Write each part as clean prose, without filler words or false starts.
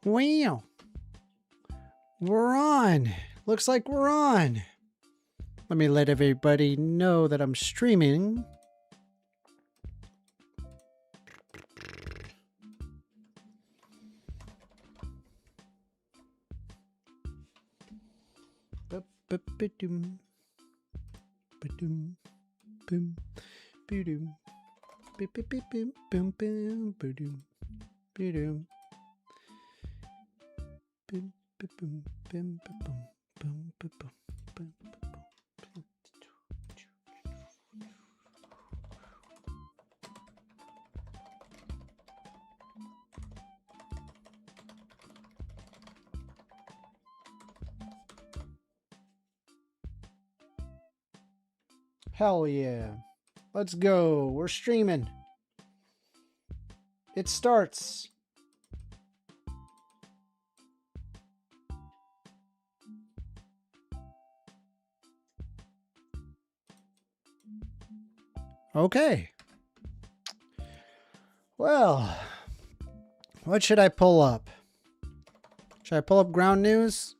Wow. We're on. Looks like we're on. Let me let everybody know that I'm streaming. Ba-ba-ba-doom. Ba-doom. Boom. Ba-doom. Ba-ba-ba-boom. Boom. Boom. Ba-doom. Ba-doom. Boom. Boom. Boom. Boom. Boom. Boom. Boom. Hell yeah. Let's go. We're streaming. It starts. Okay. Well, what should I pull up? Should I pull up ground news?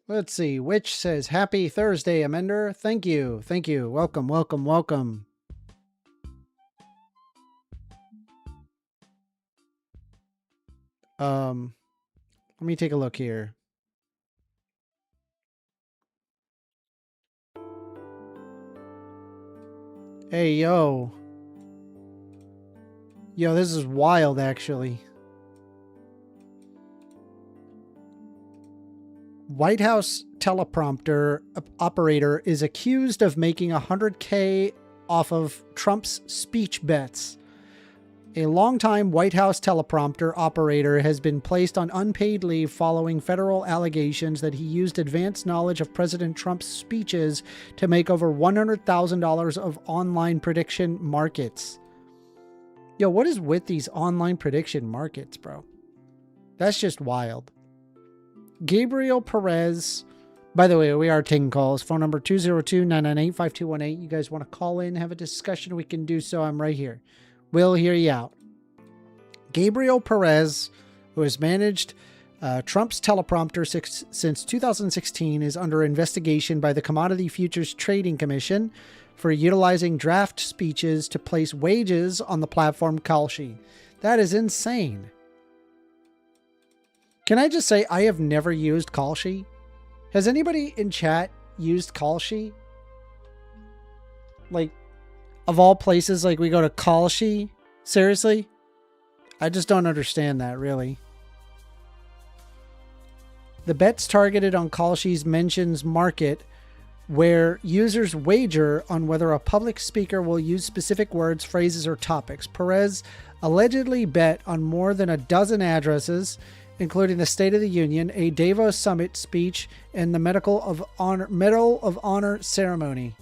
Let's see. Which says, Happy Thursday, Amender. Thank you. Thank you. Welcome, welcome, welcome. Let me take a look here. Hey, yo. Yo, this is wild, actually. White House teleprompter operator is accused of making $100K off of Trump's speech bets. A longtime White House teleprompter operator has been placed on unpaid leave following federal allegations that he used advanced knowledge of President Trump's speeches to make over $100,000 of online prediction markets. Yo, what is with these online prediction markets, bro? That's just wild. Gabriel Perez. By the way, we are taking calls. Phone number 202-998-5218. You guys want to call in, have a discussion, we can do so. I'm right here. We'll hear you out. Gabriel Perez, who has managed Trump's teleprompter since 2016, is under investigation by the Commodity Futures Trading Commission for utilizing draft speeches to place wages on the platform Kalshi. That is insane. Can I just say, I have never used Kalshi. Has anybody in chat used Kalshi? Like, of all places, like we go to Kalshi? Seriously? I just don't understand that, really. The bets targeted on Kalshi's mentions market where users wager on whether a public speaker will use specific words, phrases, or topics. Perez allegedly bet on more than a dozen addresses, including the State of the Union, a Davos Summit speech, and the Medal of Honor ceremony.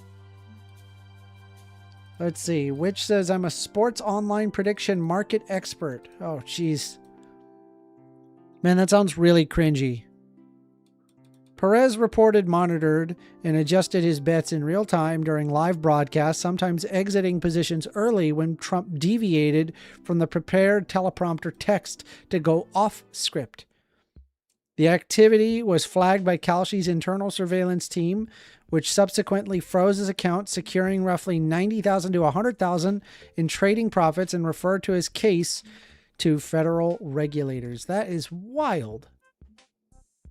Let's see, which says I'm a sports online prediction market expert. Oh, jeez. Man, that sounds really cringy. Perez reported monitored and adjusted his bets in real time during live broadcasts, sometimes exiting positions early when Trump deviated from the prepared teleprompter text to go off script. The activity was flagged by Kalshi's internal surveillance team, which subsequently froze his account, securing roughly $90,000 to $100,000 in trading profits, and referred to his case to federal regulators. That is wild.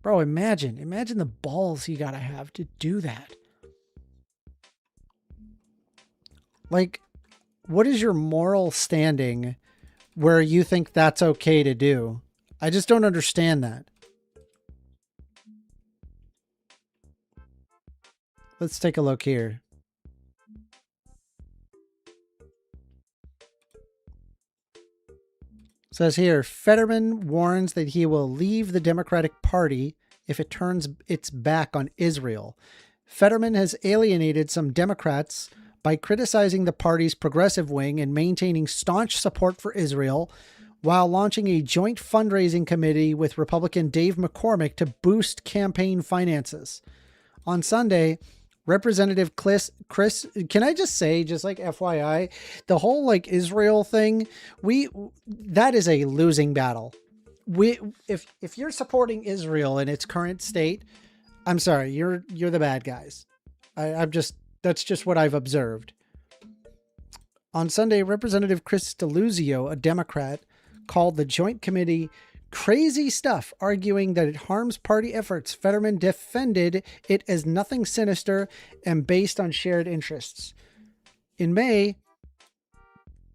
Bro, imagine the balls you gotta have to do that. Like, what is your moral standing where you think that's okay to do? I just don't understand that. Let's take a look here. It says here, Fetterman warns that he will leave the Democratic Party if it turns its back on Israel. Fetterman has alienated some Democrats by criticizing the party's progressive wing and maintaining staunch support for Israel, while launching a joint fundraising committee with Republican Dave McCormick to boost campaign finances. On Sunday, Representative Chris, can I just say, just like FYI, the whole like Israel thing, that is a losing battle. If you're supporting Israel in its current state, I'm sorry, you're the bad guys. That's just what I've observed. On Sunday, Representative Chris DeLuzio, a Democrat, called the Joint Committee crazy stuff, arguing that it harms party efforts. Fetterman defended it as nothing sinister and based on shared interests. In May,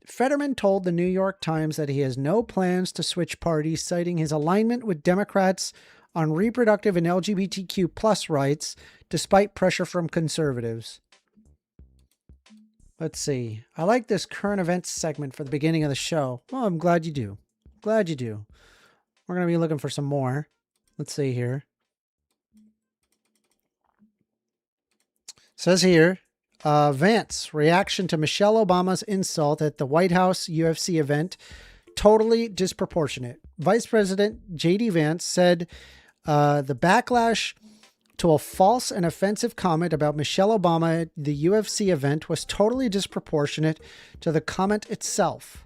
Fetterman told the New York Times that he has no plans to switch parties, citing his alignment with Democrats on reproductive and LGBTQ plus rights, despite pressure from conservatives. Let's see. I like this current events segment for the beginning of the show. Well, I'm glad you do. Glad you do. We're going to be looking for some more. Let's see here. It says here, Vance, reaction to Michelle Obama's insult at the White House UFC event, totally disproportionate. Vice President J.D. Vance said the backlash to a false and offensive comment about Michelle Obama at the UFC event was totally disproportionate to the comment itself.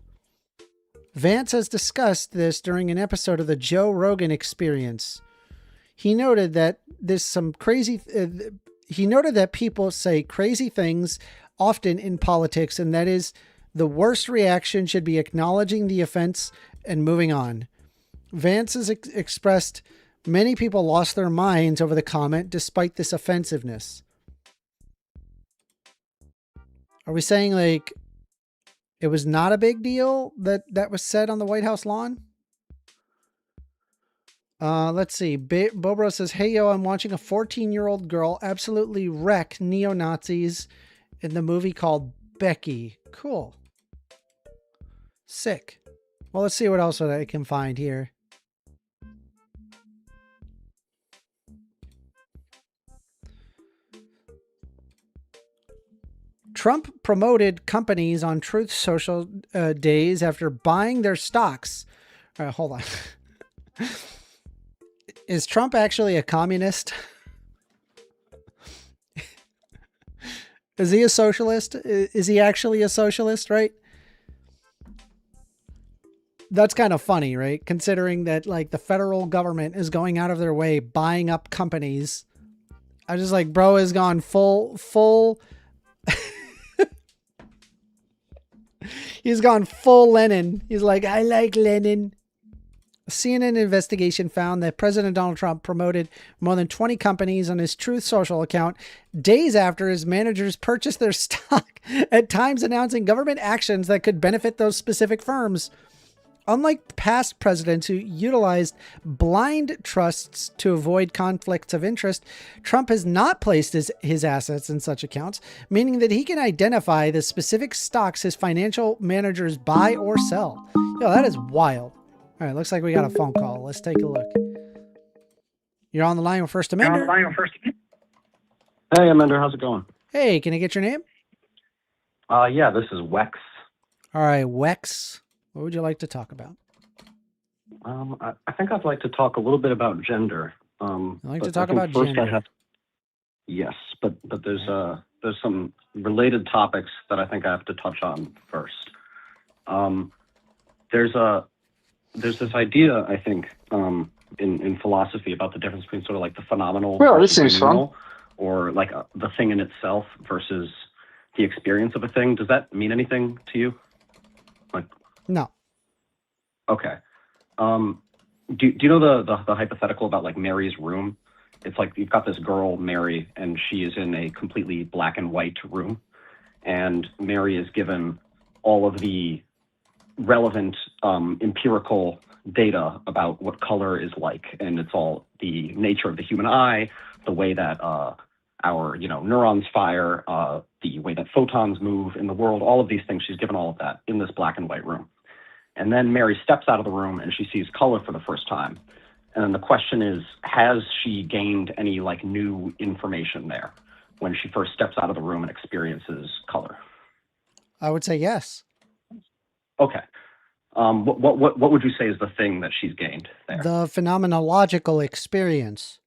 Vance has discussed this during an episode of the Joe Rogan Experience. He noted that he noted that people say crazy things often in politics, and that is the worst reaction should be acknowledging the offense and moving on. Vance has expressed many people lost their minds over the comment despite this offensiveness. Are we saying like it was not a big deal that was said on the White House lawn? Let's see. Bobro says, hey, yo, I'm watching a 14-year-old girl absolutely wreck neo-Nazis in the movie called Becky. Cool. Sick. Well, let's see what else I can find here. Trump promoted companies on Truth Social days after buying their stocks. All right, hold on. Is Trump actually a communist? Is he a socialist? Is he actually a socialist, right? That's kind of funny, right? Considering that like the federal government is going out of their way buying up companies. I just like, bro has gone full he's gone full Lenin. He's like, I like Lenin. A CNN investigation found that President Donald Trump promoted more than 20 companies on his Truth Social account days after his managers purchased their stock, at times announcing government actions that could benefit those specific firms. Unlike past presidents who utilized blind trusts to avoid conflicts of interest, Trump has not placed his assets in such accounts, meaning that he can identify the specific stocks his financial managers buy or sell. Yo, that is wild. All right, looks like we got a phone call. Let's take a look. You're on the line with First Amender. Hey, Amender, how's it going? Hey, can I get your name? Yeah, this is Wex. All right, Wex. What would you like to talk about? I think I'd like to talk a little bit about gender. I'd like to talk about gender. Yes, but there's some related topics that I think I have to touch on first. There's this idea, I think, in philosophy about the difference between sort of like the phenomenal or like the thing in itself versus the experience of a thing. Does that mean anything to you? Like, no. Okay. Do you know the hypothetical about like Mary's room? It's like you've got this girl, Mary, and she is in a completely black and white room. And Mary is given all of the relevant empirical data about what color is like. And it's all the nature of the human eye, the way that our neurons fire, the way that photons move in the world, all of these things. She's given all of that in this black and white room. And then Mary steps out of the room and she sees color for the first time. And then the question is, has she gained any like new information there when she first steps out of the room and experiences color? I would say yes. Okay. What would you say is the thing that she's gained there? The phenomenological experience.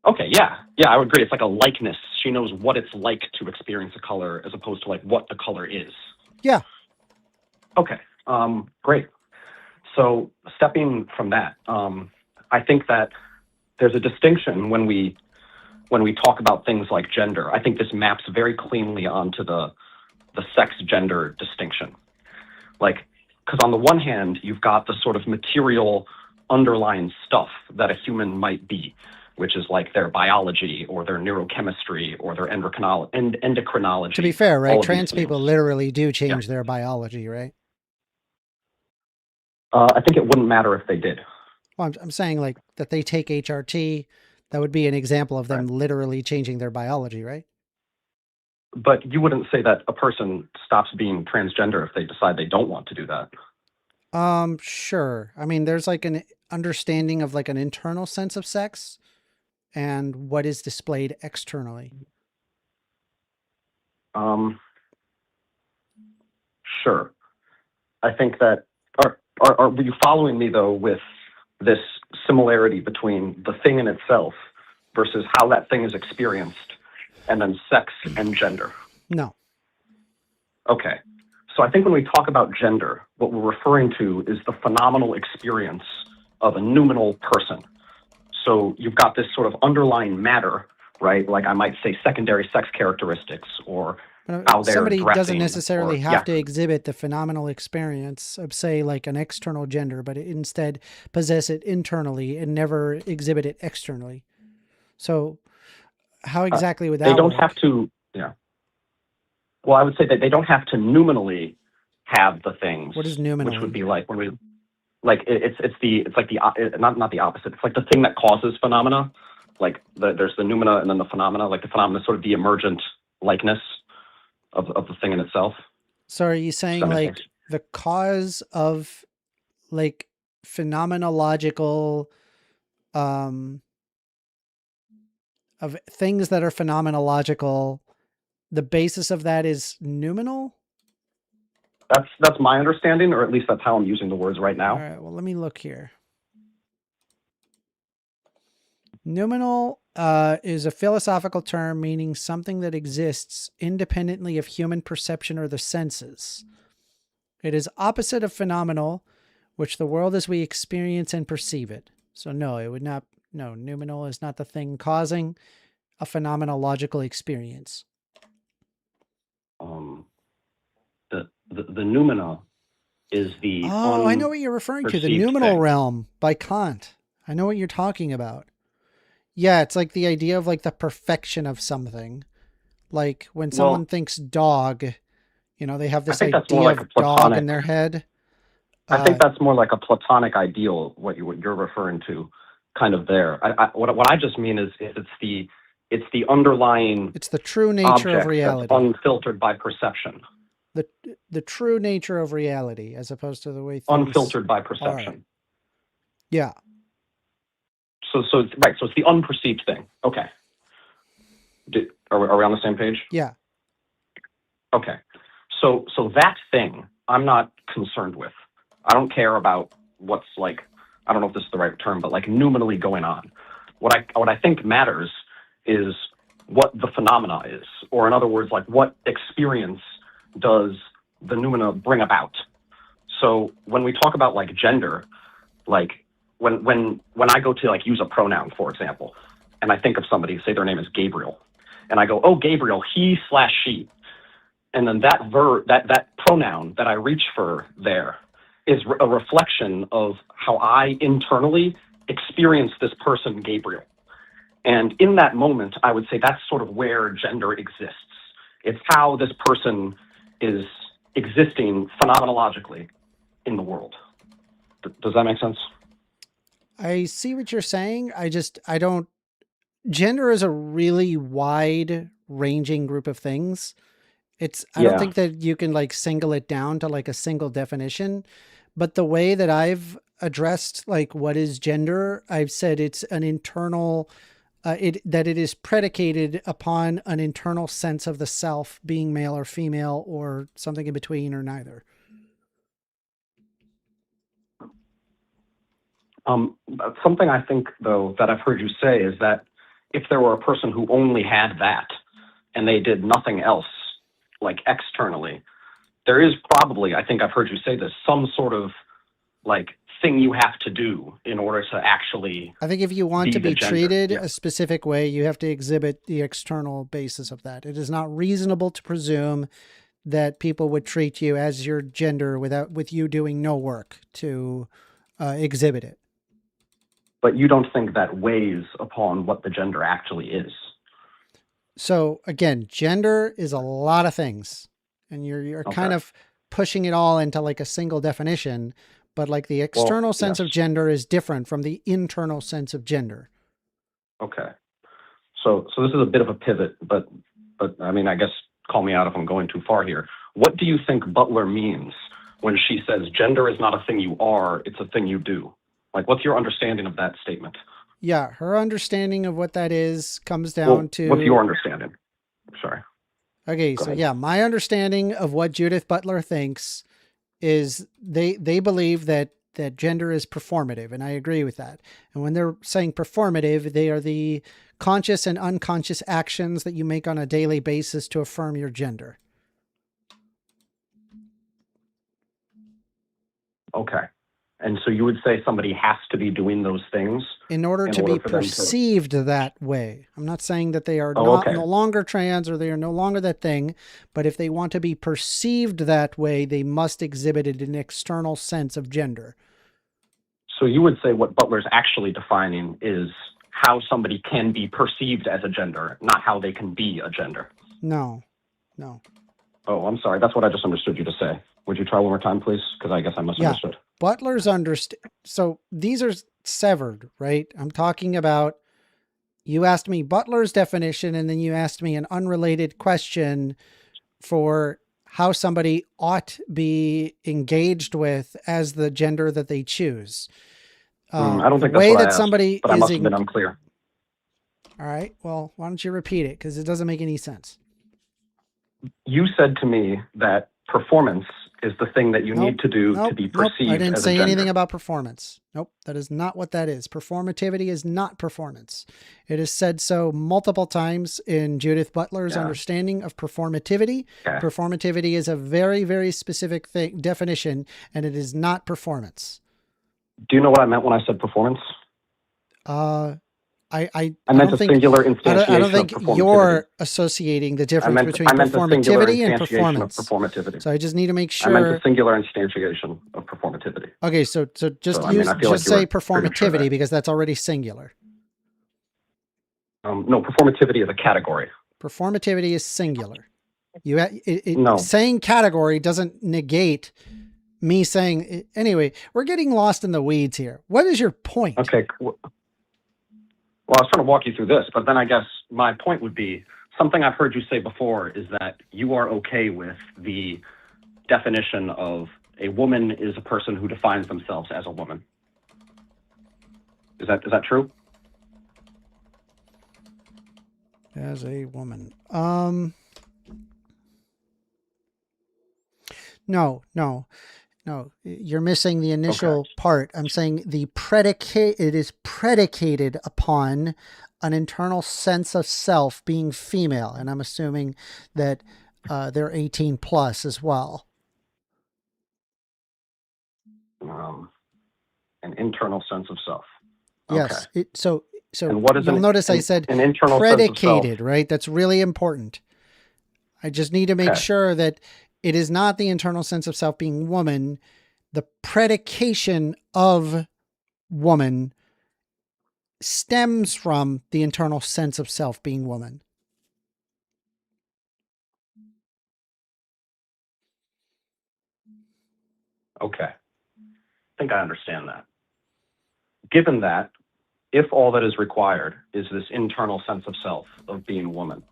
Okay, yeah, yeah, I would agree. It's like a likeness. She knows what it's like to experience a color as opposed to like what the color is. Yeah. Okay, great. So stepping from that, I think that there's a distinction when we talk about things like gender. I think this maps very cleanly onto the sex gender distinction. Like, because on the one hand, you've got the sort of material underlying stuff that a human might be, which is like their biology or their neurochemistry or their endocrinology. To be fair, right? All of these Trans people things. literally do Yeah. change their biology, right? I think it wouldn't matter if they did. Well, I'm saying like that they take HRT. That would be an example of them Right. literally changing their biology, right? But you wouldn't say that a person stops being transgender if they decide they don't want to do that. Sure. I mean, there's like an understanding of like an internal sense of sex and what is displayed externally. Sure. I think that are you following me though with this similarity between the thing in itself versus how that thing is experienced, and then sex and gender? No. Okay. So I think when we talk about gender, what we're referring to is the phenomenal experience of a noumenal person. So you've got this sort of underlying matter, right? Like I might say secondary sex characteristics or how they're Somebody dressing. doesn't necessarily or, have yeah. to exhibit the phenomenal experience of, say, like an external gender, but instead possess it internally and never exhibit it externally. So how exactly would that They don't work? have to, yeah. Well, I would say that they don't have to nominally have the things. What is Which would nominally? be like when we, like it's like not the opposite. It's like the thing that causes phenomena. Like there's the noumena and then the phenomena. Like the phenomena is sort of the emergent likeness of the thing in itself. So are you saying like the cause of like phenomenological of things that are phenomenological, the basis of that is noumenal? That's my understanding, or at least that's how I'm using the words right now. All right, well, let me look here. Noumenal is a philosophical term meaning something that exists independently of human perception or the senses. It is opposite of phenomenal, which the world as we experience and perceive it. So no, it would not. No, noumenal is not the thing causing a phenomenological experience. The noumena is the I know what you're referring to. The noumenal realm by Kant. I know what you're talking about. Yeah, it's like the idea of like the perfection of something. Like when someone thinks dog, you know, they have this idea of dog in their head. I think that's more like a Platonic ideal, what you're referring to, kind of there. What I just mean is it's the underlying. It's the true nature of reality, that's unfiltered by perception. The true nature of reality, as opposed to the way things unfiltered by perception. are. Yeah. So it's right. So it's the unperceived thing. Okay. Are we on the same page? Yeah. Okay. So that thing I'm not concerned with. I don't care about what's like, I don't know if this is the right term, but like nominally going on. What I think matters is what the phenomena is, or in other words, like what experience does the noumena bring about. So when we talk about like gender, like when I go to like use a pronoun, for example, and I think of somebody, say their name is Gabriel, and I go, oh, Gabriel, he/she. And then that that pronoun that I reach for there is a reflection of how I internally experience this person, Gabriel. And in that moment, I would say that's sort of where gender exists. It's how this person is existing phenomenologically in the world. Does that make sense? I see what you're saying. I don't. Gender is a really wide ranging group of things. I don't think that you can like single it down to like a single definition, but the way that I've addressed like what is gender, I've said it's an internal, that it is predicated upon an internal sense of the self being male or female or something in between or neither. Something I think though that I've heard you say is that if there were a person who only had that and they did nothing else, like externally, there is probably, I think I've heard you say this, some sort of like thing you have to do in order to actually. I think if you want to be treated Yeah. a specific way, you have to exhibit the external basis of that. It is not reasonable to presume that people would treat you as your gender with you doing no work to exhibit it. But you don't think that weighs upon what the gender actually is? So again, gender is a lot of things, and you're kind of pushing it all into like a single definition, but like the external sense of gender is different from the internal sense of gender. Okay. So this is a bit of a pivot, but I mean, I guess call me out if I'm going too far here. What do you think Butler means when she says gender is not a thing you are, it's a thing you do? Like, what's your understanding of that statement? Yeah, her understanding of what that is comes down to... What's your understanding? Sorry. Okay, so yeah, my understanding of what Judith Butler thinks is they believe that gender is performative, and I agree with that. And when they're saying performative, they are the conscious and unconscious actions that you make on a daily basis to affirm your gender. Okay. And so you would say somebody has to be doing those things in order to be perceived that way. I'm not saying that they are no longer trans or they are no longer that thing, but if they want to be perceived that way, they must exhibit an external sense of gender. So you would say what Butler's actually defining is how somebody can be perceived as a gender, not how they can be a gender. No. Oh, I'm sorry. That's what I just understood you to say. Would you try one more time, please? Because I guess I misunderstood. Yeah. Butler's so these are severed, right? I'm talking about, you asked me Butler's definition, and then you asked me an unrelated question for how somebody ought be engaged with as the gender that they choose. I don't think the way that's what that I asked, somebody but I is must have been unclear. All right. Well, why don't you repeat it? Because it doesn't make any sense. You said to me that performance is the thing that you need to do to be perceived. I didn't as say a anything gender. about performance. Nope, that is not what that is. Performativity is not performance. It is said so multiple times in Judith Butler's understanding of performativity. Okay. Performativity is a very, very specific definition, and it is not performance. Do you know what I meant when I said performance? I meant a singular instantiation I don't think of performativity. You're associating the difference between performativity and performance. So I just need to make sure. I meant a singular instantiation of performativity. Okay, so just say performativity because that's already singular. No, performativity is a category. Performativity is singular. No. Saying category doesn't negate me saying. Anyway, we're getting lost in the weeds here. What is your point? Okay. Well, I was trying to walk you through this, but then I guess my point would be something I've heard you say before is that you are okay with the definition of a woman is a person who defines themselves as a woman. Is that true? As a woman. No, you're missing the initial part. I'm saying it is predicated upon an internal sense of self being female. And I'm assuming that they're 18 plus as well. An internal sense of self. Yes. Okay. So and what is you'll notice I said an internal predicated, sense of self? right? That's really important. I just need to make sure that it is not the internal sense of self being woman. The predication of woman stems from the internal sense of self being woman. Okay. I think I understand that. Given that, if all that is required is this internal sense of self of being a woman,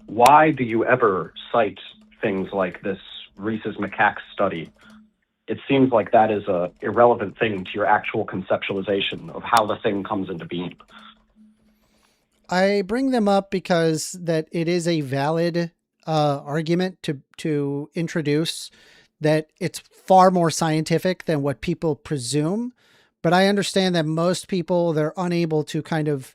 why do you ever cite things like this Rhesus macaque study? It seems like that is a irrelevant thing to your actual conceptualization of how the thing comes into being. I bring them up because that it is a valid argument to introduce, that it's far more scientific than what people presume. But I understand that most people, they're unable to kind of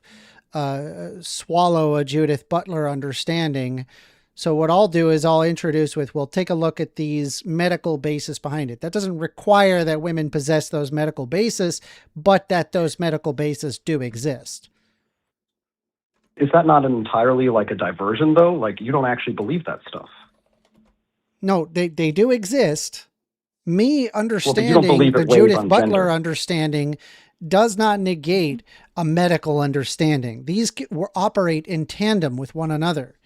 swallow a Judith Butler understanding. So what I'll do is I'll introduce with, we'll take a look at these medical basis behind it. That doesn't require that women possess those medical bases, but that those medical bases do exist. Is that not entirely like a diversion, though? Like, you don't actually believe that stuff. No, they do exist. Me understanding the weighs Judith on Butler gender. understanding does not negate a medical understanding. These operate in tandem with one another.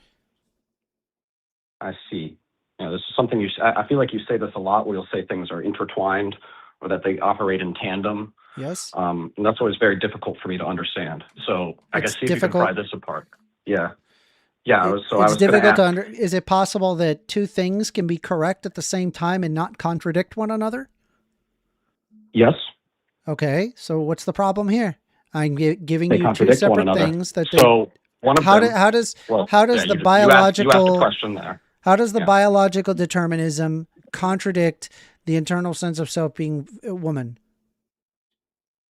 I see. This is something I feel like you say this a lot, where you'll say things are intertwined or that they operate in tandem. Yes. And that's always very difficult for me to understand. So I guess see if you can pry this apart. Yeah. Yeah. It's difficult to is it possible that two things can be correct at the same time and not contradict one another? Yes. Okay. So what's the problem here? I'm giving They you two separate things that one of how them, does the you biological asked the question there. How does the biological determinism contradict the internal sense of self being a woman?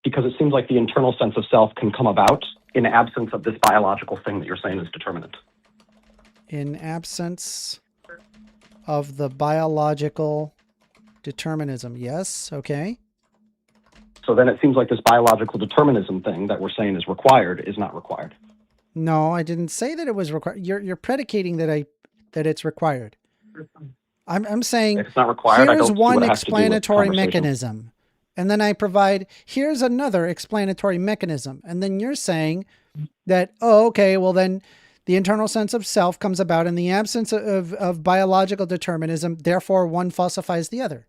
Because it seems like the internal sense of self can come about in absence of this biological thing that you're saying is determinate. In absence of the biological determinism. Yes. Okay. So then it seems like this biological determinism thing that we're saying is required is not required. No, I didn't say that it was required. You're predicating that it's required. I'm saying if it's not required, here's I don't one see what it has to do with explanatory conversation. mechanism. And then I provide, here's another explanatory mechanism. And then you're saying that, oh, okay, well then the internal sense of self comes about in the absence of biological determinism. Therefore, one falsifies the other.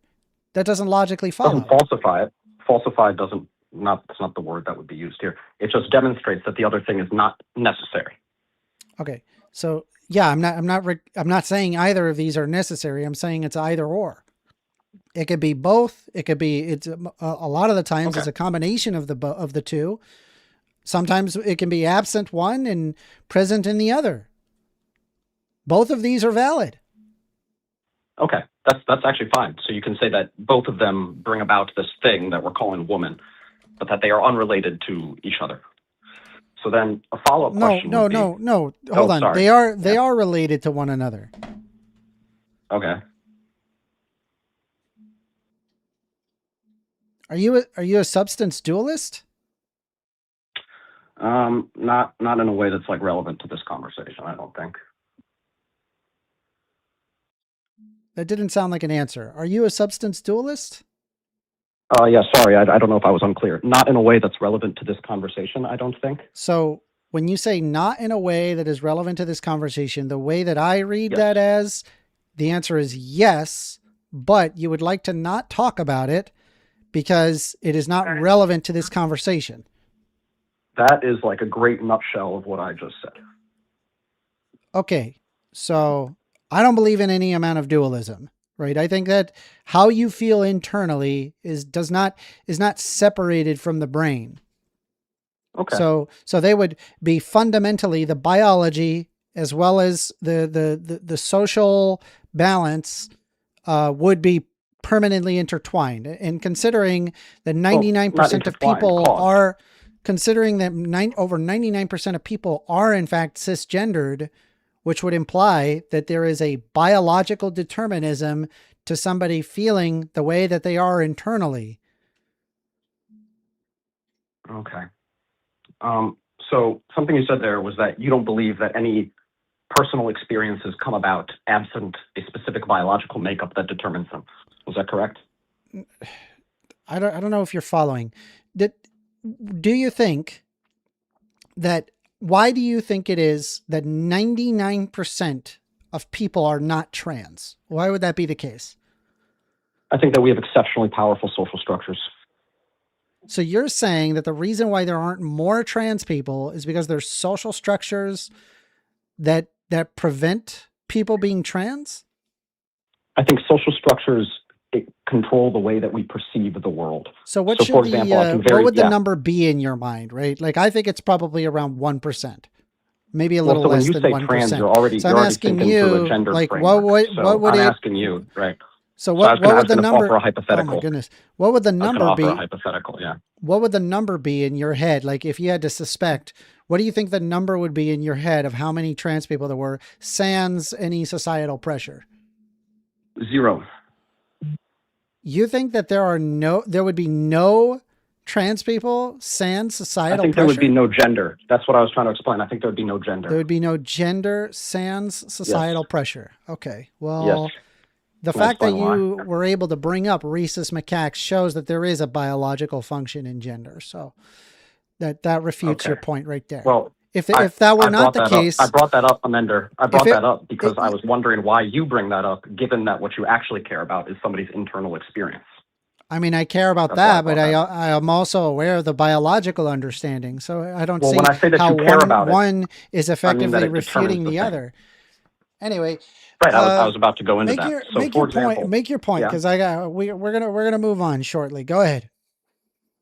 That doesn't logically follow. Doesn't falsify it. Falsify doesn't, that's not the word that would be used here. It just demonstrates that the other thing is not necessary. Okay. So yeah, I'm not saying either of these are necessary. I'm saying it's either or. It could be both. It could be, it's a lot of the times it's a combination of the two. Sometimes it can be absent one and present in the other. Both of these are valid. Okay. That's actually fine. So you can say that both of them bring about this thing that we're calling woman, but that they are unrelated to each other. So then a follow-up question would be... No. Hold on. Sorry. They are related to one another. Okay. Are you a substance dualist? Not in a way that's like relevant to this conversation, I don't think. That didn't sound like an answer. Are you a substance dualist? Yeah, sorry. I don't know if I was unclear. Not in a way that's relevant to this conversation, I don't think. So when you say not in a way that is relevant to this conversation, the way that I read that as, the answer is yes, but you would like to not talk about it because it is not relevant to this conversation. That is like a great nutshell of what I just said. Okay. So I don't believe in any amount of dualism, right? I think that how you feel internally is not separated from the brain. Okay. So they would be fundamentally the biology as well as the social balance would be permanently intertwined. And considering that 99% of people are considering that over 99% of people are in fact cisgendered, which would imply that there is a biological determinism to somebody feeling the way that they are internally. Okay. So something you said there was that you don't believe that any personal experiences come about absent a specific biological makeup that determines them. Was that correct? I don't know if you're following. Do you think that, why do you think it is that 99% of people are not trans? Why would that be the case? I think that we have exceptionally powerful social structures. So you're saying that the reason why there aren't more trans people is because there's social structures that prevent people being trans? I think social structures control the way that we perceive the world. So what would the number be in your mind, right? Like, I think it's probably around 1%, maybe a little less than 1%. When you say trans, you're already asking thinking you, through a gender like, framework. what would I'm it? asking you, right? So what would the number? Offer a hypothetical. Oh my goodness, what would the number be? A hypothetical, yeah. What would the number be in your head? Like, if you had to suspect What do you think the number would be in your head of how many trans people there were, sans any societal pressure? 0. You think that there would be no trans people sans societal pressure? I think there would be no gender. That's what I was trying to explain. I think there would be no gender. There would be no gender sans societal pressure. Okay. Well, Yes. the fact that you were able to bring up rhesus macaques shows that there is a biological function in gender. So that refutes your point right there. Well, if that were not the case, I brought that up, Amender. I brought that up because I was wondering why you bring that up, given that what you actually care about is somebody's internal experience. I mean, I care about that, but I am also aware of the biological understanding. So I don't see when I say that how you care about one is effectively that it refuting determines the other. Anyway, right. I was about to go into that. Make your point, because we're gonna move on shortly. Go ahead.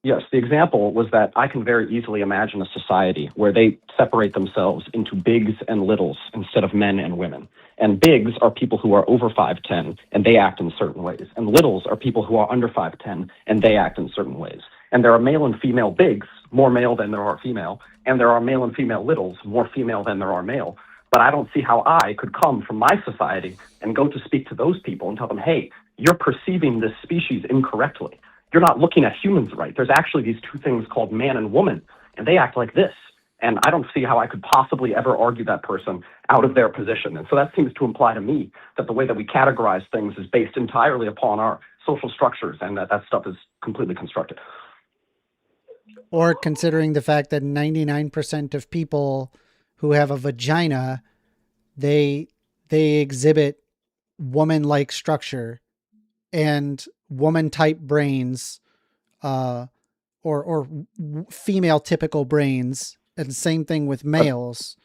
Yes, the example was that I can very easily imagine a society where they separate themselves into bigs and littles instead of men and women. And bigs are people who are over 5'10", and they act in certain ways. And littles are people who are under 5'10", and they act in certain ways. And there are male and female bigs, more male than there are female, and there are male and female littles, more female than there are male. But I don't see how I could come from my society and go to speak to those people and tell them, hey, you're perceiving this species incorrectly. You're not looking at humans right. There's actually these two things called man and woman, and they act like this. And I don't see how I could possibly ever argue that person out of their position. And so that seems to imply to me that the way that we categorize things is based entirely upon our social structures, and that stuff is completely constructed. Or considering the fact that 99% of people who have a vagina, they exhibit woman-like structure and woman-type brains, or female typical brains, and same thing with males.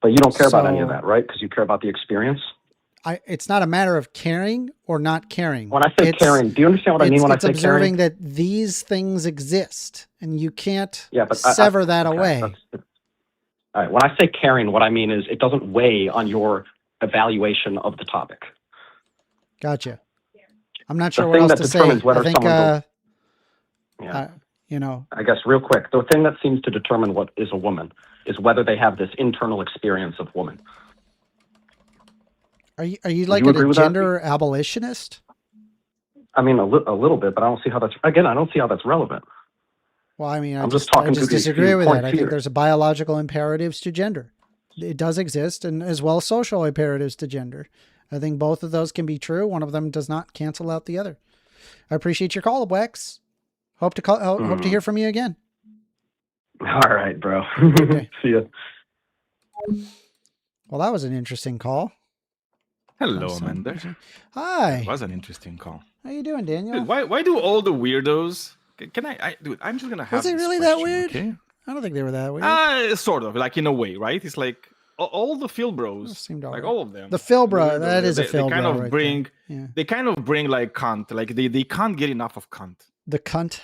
But you don't care about any of that, right? Because you care about the experience. It's not a matter of caring or not caring. When I say caring, do you understand what I mean when I say caring? It's observing that these things exist, and you can't sever that away. All right. When I say caring, what I mean is it doesn't weigh on your evaluation of the topic. Gotcha. I'm not sure what else to say. I think, I guess real quick, the thing that seems to determine what is a woman is whether they have this internal experience of woman. Are you like a gender abolitionist? I mean, a little bit, but I don't see how that's relevant. Well, I mean, I just disagree with that. I think there's a biological imperatives to gender. It does exist, and as well as social imperatives to gender. I think both of those can be true. One of them does not cancel out the other. I appreciate your call, Wex. Hope to hear from you again. All right, bro. See ya. Well, that was an interesting call. Hello, Amanda. Hi. It was an interesting call. How you doing, Daniel? Dude, why do all the weirdos... Can I dude, I'm just gonna have Was it really question, that weird? Okay? I don't think they were that weird. Sort of, like in a way, right? It's like all the Phil bros, like all of them. The Phil bro, that is a Phil bro. They kind of bring, they kind of bring like cunt. Like they can't get enough of cunt. The cunt.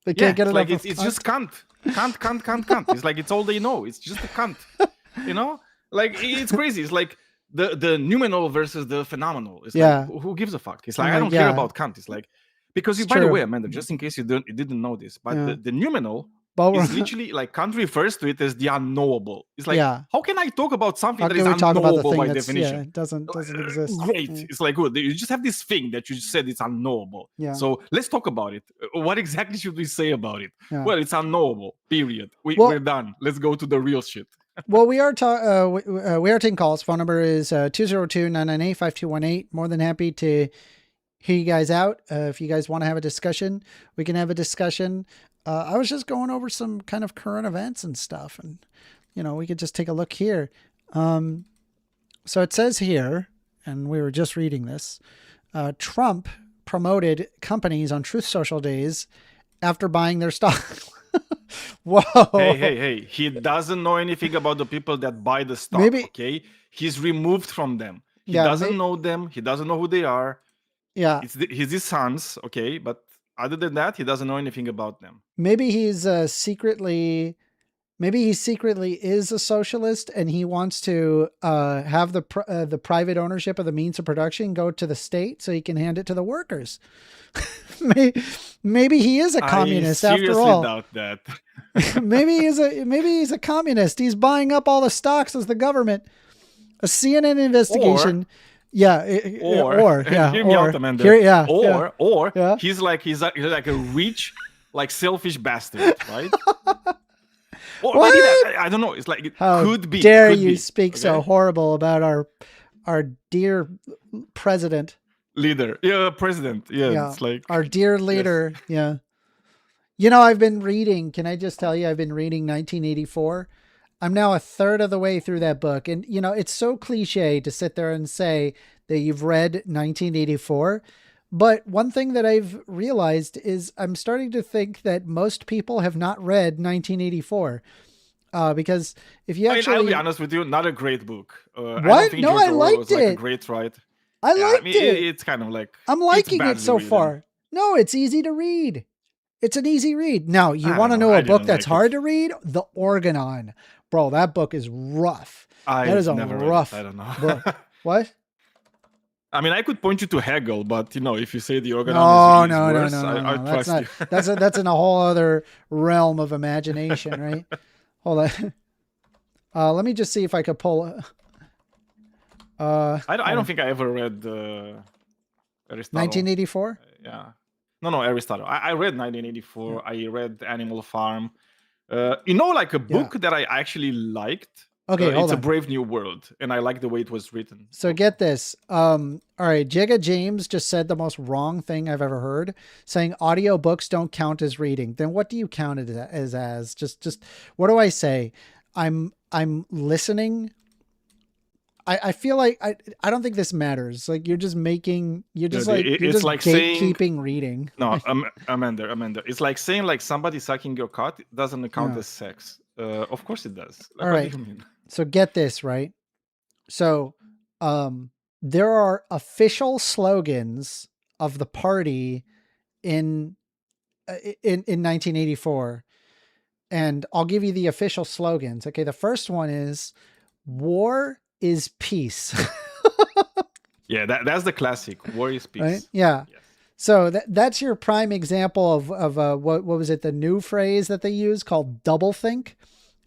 They can't get enough like of it's just cunt. Cunt. It's like it's all they know. It's just a cunt. You know, like it's crazy. It's like the noumenal versus the phenomenal. It's like, who gives a fuck? It's like I don't care about cunt. It's like. Because by the way, Amanda, just in case you didn't know this, but the noumenal is literally like Kant refers to it as the unknowable. It's like, how can I talk about something that is unknowable by definition? It doesn't exist. Great. It's like good. You just have this thing that you just said it's unknowable. So let's talk about it. What exactly should we say about it? Well, it's unknowable. Period. We're done. Let's go to the real shit. Well, we are taking calls. Phone number is 202-998-5218. More than happy to hear you guys out. If you guys want to have a discussion, we can have a discussion. I was just going over some kind of current events and stuff, and we could just take a look here. So it says here, and we were just reading this, Trump promoted companies on Truth Social days after buying their stock. Whoa. Hey. He doesn't know anything about the people that buy the stock, okay? He's removed from them. He doesn't know them. He doesn't know who they are. Yeah. He's his sons, okay? But other than that, he doesn't know anything about them. Maybe he's secretly is a socialist, and he wants to have the private ownership of the means of production go to the state so he can hand it to the workers. Maybe he is a communist after all. I seriously doubt that. maybe he's a communist. He's buying up all the stocks as the government. A CNN investigation. Or hear me out, Amanda. He's like a rich, like selfish bastard, right? Or what? maybe I don't know. It's like could be. Dare could you be, speak so horrible about our dear president, leader? President. Yeah, it's like our dear leader. Yes. Yeah. I've been reading. Can I just tell you? I've been reading 1984. I'm now a third of the way through that book, and it's so cliche to sit there and say that you've read 1984. But one thing that I've realized is I'm starting to think that most people have not read 1984. Because if you actually... I'll be honest with you, not a great book. What? No, I liked it. Like a great write. I liked it. It's kind of like... I'm liking it so far. No, it's easy to read. It's an easy read. Now, you want to know a book that's hard to read? The Organon. Bro, that book is rough. That is a rough I don't know. book. What? I mean, I could point you to Hegel, but if you say the Organon is worse, I trust you. That's in a whole other realm of imagination, right? Hold on. Let me just see if I could pull. I don't think I ever read Aristotle. 1984. Yeah. No, Aristotle. I read 1984. I read Animal Farm. Like a book that I actually liked. Okay, it's a Brave New World, and I like the way it was written. So get this. All right, Jigga James just said the most wrong thing I've ever heard, saying audiobooks don't count as reading. Then what do you count it as? Just what do I say? I'm listening. I feel like I don't think this matters. Like you're just gatekeeping reading. No, Amanda. It's like saying like somebody sucking your cock doesn't count as sex. Of course it does. Like, all right. What do you mean? So get this, right? So there are official slogans of the party in 1984. And I'll give you the official slogans. Okay, the first one is war is peace. Yeah, that's the classic. War is peace. Right? Yeah. Yes. So that's your prime example of what was it? The new phrase that they use called doublethink.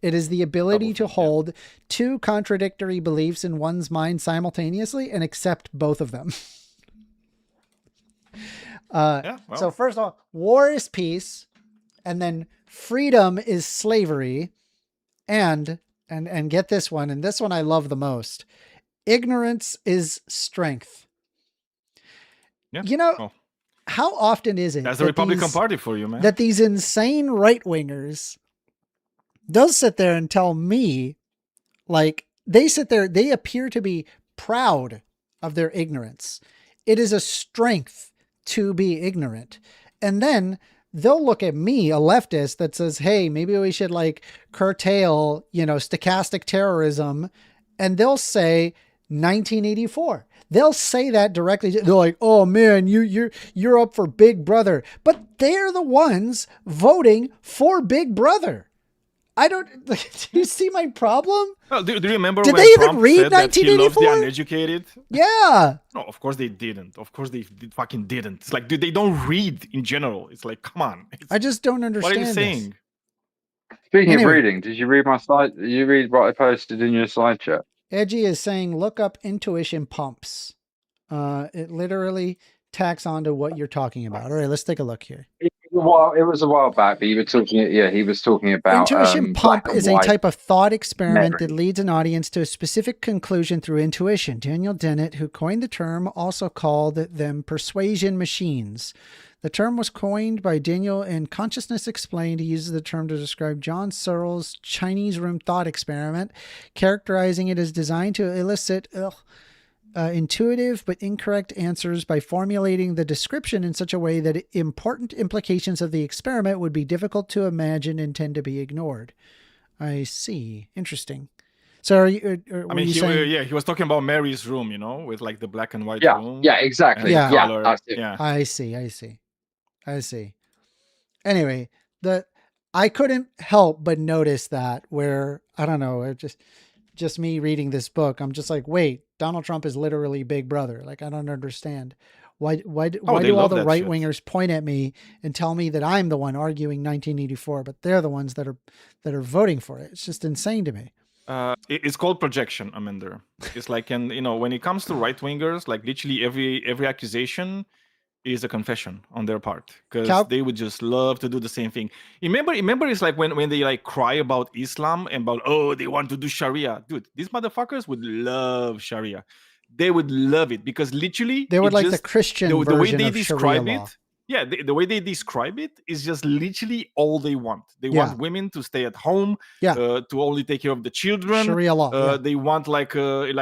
It is the ability to hold two contradictory beliefs in one's mind simultaneously and accept both of them. So first of all, war is peace, and then freedom is slavery, and get this one, and this one I love the most. Ignorance is strength. Yeah. How often is it that's the Republican Party for you, man? That these insane right-wingers does sit there and tell me, like, they appear to be proud of their ignorance. It is a strength to be ignorant. And then they'll look at me, a leftist, that says, hey, maybe we should like curtail, stochastic terrorism. And they'll say 1984. They'll say that directly. They're like, oh man, you're up for Big Brother. But they're the ones voting for Big Brother. Do you see my problem? Well, do you remember Did when they even Trump read said that he loves the 1984? uneducated? Yeah. No, of course they didn't. Of course they fucking didn't. It's like, dude, they don't read in general. It's like, come on. I just don't understand. What are you saying? Speaking of reading, did you read my slide? Did you read what I posted in your slide chat? Edgy is saying, look up intuition pumps. It literally tacks on to what you're talking about. All right, let's take a look here. Well, it was a while back, but he was talking about intuition pump is a type of thought experiment memory. that leads an audience to a specific conclusion through intuition. Daniel Dennett, who coined the term, also called them persuasion machines. The term was coined by Daniel in Consciousness Explained. He uses the term to describe John Searle's Chinese room thought experiment, characterizing it as designed to elicit intuitive but incorrect answers by formulating the description in such a way that important implications of the experiment would be difficult to imagine and tend to be ignored. I see. Interesting. So are you? He was talking about Mary's room, with like the black and white room. Yeah, exactly. Yeah. That's it. Yeah. I see. Anyway, I couldn't help but notice that where, I don't know, it just me reading this book, I'm just like, wait, Donald Trump is literally Big Brother. Like, I don't understand. Why they do all love the that right shit. wingers point at me and tell me that I'm the one arguing 1984, but they're the ones that are voting for it? It's just insane to me. It's called projection, Amender. It's like, and when it comes to right wingers, like literally every accusation is a confession on their part, because they would just love to do the same thing. Remember, it's like when they like cry about Islam and about, oh, they want to do Sharia. Dude, these motherfuckers would love Sharia. They would love it, because literally they would like the Christian the way version they of describe Sharia law. it. Yeah, the way they describe it is just literally all they want. They want women to stay at home, to only take care of the children. Sharia law. They want like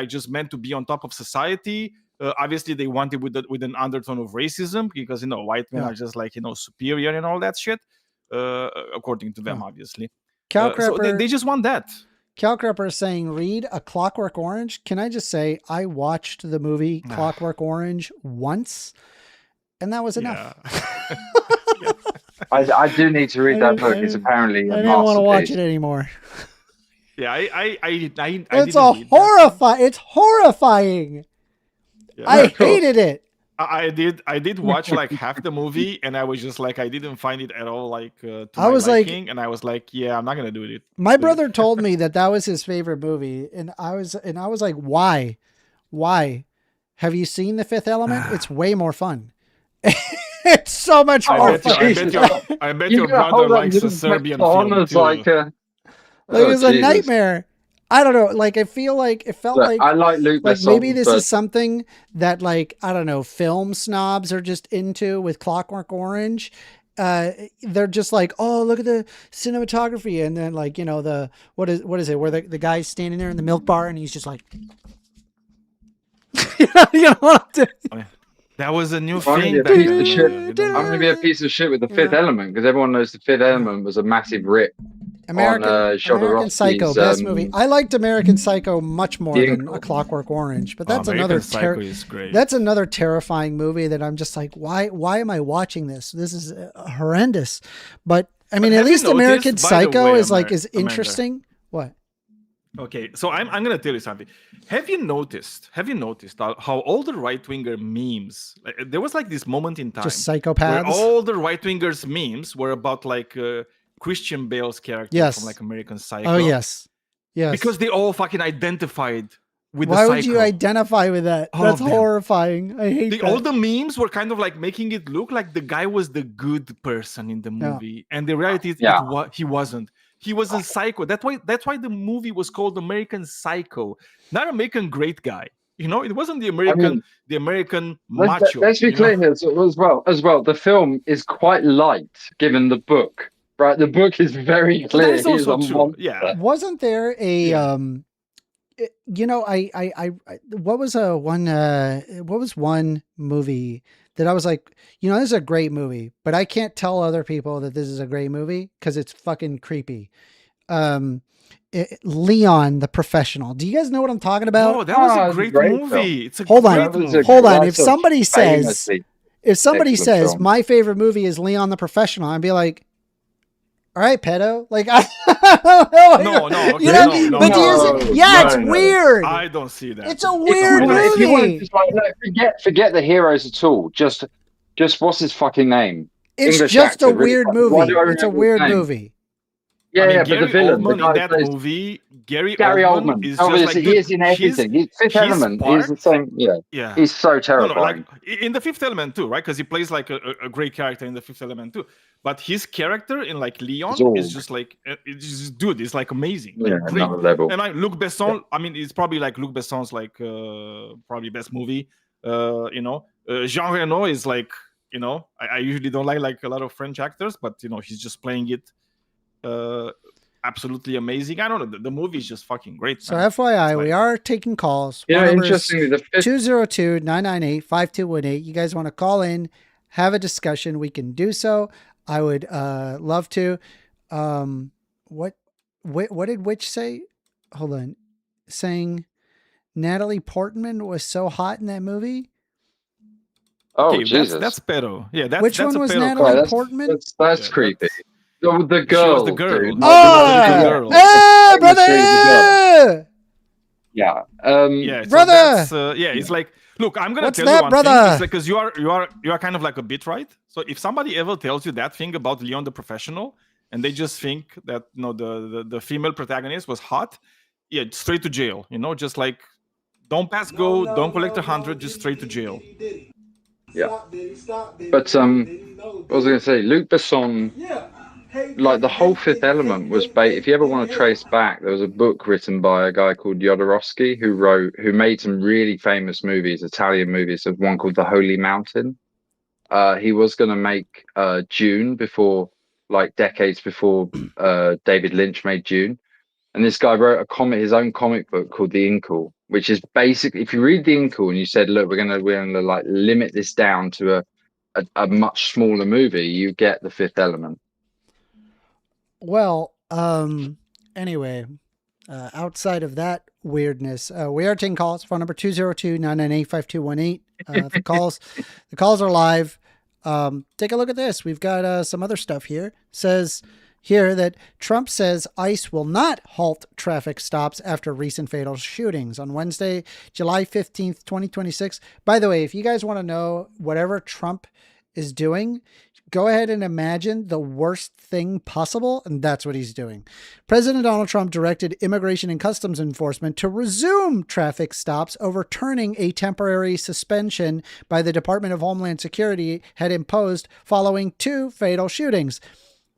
just men to be on top of society. Obviously, they want it with an undertone of racism, because white men are just like superior and all that shit, according to them, obviously. So they just want that. Calcrepper is saying, read A Clockwork Orange. Can I just say, I watched the movie Clockwork Orange once, and that was enough. Yeah. I do need to read that book. It's apparently a masterpiece. I didn't want to watch it anymore. Yeah, It's horrifying. Yeah, I hated it. I did watch like half the movie, and I was just like, I didn't find it at all like to I was my liking, and I was like, yeah, I'm not gonna do it. My brother told me that was his favorite movie, and I was like, why? Have you seen The Fifth Element? It's way more fun. It's so much more fun. I bet your brother likes a Serbian film too. It was a nightmare. I don't know. Like, I feel like it felt like I like Luc Besson, maybe this is something that, like, I don't know, film snobs are just into with Clockwork Orange. They're just like, oh, look at the cinematography, and then like the what is it? Where the guy's standing there in the milk bar and he's just like, That was a new thing. I'm going to be a piece of shit with The Fifth Element, because everyone knows The Fifth Element was a massive rip. American Psycho, best movie. I liked American Psycho much more than A Clockwork Orange, but that's that's another terrifying movie that I'm just like, why am I watching this? This is horrendous. But I mean, at least American Psycho is interesting. What? Okay, so I'm gonna tell you something. Have you noticed how all the right winger memes? There was like this moment in time, just psychopaths. Where all the right wingers memes were about like Christian Bale's character from like American Psycho. Oh yes. Because they all fucking identified with the Psycho. Why would you identify with that? That's horrifying. I hate that. All the memes were kind of like making it look like the guy was the good person in the movie, and the reality is he wasn't. He was a psycho. That's why the movie was called American Psycho, not American Great Guy. It wasn't the American macho. Let's be clear here as well. The film is quite light given the book. Right, the book is very clear. That is also true. Yeah. Wasn't there a what was one movie that I was like, this is a great movie, but I can't tell other people that this is a great movie because it's fucking creepy. Leon the Professional. Do you guys know what I'm talking about? Oh, that was a great movie. It's a hold on. If somebody says my favorite movie is Leon the Professional, I'd be like, all right, pedo. Like, I don't know. It's weird. I don't see that. It's a weird movie. If you want to forget the heroes at all, just what's his fucking name? It's English just actor, a weird movie. It's a weird movie. Yeah, but the villain in that movie, Gary Oldman is obviously just like he is in everything. Fifth Element is the same. Yeah. He's so terrifying. In the Fifth Element too, right? Because he plays like a great character in the Fifth Element too. But his character in like Leon is just like it's like amazing. Yeah, like, another level. And like Luc Besson, I mean, it's probably like Luc Besson's like probably best movie. Jean Reno is like I usually don't like a lot of French actors, but he's just playing it. Absolutely amazing. I don't know. The movie is just fucking great. So FYI, we are taking calls. Interestingly, 202-998-5218. You guys want to call in, have a discussion, we can do so. I would love to. What did Witch say? Hold on. Saying Natalie Portman was so hot in that movie. Oh, Jesus. That's pedo. Yeah, which one was Natalie Portman? That's creepy. The girl. The girl. Oh, brother! Yeah. Yeah, brother. So it's like, look, I'm gonna What's tell that, you one brother? thing. It's like, because you are kind of like a bit right. So if somebody ever tells you that thing about Leon the Professional, and they just think that the female protagonist was hot, yeah, straight to jail. Just like, don't pass go, don't collect 100, just straight to jail. Yeah. But what was I going to say? Luc Besson, like the whole Fifth Element was based. If you ever want to trace back, there was a book written by a guy called Jodorowsky who made some really famous movies, Italian movies. There's one called The Holy Mountain. He was going to make Dune before, like decades before David Lynch made Dune. And this guy wrote his own comic book called The Incal, which is basically, if you read The Incal and you said, look, we're gonna like limit this down to a much smaller movie, you get The Fifth Element. Well, anyway, outside of that weirdness, we are taking calls. Phone number 202-998-5218. The calls are live. Take a look at this. We've got some other stuff here. Says here that Trump says ICE will not halt traffic stops after recent fatal shootings on Wednesday, July 15th, 2026. By the way, if you guys want to know whatever Trump is doing, go ahead and imagine the worst thing possible, and that's what he's doing. President Donald Trump directed Immigration and Customs Enforcement to resume traffic stops, overturning a temporary suspension by the Department of Homeland Security had imposed following 2 fatal shootings.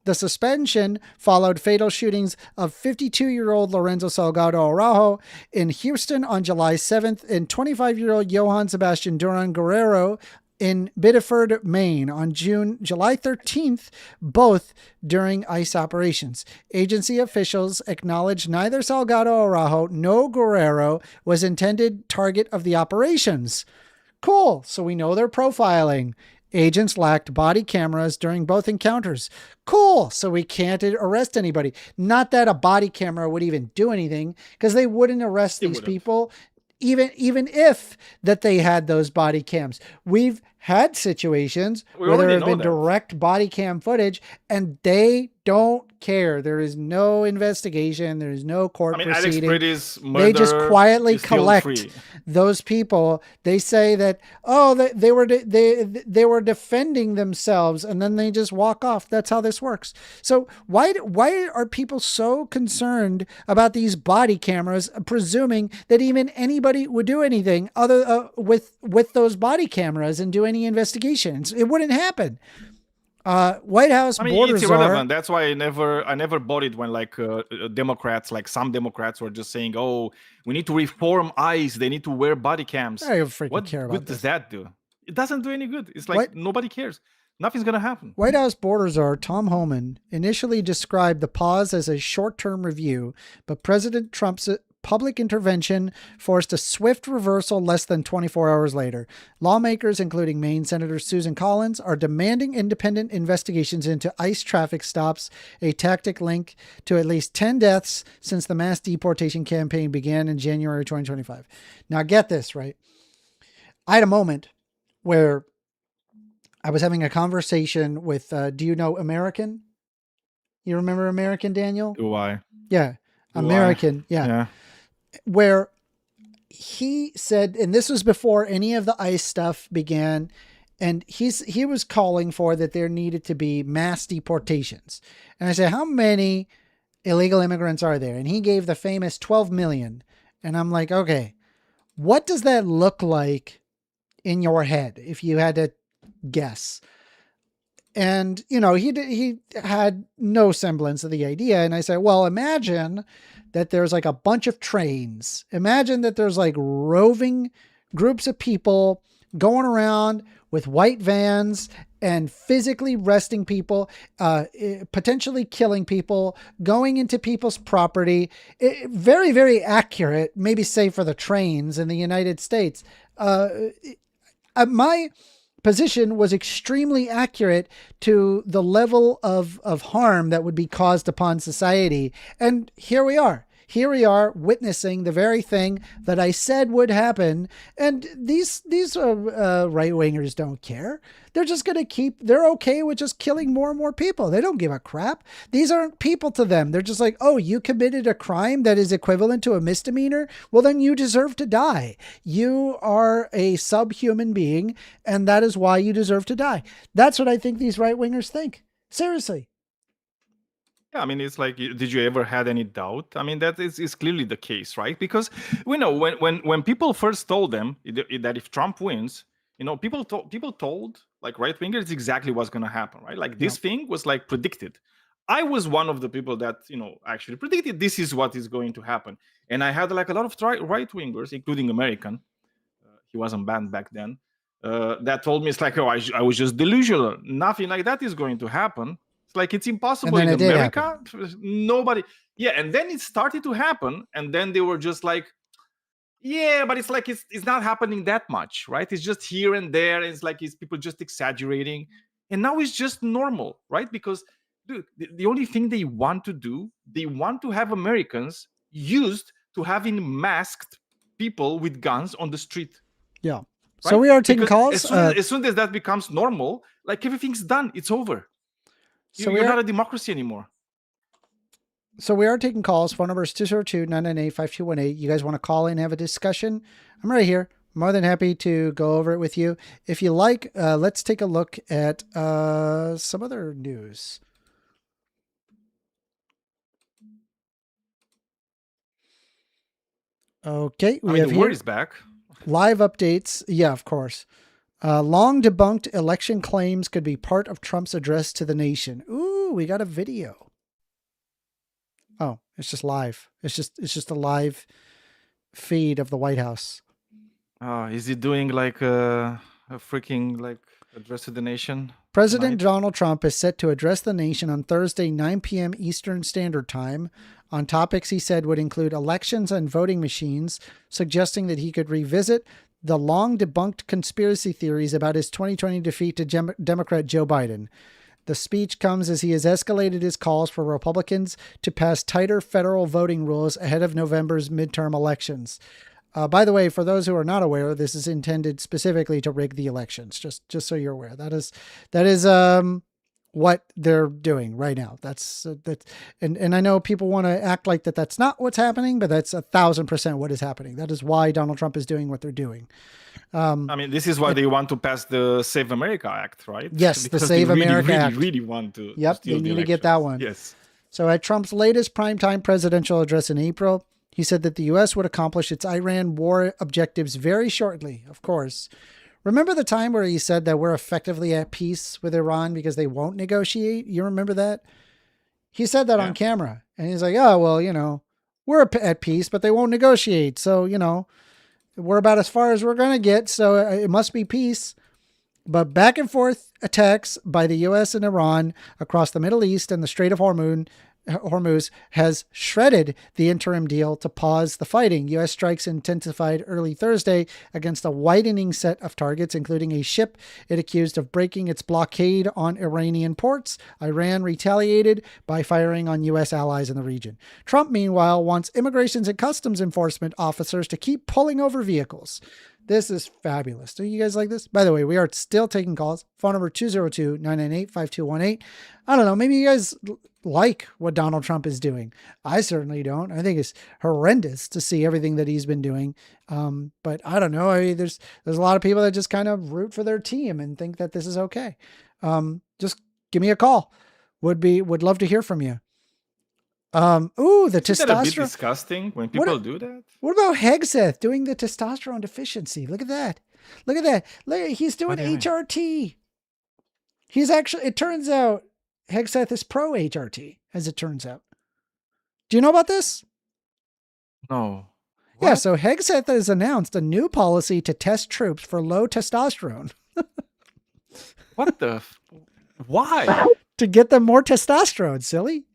The suspension followed fatal shootings of 52-year-old Lorenzo Salgado Araujo in Houston on July 7th and 25-year-old Johann Sebastian Duran Guerrero in Biddeford, Maine on July 13th, both during ICE operations. Agency officials acknowledged neither Salgado Araujo nor Guerrero was intended target of the operations. Cool. So we know they're profiling. Agents lacked body cameras during both encounters. Cool. So we can't arrest anybody. Not that a body camera would even do anything, because they wouldn't arrest these people even if that they had those body cams. We've had situations where there have been direct body cam footage and they don't care. There is no investigation. There is no court proceeding. They just quietly collect those people. They say that, they were defending themselves, and then they just walk off. That's how this works. So why are people so concerned about these body cameras, presuming that even anybody would do anything other with those body cameras and do any investigations? It wouldn't happen. White House borders it's irrelevant. That's why I never bought it when Democrats, like some Democrats, were just saying, "Oh, we need to reform ICE. They need to wear body cams." I don't freaking care about what good does that do? It doesn't do any good. It's like nobody cares. Nothing's gonna happen. White House border czar Tom Homan initially described the pause as a short-term review, but President Trump's public intervention forced a swift reversal less than 24 hours later. Lawmakers, including Maine Senator Susan Collins, are demanding independent investigations into ICE traffic stops, a tactic linked to at least 10 deaths since the mass deportation campaign began in January 2025. Now get this, right? I had a moment where I was having a conversation with, do you know American? You remember American, Daniel? Do I? Yeah. American. Yeah. Where he said, and this was before any of the ICE stuff began, and he was calling for that there needed to be mass deportations. And I said, how many illegal immigrants are there? And he gave the famous 12 million. And I'm like, okay, what does that look like in your head if you had to guess? And, he had no semblance of the idea. And I said, well, imagine that there's like a bunch of trains. Imagine that there's like roving groups of people going around with white vans and physically arresting people, potentially killing people, going into people's property. Very, very accurate, maybe say for the trains in the United States. My position was extremely accurate to the level of harm that would be caused upon society. And here we are. here we are witnessing the very thing that I said would happen. And these right-wingers don't care. They're just going to they're okay with just killing more and more people. They don't give a crap. These aren't people to them. They're just like, oh, you committed a crime that is equivalent to a misdemeanor? Well, then you deserve to die. You are a subhuman being, and that is why you deserve to die. That's what I think these right-wingers think. Seriously. Yeah, I mean, it's like, did you ever had any doubt? I mean, that is clearly the case, right? Because we know when people first told them that if Trump wins, people told like right wingers exactly what's going to happen, right? Like this thing was like predicted. I was one of the people that actually predicted this is what is going to happen, and I had like a lot of right wingers, including American. He wasn't banned back then. That told me it's like, oh, I was just delusional. Nothing like that is going to happen. It's like it's impossible in America. Nobody. Yeah, and then it started to happen, and then they were just like, yeah, but it's like it's not happening that much, right? It's just here and there. And it's like it's people just exaggerating, and now it's just normal, right? Because dude, the only thing they want to do, they want to have Americans used to having masked people with guns on the street. Yeah. Right? So we are taking calls. As soon as that becomes normal, like everything's done. It's over. So you're not a democracy anymore. So we are taking calls. Phone number is 202-998-5218. You guys want to call in and have a discussion? I'm right here. More than happy to go over it with you. If you like, let's take a look at some other news. Okay. We have the war is back. Live updates. Yeah, of course. Long debunked election claims could be part of Trump's address to the nation. Ooh, we got a video. Oh, it's just live. It's just a live feed of the White House. Is he doing like a freaking like address to the nation? President Donald Trump is set to address the nation on Thursday, 9 p.m. Eastern Standard Time on topics he said would include elections and voting machines, suggesting that he could revisit the long debunked conspiracy theories about his 2020 defeat to Democrat Joe Biden. The speech comes as he has escalated his calls for Republicans to pass tighter federal voting rules ahead of November's midterm elections. By the way, for those who are not aware, this is intended specifically to rig the elections. Just so you're aware, that is what they're doing right now. And I know people want to act like that's not what's happening, but that's 1,000% what is happening. That is why Donald Trump is doing what they're doing. I mean, this is why they want to pass the Save America Act, right? Yes, because the Save America Act. Really want to. Yep, they need to get that one. Yes. So at Trump's latest primetime presidential address in April, he said that the U.S. would accomplish its Iran war objectives very shortly, of course. Remember the time where he said that we're effectively at peace with Iran because they won't negotiate? You remember that? He said that on camera. And he's like, oh, well, we're at peace, but they won't negotiate. So, we're about as far as we're going to get. So it must be peace. But back and forth attacks by the U.S. and Iran across the Middle East and the Strait of Hormuz has shredded the interim deal to pause the fighting. U.S. strikes intensified early Thursday against a widening set of targets, including a ship it accused of breaking its blockade on Iranian ports. Iran retaliated by firing on U.S. allies in the region. Trump, meanwhile, wants immigration and customs enforcement officers to keep pulling over vehicles. This is fabulous. Do you guys like this? By the way, we are still taking calls. Phone number 202-998-5218. I don't know. Maybe you guys like what Donald Trump is doing. I certainly don't. I think it's horrendous to see everything that he's been doing. But I don't know. I mean, there's a lot of people that just kind of root for their team and think that this is okay. Just give me a call. Would love to hear from you. The testosterone. Isn't that a bit disgusting when people do that? What about Hegseth doing the testosterone deficiency? Look at that. Look, he's doing HRT. He's actually, it turns out Hegseth is pro HRT, as it turns out. Do you know about this? No. What? Yeah, so Hegseth has announced a new policy to test troops for low testosterone. What the? Why? To get them more testosterone, silly.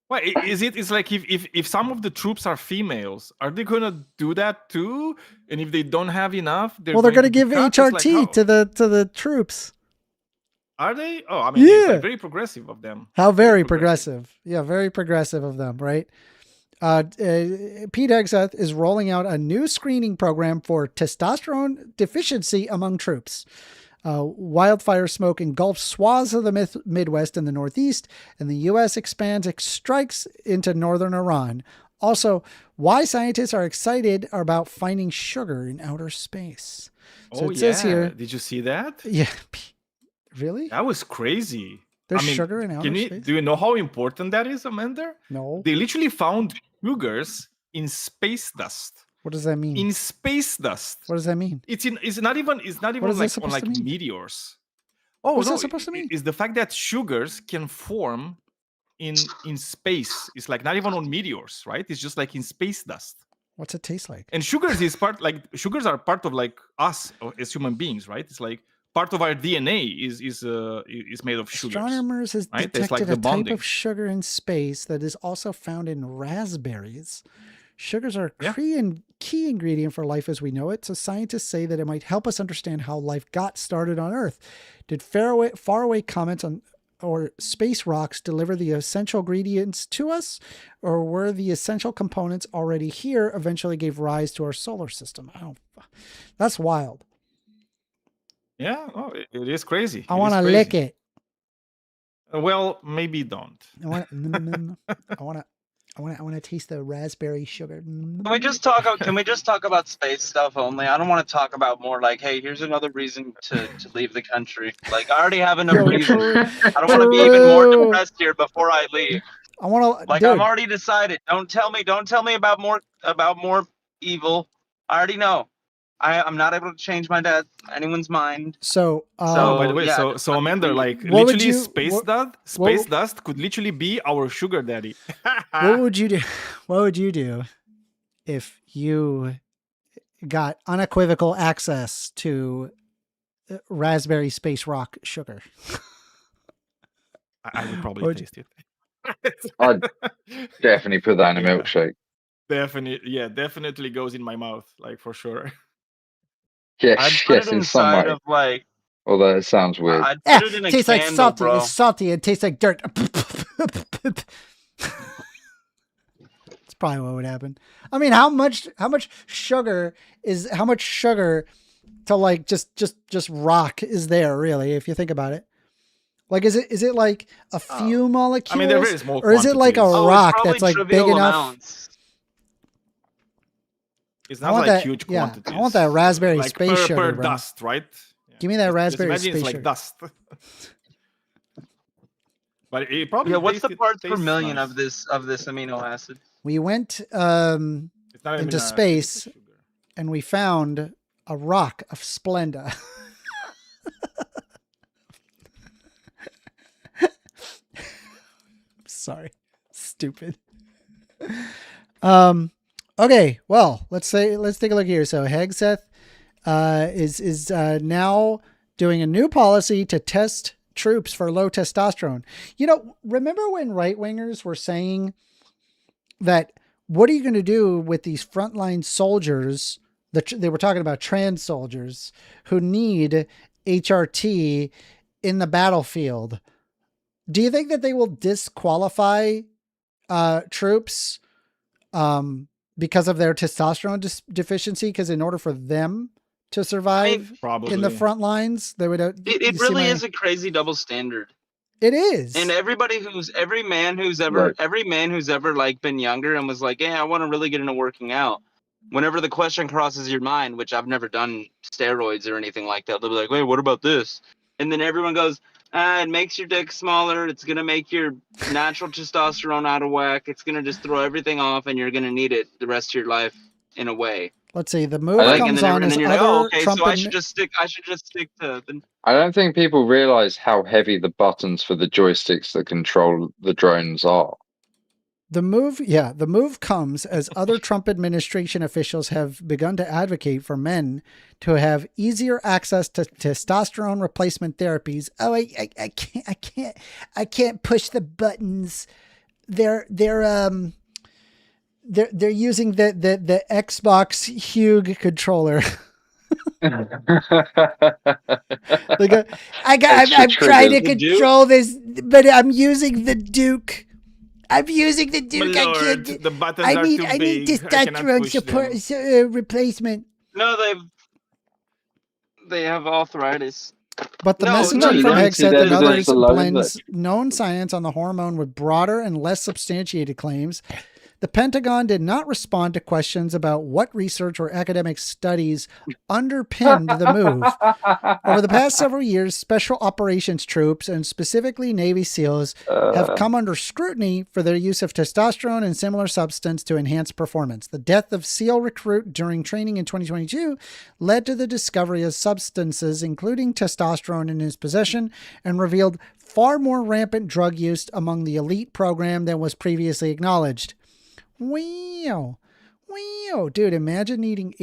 Why it's like if some of the troops are females, are they gonna do that too? And if they don't have enough, they're gonna give HRT to the troops. Are they? Oh, I mean, it's like very progressive of them. How very progressive. Yeah, very progressive of them, right? Pete Hegseth is rolling out a new screening program for testosterone deficiency among troops. Wildfire smoke engulfs swaths of the Midwest and the Northeast, and the U.S. expands its strikes into northern Iran. Also, why scientists are excited about finding sugar in outer space. So it says here. Did you see that? Yeah. Really? That was crazy. There's sugar in outer space? Do you know how important that is, Amanda? No. They literally found sugars in space dust. What does that mean? In space dust. What does that mean? It's not even like on like meteors. Oh, what's that supposed to mean? It's the fact that sugars can form in space. It's like not even on meteors, right? It's just like in space dust. What's it taste like? And sugars are part of like us as human beings, right? It's like part of our DNA is made of sugars. Astronomers has detected a type of sugar in space that is also found in raspberries. Sugars are a key ingredient for life as we know it, so scientists say that it might help us understand how life got started on Earth. Did faraway comments on or space rocks deliver the essential ingredients to us, or were the essential components already here, eventually gave rise to our solar system? That's wild. Yeah, it is crazy. I want to lick it. Well, maybe don't. I want to taste the raspberry sugar. Can we just talk about space stuff only? I don't want to talk about more like, hey, here's another reason to leave the country. Like, I already have enough reasons. I don't want to be even more depressed here before I leave. I want to like, I'm already decided. Don't tell me about more evil. I already know. I'm not able to change anyone's mind. So by the way, so Amanda, like literally space dust could literally be our sugar daddy. What would you do? What would you do if you got unequivocal access to raspberry space rock sugar? I would probably taste it. I'd definitely put that in a milkshake. Definitely goes in my mouth, like for sure. Yes, in some way. Of like, although it sounds weird. I'd put it in a tastes candle, like salty. bro. It's salty. It tastes like dirt. That's probably what would happen. I mean, how much sugar to like just rock is there really? If you think about it, like is it like a few molecules? I mean, there is more. Or is it like a rock that's like big enough? Amounts. It's not like huge quantities. I want that raspberry like space sugar, per dust, right? Yeah. Give me that raspberry space it's like sugar. Dust. But it probably what's the parts per million of this amino acid? We went into space and we found a rock of Splenda. Sorry, stupid. Okay, well, let's take a look here. So Hegseth is now doing a new policy to test troops for low testosterone. You know, remember when right-wingers were saying that what are you going to do with these frontline soldiers? They were talking about trans soldiers who need HRT in the battlefield. Do you think that they will disqualify troops because of their testosterone deficiency? Because in order for them to survive in the front lines, they would. It really is a crazy double standard. It is. And every man who's ever like been younger and was like, yeah, I want to really get into working out. Whenever the question crosses your mind, which I've never done steroids or anything like that, they'll be like, wait, what about this? And then everyone goes, it makes your dick smaller. It's going to make your natural testosterone out of whack. It's going to just throw everything off and you're going to need it the rest of your life in a way. Let's see. The move comes on as other Trump. So I should just stick to the... I don't think people realize how heavy the buttons for the joysticks that control the drones are. The move comes as other Trump administration officials have begun to advocate for men to have easier access to testosterone replacement therapies. Oh, I can't push the buttons. They're using the Xbox Hue controller. I'm trying to control this, but I'm using the Duke. I'm using the Duke. My lord, the buttons are too I need big. testosterone support replacement. No, they have arthritis. But the No, messaging you from don't see Hegseth the and others evidence alone, blends known science on the hormone with broader and less substantiated claims. The Pentagon did not respond to questions about what research or academic studies underpinned the move. Over the past several years, special operations troops, and specifically Navy SEALs, have come under scrutiny for their use of testosterone and similar substance to enhance performance. The death of SEAL recruit during training in 2022 led to the discovery of substances, including testosterone, in his possession, and revealed far more rampant drug use among the elite program than was previously acknowledged. Wow. Dude, imagine needing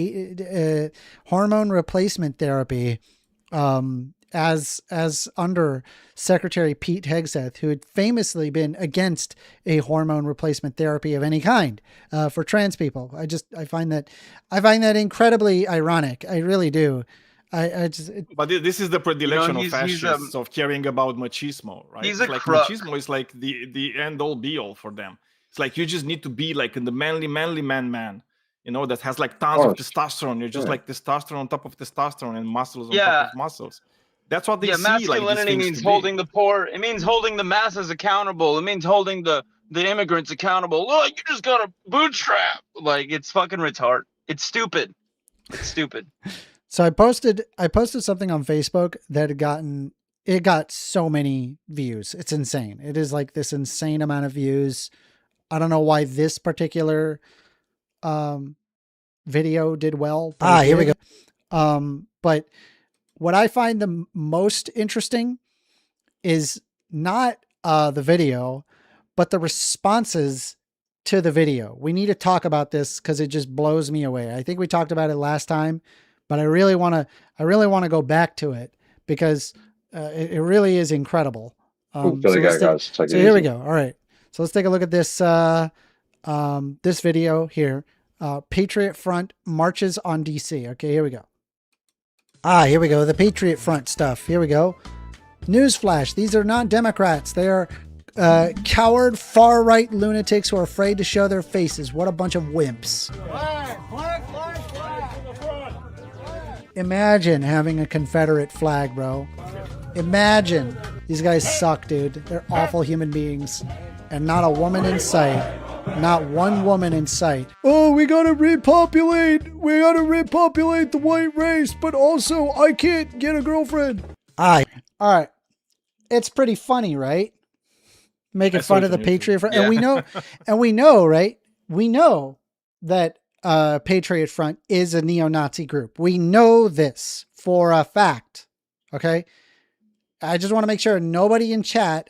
hormone replacement therapy as under Secretary Pete Hegseth, who had famously been against a hormone replacement therapy of any kind for trans people. I find that incredibly ironic. I really do. But this is the predilection of fascists of caring about machismo, right? He's it's like machismo is like the end all be all for them. It's like you just need to be like in the manly man, you know, that has like tons of testosterone. You're just like testosterone on top of testosterone and muscles on top of muscles. That's what they see. Masculinity means holding the poor. It means holding the masses accountable. It means holding the immigrants accountable. Look, you just got a bootstrap. Like, it's fucking retarded. It's stupid. So I posted something on Facebook that it got so many views. It's insane. It is like this insane amount of views. I don't know why this particular video did well. Here we go. But what I find the most interesting is not the video, but the responses to the video. We need to talk about this because it just blows me away. I think we talked about it last time, but I really want to go back to it because it really is incredible. So here we go. All right. So let's take a look at this this video here. Patriot Front marches on DC. Okay, here we go. Here we go. The Patriot Front stuff. Here we go. Newsflash. These are not Democrats. They are coward far-right lunatics who are afraid to show their faces. What a bunch of wimps. Imagine having a Confederate flag, bro. Imagine. These guys suck, dude. They're awful human beings. And not a woman in sight. Not one woman in sight. Oh, we gotta repopulate. We gotta repopulate the white race, but also I can't get a girlfriend. All right. It's pretty funny, right? Making fun of the Patriot Front. Yeah. And we know, right? We know that Patriot Front is a neo-Nazi group. We know this for a fact. Okay? I just want to make sure nobody in chat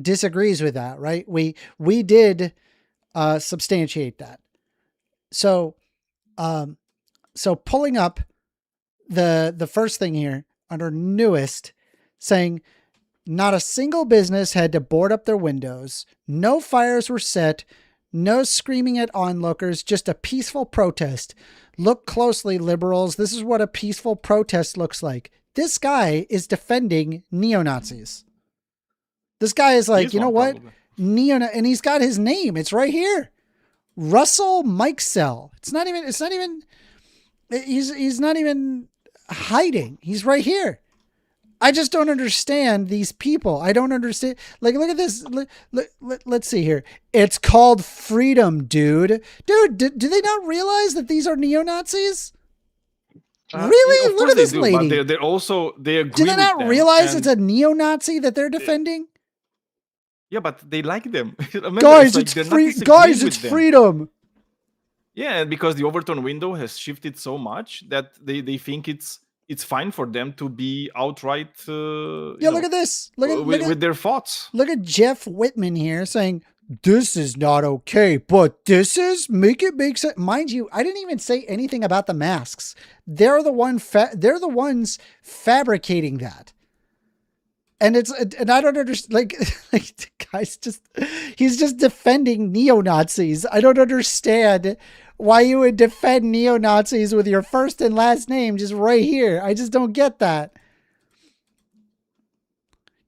disagrees with that, right? We did substantiate that. So pulling up the first thing here under newest, saying not a single business had to board up their windows. No fires were set. No screaming at onlookers, just a peaceful protest. Look closely, liberals. This is what a peaceful protest looks like. This guy is defending neo-Nazis. This guy is like, you know what? And he's got his name. It's right here. Russell Mikesell. He's not even hiding. He's right here. I just don't understand these people. I don't understand. Like, look at this. Let's see here. It's called freedom, dude. Dude, do they not realize that these are neo-Nazis? Really? Look at this lady. But they agree. Do they not realize it's a neo-Nazi that they're defending? Yeah, but they like them. Remember, guys, it's free. Guys, it's freedom. Yeah, because the Overton window has shifted so much that they think it's fine for them to be outright. Look at this. With their thoughts. Look at Jeff Whitman here saying, this is not okay, but this is make sense. Mind you, I didn't even say anything about the masks. They're the ones fabricating that. And I don't understand. Like the guy's he's just defending neo-Nazis. I don't understand why you would defend neo-Nazis with your first and last name just right here. I just don't get that.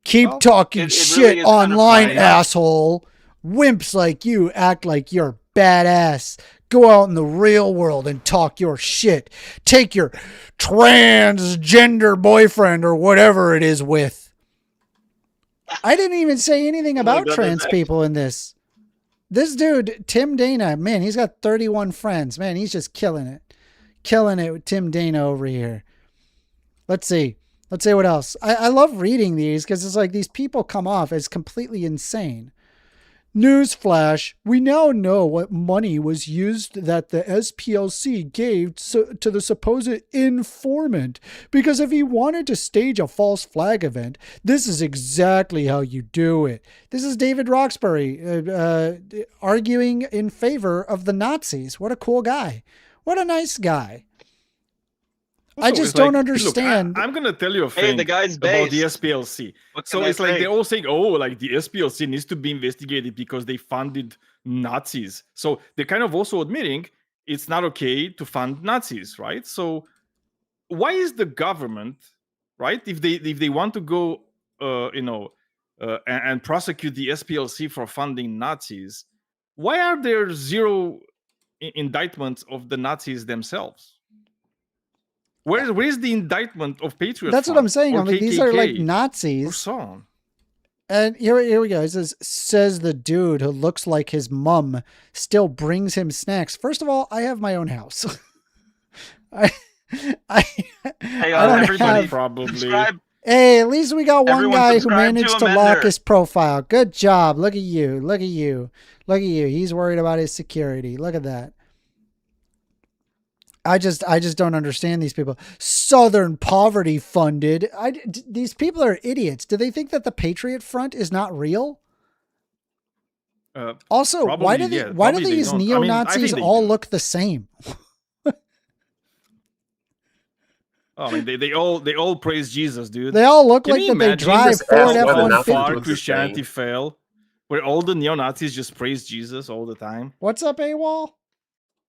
Keep talking it shit really is kind of online, funny. asshole. Wimps like you act like you're badass. Go out in the real world and talk your shit. Take your transgender boyfriend or whatever it is with. I didn't even say anything about God, trans that's people in this. This dude, Tim Dana, man, he's got 31 friends. Man, he's just killing it. Killing it with Tim Dana over here. Let's see. Let's see what else. I love reading these because it's like these people come off as completely insane. Newsflash, we now know what money was used that the SPLC gave to the supposed informant, because if he wanted to stage a false flag event, this is exactly how you do it. This is David Roxbury arguing in favor of the Nazis. What a cool guy. What a nice guy. I just don't understand. Look, I'm going to tell you a thing the guy's about based. the SPLC. So it's like they're all saying, oh, like the SPLC needs to be investigated because they funded Nazis. So they're kind of also admitting it's not okay to fund Nazis, right? So why is the government, right, if they want to go, and prosecute the SPLC for funding Nazis, why are there zero indictments of the Nazis themselves? Where's the indictment of patriot? That's what I'm saying. I'm like, these are like Nazis. Or so on. And here we go. It says the dude who looks like his mum still brings him snacks. First of all, I have my own house. I don't everybody have, probably. Subscribe. Hey, at least we got one Everyone guy who subscribe managed to to him, lock Ender. his profile. Good job. Look at you. Look at you. Look at you. He's worried about his security. Look at that. I just don't understand these people. Southern poverty funded. These people are idiots. Do they think that the Patriot Front is not real? Also, why do these neo-Nazis all look the same? I mean, they all praise Jesus, dude. They all look Can like you that they imagine drive Ford how far F-150. Christianity fell, where all the neo-Nazis just praise Jesus all the time? What's up, Awol?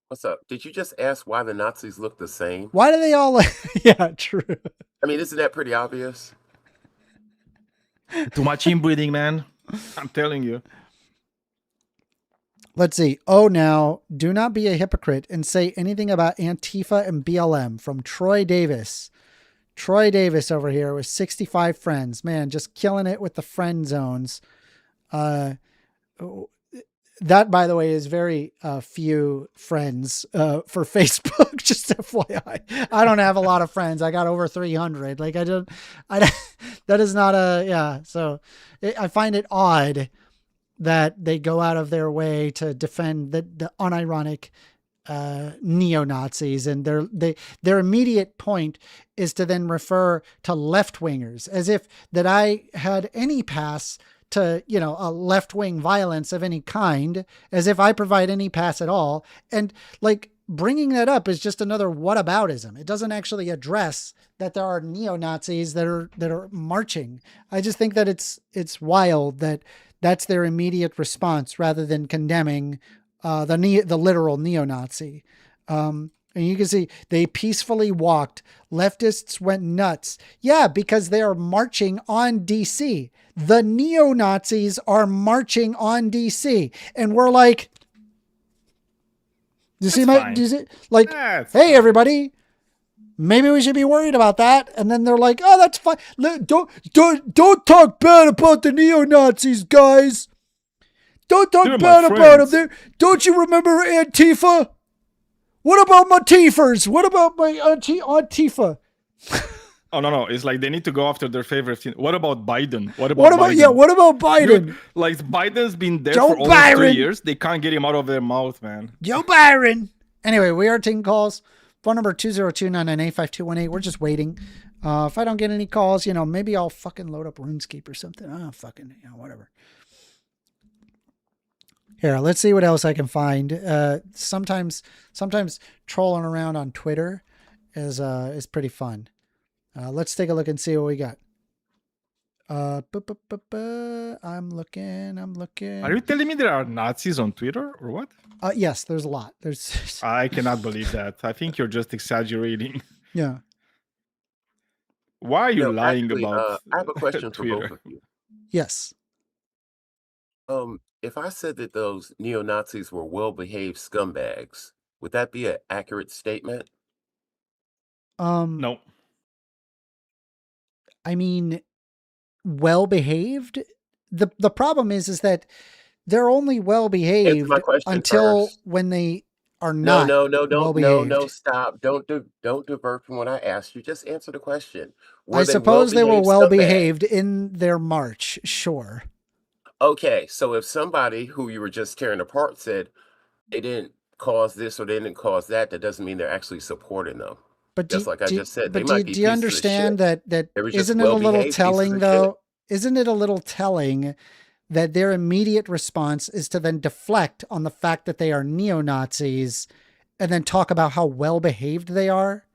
What's up? Did you just ask why the Nazis look the same? Why do they all look... Yeah, true. I mean, isn't that pretty obvious? Too much inbreeding, man. I'm telling you. Let's see. Oh, now, do not be a hypocrite and say anything about Antifa and BLM from Troy Davis. Troy Davis over here with 65 friends. Man, just killing it with the friend zones. That, by the way, is very few friends for Facebook. Just FYI, I don't have a lot of friends. I got over 300. Like that is not a, yeah. So I find it odd that they go out of their way to defend the unironic neo-Nazis, and their immediate point is to then refer to left-wingers as if that I had any pass to, a left-wing violence of any kind, as if I provide any pass at all. And like bringing that up is just another whataboutism. It doesn't actually address that there are neo-Nazis that are marching. I just think that it's wild that that's their immediate response rather than condemning the literal neo-Nazi. And you can see they peacefully walked. Leftists went nuts. Yeah, because they are marching on DC. The neo-Nazis are marching on DC. And we're like, do you see hey, everybody, maybe we should be worried about that. And then they're like, oh, that's fine. Don't talk bad about the neo-Nazis, guys. Don't talk bad about them. Don't you remember Antifa? What about my Tifers? What about my Antifa? Oh, no. It's like they need to go after their favorite thing. What about Biden? What about Biden? Dude, like Biden's been there for almost 2 years. They can't get him out of their mouth, man. Joe Byron. Anyway, we are taking calls. Phone number 202-998-5218. We're just waiting. If I don't get any calls, maybe I'll fucking load up RuneScape or something. Whatever. Here, let's see what else I can find. Sometimes trolling around on Twitter is pretty fun. Let's take a look and see what we got. I'm looking. Are you telling me there are Nazis on Twitter or what? Yes, there's a lot. I cannot believe that. I think you're just exaggerating. Yeah. Why are you No, lying actually, about I have a question for both Twitter? of you. Yes. If I said that those neo-Nazis were well-behaved scumbags, would that be an accurate statement? No. I mean, well-behaved. The problem is that they're only Answer well-behaved my question until first. when they are No, not well-behaved. stop. Don't divert from what I asked you. Just answer the question. I Were they suppose they were well-behaved scumbags? well-behaved in their march, sure. Okay, so if somebody who you were just tearing apart said they didn't cause this or they didn't cause that, that doesn't mean they're actually supporting them. But Just like I just said, they do might be you pieces of understand shit. that They were just isn't it a little well-behaved pieces telling of shit. though? Isn't it a little telling that their immediate response is to then deflect on the fact that they are neo-Nazis and then talk about how well-behaved they are?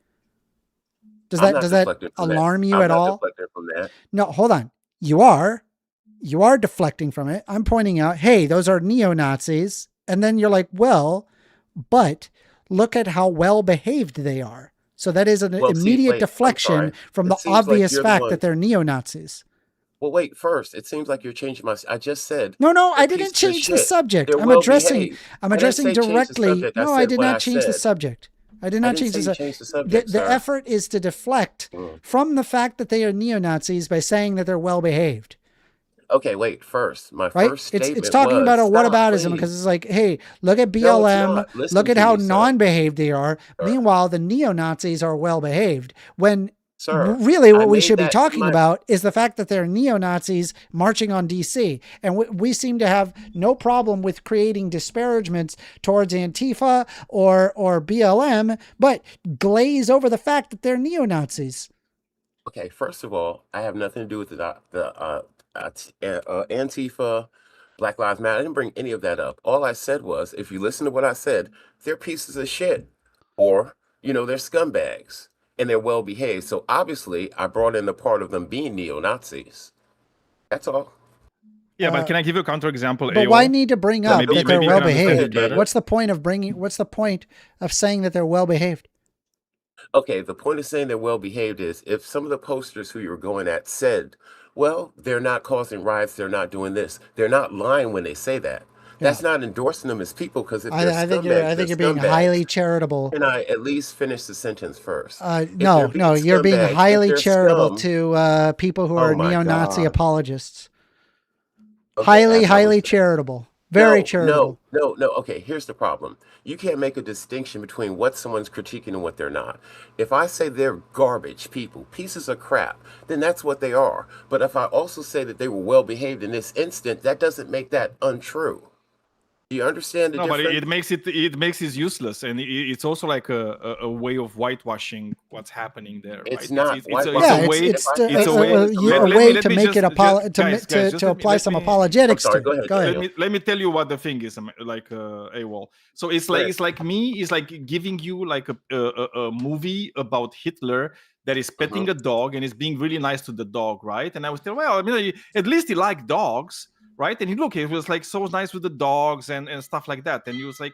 Does that alarm you at all? I'm not deflecting from that. No, hold on. You are deflecting from it. I'm pointing out, hey, those are neo-Nazis. And then you're like, well, but look at how well-behaved they are. So that is an immediate deflection from the obvious fact that they're neo-Nazis. Well, wait, first, it seems like you're changing I just said. No, I didn't change the subject. I'm addressing directly. No, I did not change the subject. I did not change the subject. The effort is to deflect from the fact that they are neo-Nazis by saying that they're well-behaved. Okay, wait, first, first statement it's talking about a whataboutism because it's like, hey, look at BLM, look at how non-behaved they are. Sir. Meanwhile, the neo-Nazis are well-behaved. When really what we should be talking about is the fact that they're neo-Nazis marching on DC. And we seem to have no problem with creating disparagements towards Antifa or BLM, but glaze over the fact that they're neo-Nazis. Okay, first of all, I have nothing to do with the Antifa, Black Lives Matter. I didn't bring any of that up. All I said was, if you listen to what I said, they're pieces of shit, or they're scumbags, and they're well behaved. So obviously, I brought in the part of them being neo-Nazis. That's all. Yeah, but can I give you a counterexample? But why need to bring up that they're well behaved? What's the point of saying that they're well behaved? Okay, the point of saying they're well behaved is if some of the posters who you were going at said, well, they're not causing riots, they're not doing this, they're not lying when they say that. That's not endorsing them as people because if they're I think you're being highly charitable. Can I at least finish the sentence first? No, you're being highly charitable to people who are neo-Nazi apologists. Okay, highly charitable. Very charitable. No. Okay, here's the problem. You can't make a distinction between what someone's critiquing and what they're not. If I say they're garbage people, pieces of crap, then that's what they are. But if I also say that they were well behaved in this instant, that doesn't make that untrue. Do you understand the difference? No, but it makes it useless, and it's also like a way of whitewashing what's happening there. It's right? not. It's a way to make it to apply some apologetics to. Go ahead. Let me tell you what the thing is, like Awol. So it's like giving you like a movie about Hitler that is petting a dog and is being really nice to the dog, right? And I was thinking, well, I mean, at least he liked dogs. Right, and he was like so nice with the dogs and stuff like that, and he was like,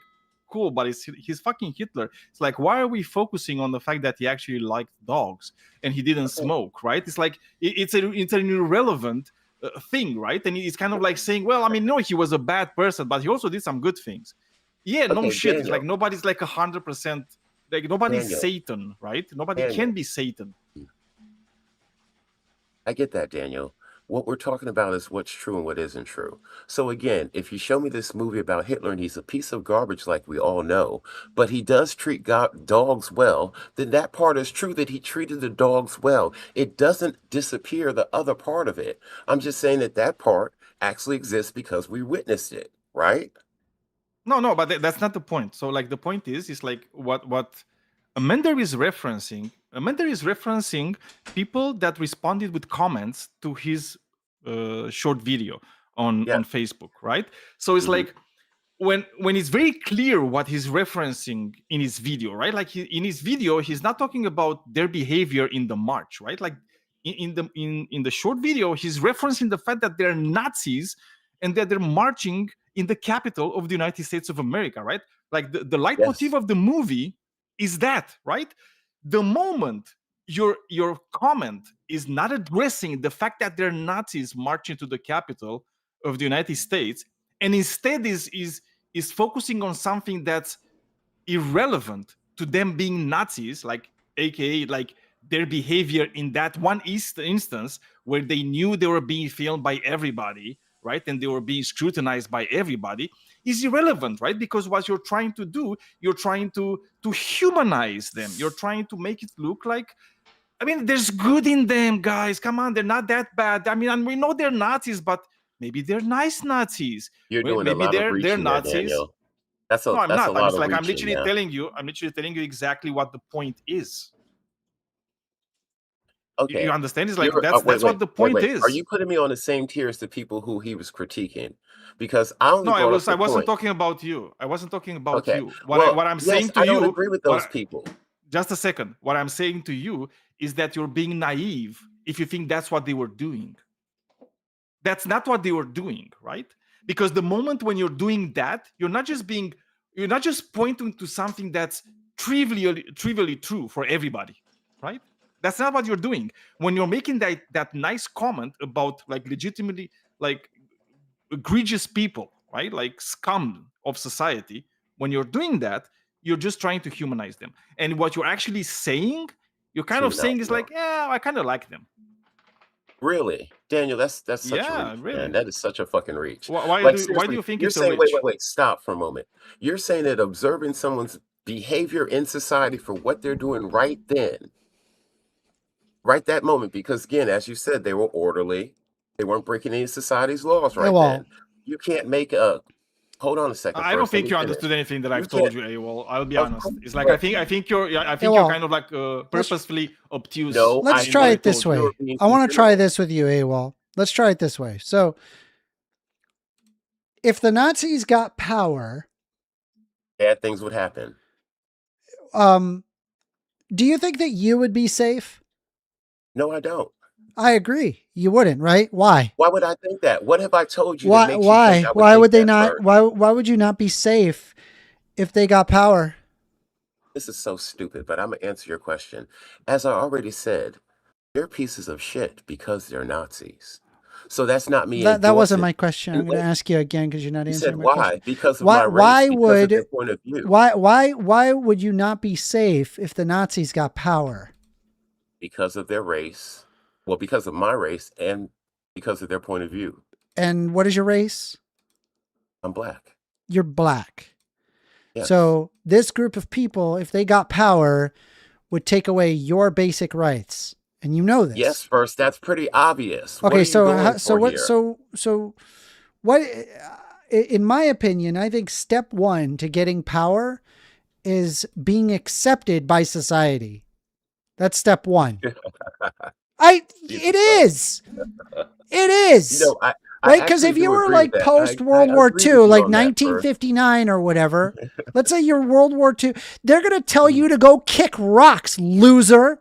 cool, but he's fucking Hitler. It's like, why are we focusing on the fact that he actually liked dogs and he didn't smoke? Right? It's like it's an irrelevant thing, right? And it's kind of like saying, well, I mean, no, he was a bad person, but he also did some good things. Yeah, no shit. Daniel. It's like nobody's like 100%. Like nobody's Daniel. Satan, right? Nobody can be Satan. I get that, Daniel. What we're talking about is what's true and what isn't true. So again, if you show me this movie about Hitler and he's a piece of garbage like we all know, but he does treat dogs well, then that part is true that he treated the dogs well. It doesn't disappear the other part of it. I'm just saying that part actually exists because we witnessed it, right? No, but that's not the point. So like the point is like what Amender is referencing. Amender is referencing people that responded with comments to his short video on Facebook, right? So it's like when it's very clear what he's referencing in his video, right? Like in his video, he's not talking about their behavior in the march, right? Like in the short video, he's referencing the fact that they're Nazis and that they're marching in the capital of the United States of America, right? Like the leitmotif of the movie is that, right? The moment your comment is not addressing the fact that they're Nazis marching to the capital of the United States, and instead is focusing on something that's irrelevant to them being Nazis, like aka like their behavior in that one instance where they knew they were being filmed by everybody, right? And they were being scrutinized by everybody, is irrelevant, right? Because what you're trying to do, you're trying to humanize them. You're trying to make it look like, I mean, there's good in them, guys. Come on, they're not that bad. I mean, and we know they're Nazis, but maybe they're nice Nazis. You're doing maybe a lot of they're reaching there, Nazis. Daniel. That's a No, I'm that's not. a I'm lot just of like reaching. I'm literally Yeah. telling you. I'm literally telling you exactly what the point is. Okay. You understand? It's like You're, that's what the point wait. is. Are you putting me on the same tier as the people who he was critiquing? Because I only No, I brought up the wasn't point. talking about you. I wasn't talking about Okay. you. Well, What I'm yes, saying to I don't you. agree with those people. Just a second. What I'm saying to you is that you're being naive if you think that's what they were doing. That's not what they were doing, right? Because the moment when you're doing that, you're not just pointing to something that's trivially true for everybody, right? That's not what you're doing. When you're making that nice comment about like legitimately like egregious people, right? Like scum of society. When you're doing that, you're just trying to humanize them. And what you're actually saying, you're kind of saying is like, yeah, I kind of like them. Really, Daniel? That's such a reach, really. man. That is such a fucking reach. Why Like, do seriously, you think you're it's a saying, reach? wait, stop for a moment. You're saying that observing someone's behavior in society for what they're doing right that moment, because again, as you said, they were orderly. They weren't breaking any society's laws right then. You can't make a. Hold on a second. I don't think you understood anything that I've told you, Awol. I'll be honest. It's like I think you're kind of like purposefully obtuse. No, let's try it this way. I want to try this with you, Awol. Let's try it this way. So, if the Nazis got power, bad things would happen. Do you think that you would be safe? No, I don't. I agree. You wouldn't, right? Why? Why would I think that? What have I told you? Why? Why would they not? Why would you not be safe if they got power? This is so stupid, but I'm gonna answer your question. As I already said, they're pieces of shit because they're Nazis. So that's not me. That wasn't my question. I'm going to ask you again because you're not answering my question. Because of my race, because of their point of view. Why would you not be safe if the Nazis got power? Because of their race. Well, because of my race and because of their point of view. And what is your race? I'm black. You're black. Yes. So this group of people, if they got power, would take away your basic rights. And you know this. Yes, first, that's pretty obvious. Okay, so what, in my opinion, I think step one to getting power is being accepted by society. That's step one. It is. You know, right? Because if you were like post World War II, like 1959 or whatever, let's say you're World War II, they're going to tell you to go kick rocks, loser.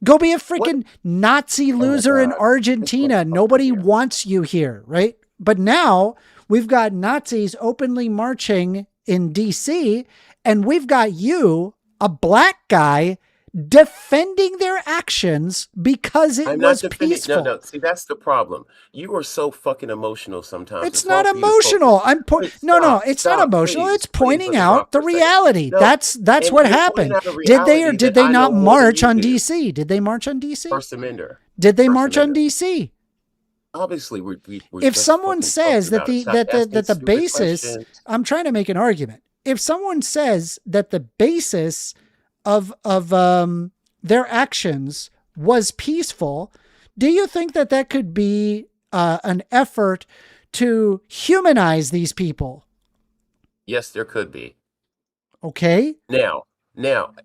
Go be a freaking Nazi loser in Argentina. Nobody wants you here, right? But now we've got Nazis openly marching in DC, and we've got you, a black guy, defending their actions because it was peaceful. No, see, that's the problem. You are so fucking emotional sometimes. It's not emotional. It's not emotional. It's pointing out the reality. No, that's what happened. Did they or did they not march on DC? Did they march on DC? First Amender. Did they march on DC? Obviously, we're if someone says that the basis, I'm trying to make an argument. If someone says that the basis of their actions was peaceful, do you think that could be an effort to humanize these people? Yes, there could be. Okay. Now.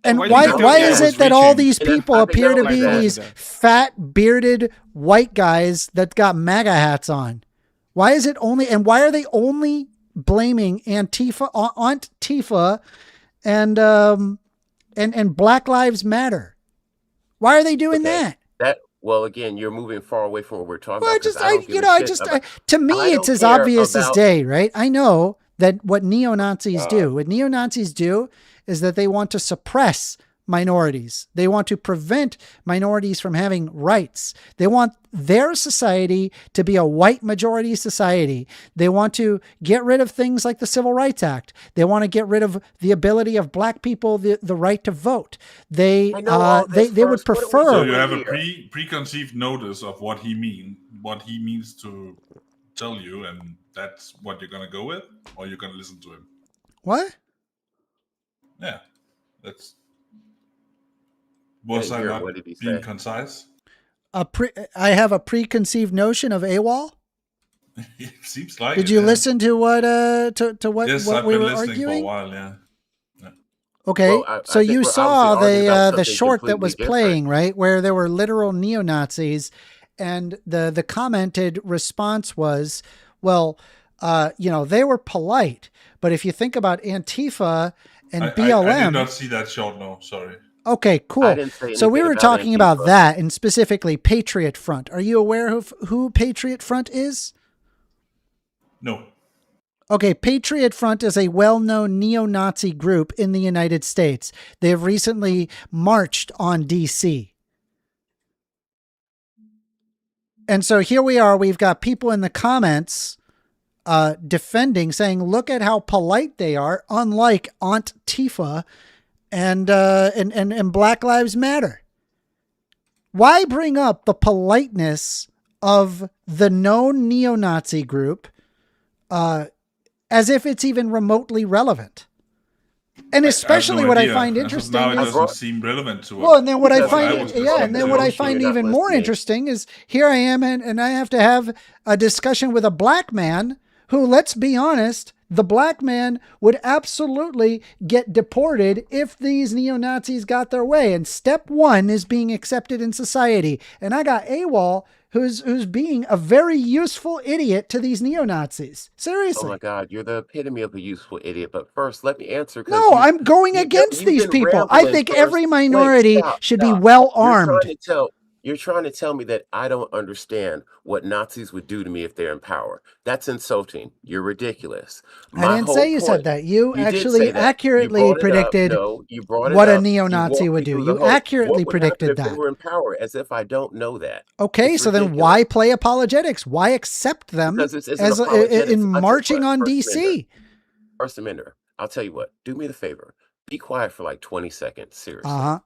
And why is it that all these people appear to be these fat, bearded white guys that got MAGA hats on? Why is it only, and why are they only blaming Antifa and Black Lives Matter? Why are they doing that? Well, again, you're moving far away from what we're talking about. To me, it's as obvious as day, right? I know that what neo-Nazis do is that they want to suppress minorities. They want to prevent minorities from having rights. They want their society to be a white majority society. They want to get rid of things like the Civil Rights Act. They want to get rid of the ability of black people, the right to vote. They would prefer. So you have a preconceived notice of what he means to tell you, and that's what you're going to go with, or you're going to listen to him. What? Yeah, that's. Was I not being concise? I have a preconceived notion of Awol. It seems like. Did you listen to what Yes, what I've we been were listening arguing? for a while. Yeah. Okay, Well, so I think you we're saw obviously arguing about the something short that completely was different. playing, right, where there were literal neo-Nazis, and the commented response was, well, they were polite, but if you think about Antifa and BLM, I did not see that short. No, sorry. Okay, cool. So we were talking about that, and specifically Patriot Front. Are you aware of who Patriot Front is? No. Okay, Patriot Front is a well-known neo-Nazi group in the United States. They have recently marched on D.C. And so here we are. We've got people in the comments defending, saying, look at how polite they are, unlike Antifa and Black Lives Matter. Why bring up the politeness of the known neo-Nazi group as if it's even remotely relevant? And especially what I find interesting now it is, doesn't seem relevant to well, and then what I find, and then what I find even more interesting is here I am, and I have to have a discussion with a black man who, let's be honest, the black man would absolutely get deported if these neo-Nazis got their way. And step one is being accepted in society. And I got Awol, who's being a very useful idiot to these neo-Nazis. Seriously. Oh my God, you're the epitome of a useful idiot. But first, let me answer. No, I'm going against these people. I think every minority should be well armed. You're trying to tell me that I don't understand what Nazis would do to me if they're in power. That's insulting. You're ridiculous. I didn't say you said that. You actually accurately predicted what a neo-Nazi would do. You accurately predicted that. If they were in power, as if I don't know that. Okay, so then why play apologetics? Why accept them as in marching on DC? First Amendment, I'll tell you what. Do me the favor. Be quiet for like 20 seconds. Seriously.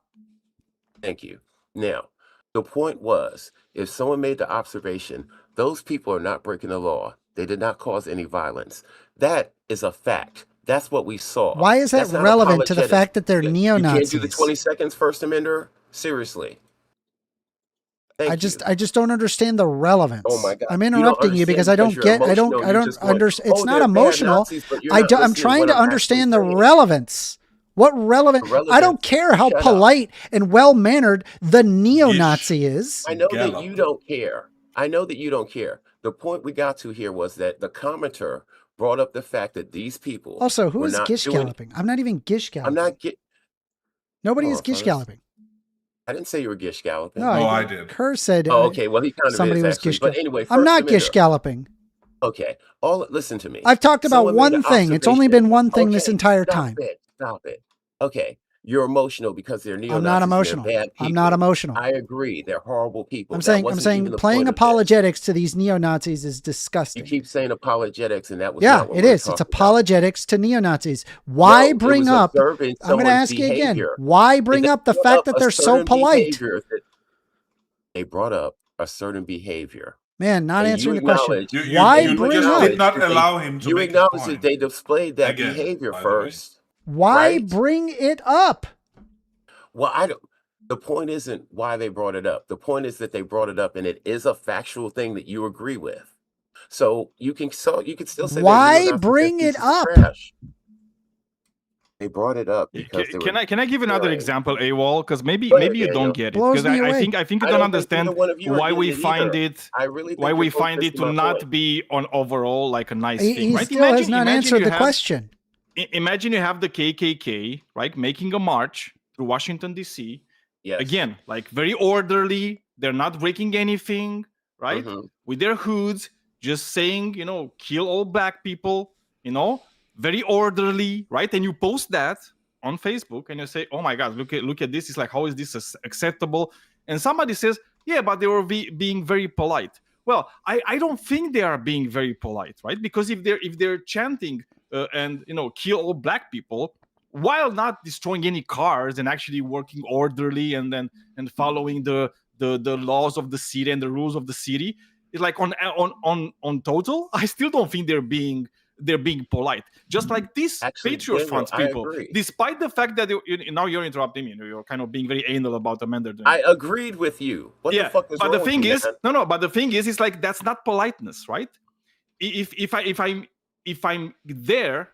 Thank you. Now, the point was, if someone made the observation, those people are not breaking the law. They did not cause any violence. That is a fact. That's what we saw. Why is that relevant to the fact that they're neo-Nazis? You can't do the 20 seconds, First Amendment? Seriously. I just don't understand the relevance. Oh my God. I'm interrupting you because I don't understand. It's not emotional. I'm trying to understand the relevance. What relevant? I don't care how polite and well-mannered the neo-Nazi is. I know that you don't care. The point we got to here was that the commenter brought up the fact that these people. Also, who is gish galloping? I'm not even gish galloping. Nobody is gish galloping. I didn't say you were gish galloping. No, I did. Kerr said. Oh, okay. Well, he kind of somebody is was actually. gish. But anyway, I'm not gish galloping. Okay. Listen to me. I've talked about one thing. It's only been one thing this entire time. Stop it. Okay. You're emotional because they're neo-Nazis. I'm not emotional. I'm not emotional. I agree. They're horrible people. I'm saying playing apologetics to these neo-Nazis is disgusting. You keep saying apologetics, and that was not what it is. It's apologetics to neo-Nazis. Why bring up? I'm going to ask you again. Why bring up the fact that they're so polite? They brought up a certain behavior. Man, not answering the question. Why bring up? You did not allow him to. You acknowledge that they displayed that behavior first. Why bring it up? Well, the point isn't why they brought it up. The point is that they brought it up, and it is a factual thing that you agree with. So you can still say why bring it up? They brought it up because can I give another example, Awol? Because maybe you don't get it. Because I think you don't understand why we find it to not be on overall like a nice thing. He right? still has not answered the question. Imagine you have the KKK, right, making a march through Washington, D.C. Yes. Again, like very orderly. They're not breaking anything, right? With their hoods, just saying, kill all black people, very orderly, right? And you post that on Facebook and you say, "Oh my God, look at this! It's like, how is this acceptable?" And somebody says, "Yeah, but they were being very polite." Well, I don't think they are being very polite, right? Because if they're chanting and kill all black people while not destroying any cars and actually working orderly and following the laws of the city and the rules of the city, it's like on total, I still don't think they're being polite. Just like these Patriot Front people, despite the fact that now you're interrupting me, you're kind of being very anal about Amanda doing. I agreed with you. What the fuck is wrong with you, man? But the thing is, it's like that's not politeness, right? If I'm there,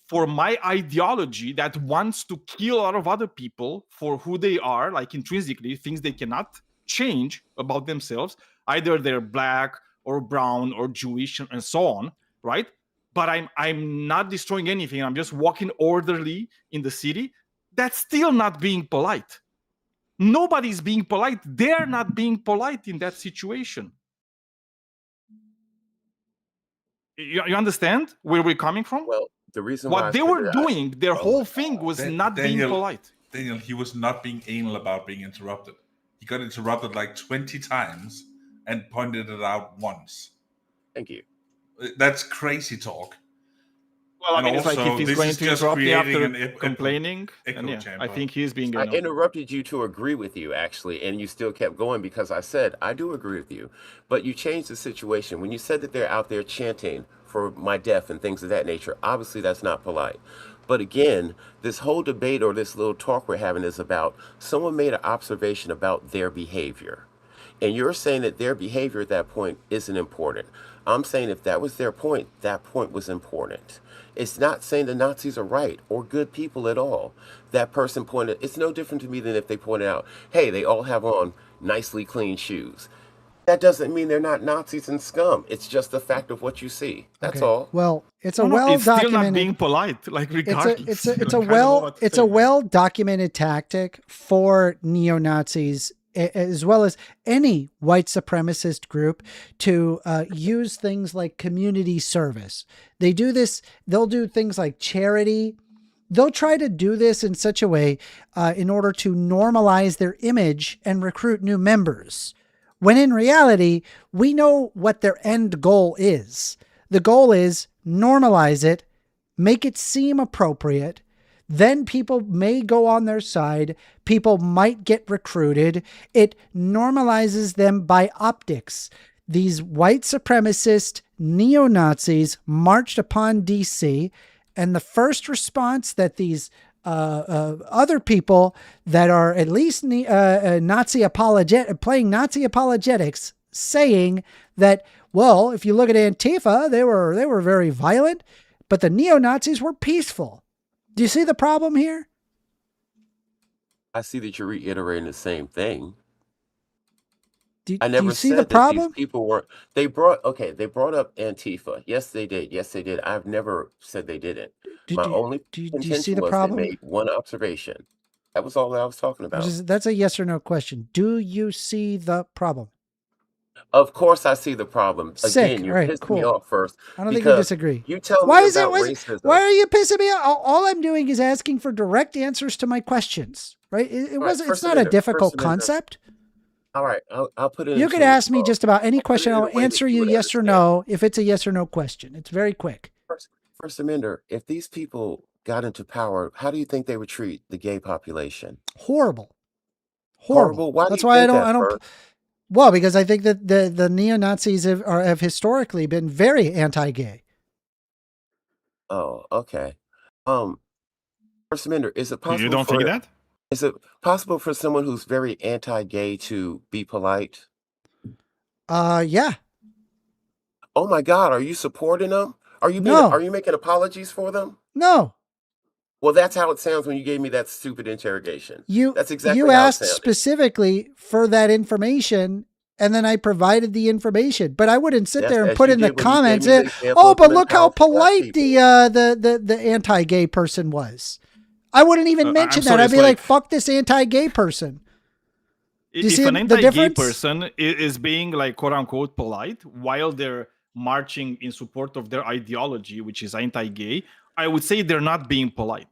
for my ideology that wants to kill a lot of other people for who they are, like intrinsically, things they cannot change about themselves, either they're black or brown or Jewish and so on, right? But I'm not destroying anything. I'm just walking orderly in the city. That's still not being polite. Nobody's being polite. They're not being polite in that situation. You understand where we're coming from? Well, the reason what they were doing, their whole thing was not being polite. Daniel, he was not being anal about being interrupted. He got interrupted like 20 times and pointed it out once. Thank you. That's crazy talk. Well, I mean, it's like if he's going to interrupt me after complaining, I think he's being... I interrupted you to agree with you, actually, and you still kept going because I said, I do agree with you. But you changed the situation. When you said that they're out there chanting for my death and things of that nature, obviously that's not polite. But again, this whole debate or this little talk we're having is about someone made an observation about their behavior. And you're saying that their behavior at that point isn't important. I'm saying if that was their point, that point was important. It's not saying the Nazis are right or good people at all. That person pointed, it's no different to me than if they pointed out, hey, they all have on nicely clean shoes. That doesn't mean they're not Nazis and scum. It's just the fact of what you see. That's all. Well, it's well-documented. It's still not being polite, like regardless. It's a well-documented tactic for neo-Nazis, as well as any white supremacist group, to use things like community service. They do this. They'll do things like charity. They'll try to do this in such a way in order to normalize their image and recruit new members. When in reality, we know what their end goal is. The goal is normalize it, make it seem appropriate. Then people may go on their side. People might get recruited. It normalizes them by optics. These white supremacist neo-Nazis marched upon DC, and the first response that these other people that are at least Nazi playing Nazi apologetics, saying that, well, if you look at Antifa, they were very violent, but the neo-Nazis were peaceful. Do you see the problem here? I see that you're reiterating the same thing. I never said that these people were. They brought up Antifa. Yes, they did. Yes, they did. I've never said they didn't. My only intention was they made one observation. That was all that I was talking about. That's a yes or no question. Do you see the problem? Of course, I see the problem. Again, you're pissing me off first. I don't think we disagree. You tell me about racism. Why are you pissing me off? All I'm doing is asking for direct answers to my questions. Right? It's not a difficult concept. All right, I'll put it. You could ask me just about any question. I'll answer you yes or no if it's a yes or no question. It's very quick. First Amender, if these people got into power, how do you think they would treat the gay population? Horrible. Why? That's why I don't. Well, because I think that the neo-Nazis have historically been very anti-gay. Oh, okay. First Amender, is it possible? You don't think that? Is it possible for someone who's very anti-gay to be polite? Yeah. Oh my God, are you supporting them? Are you making apologies for them? No. Well, that's how it sounds when you gave me that stupid interrogation. That's exactly you asked specifically for that information, and then I provided the information. But I wouldn't sit there and put in the comments, but look how polite the anti-gay person was. I wouldn't even mention that. I'd be like, fuck this anti-gay person. If an anti-gay person is being like quote unquote polite while they're marching in support of their ideology, which is anti-gay, I would say they're not being polite.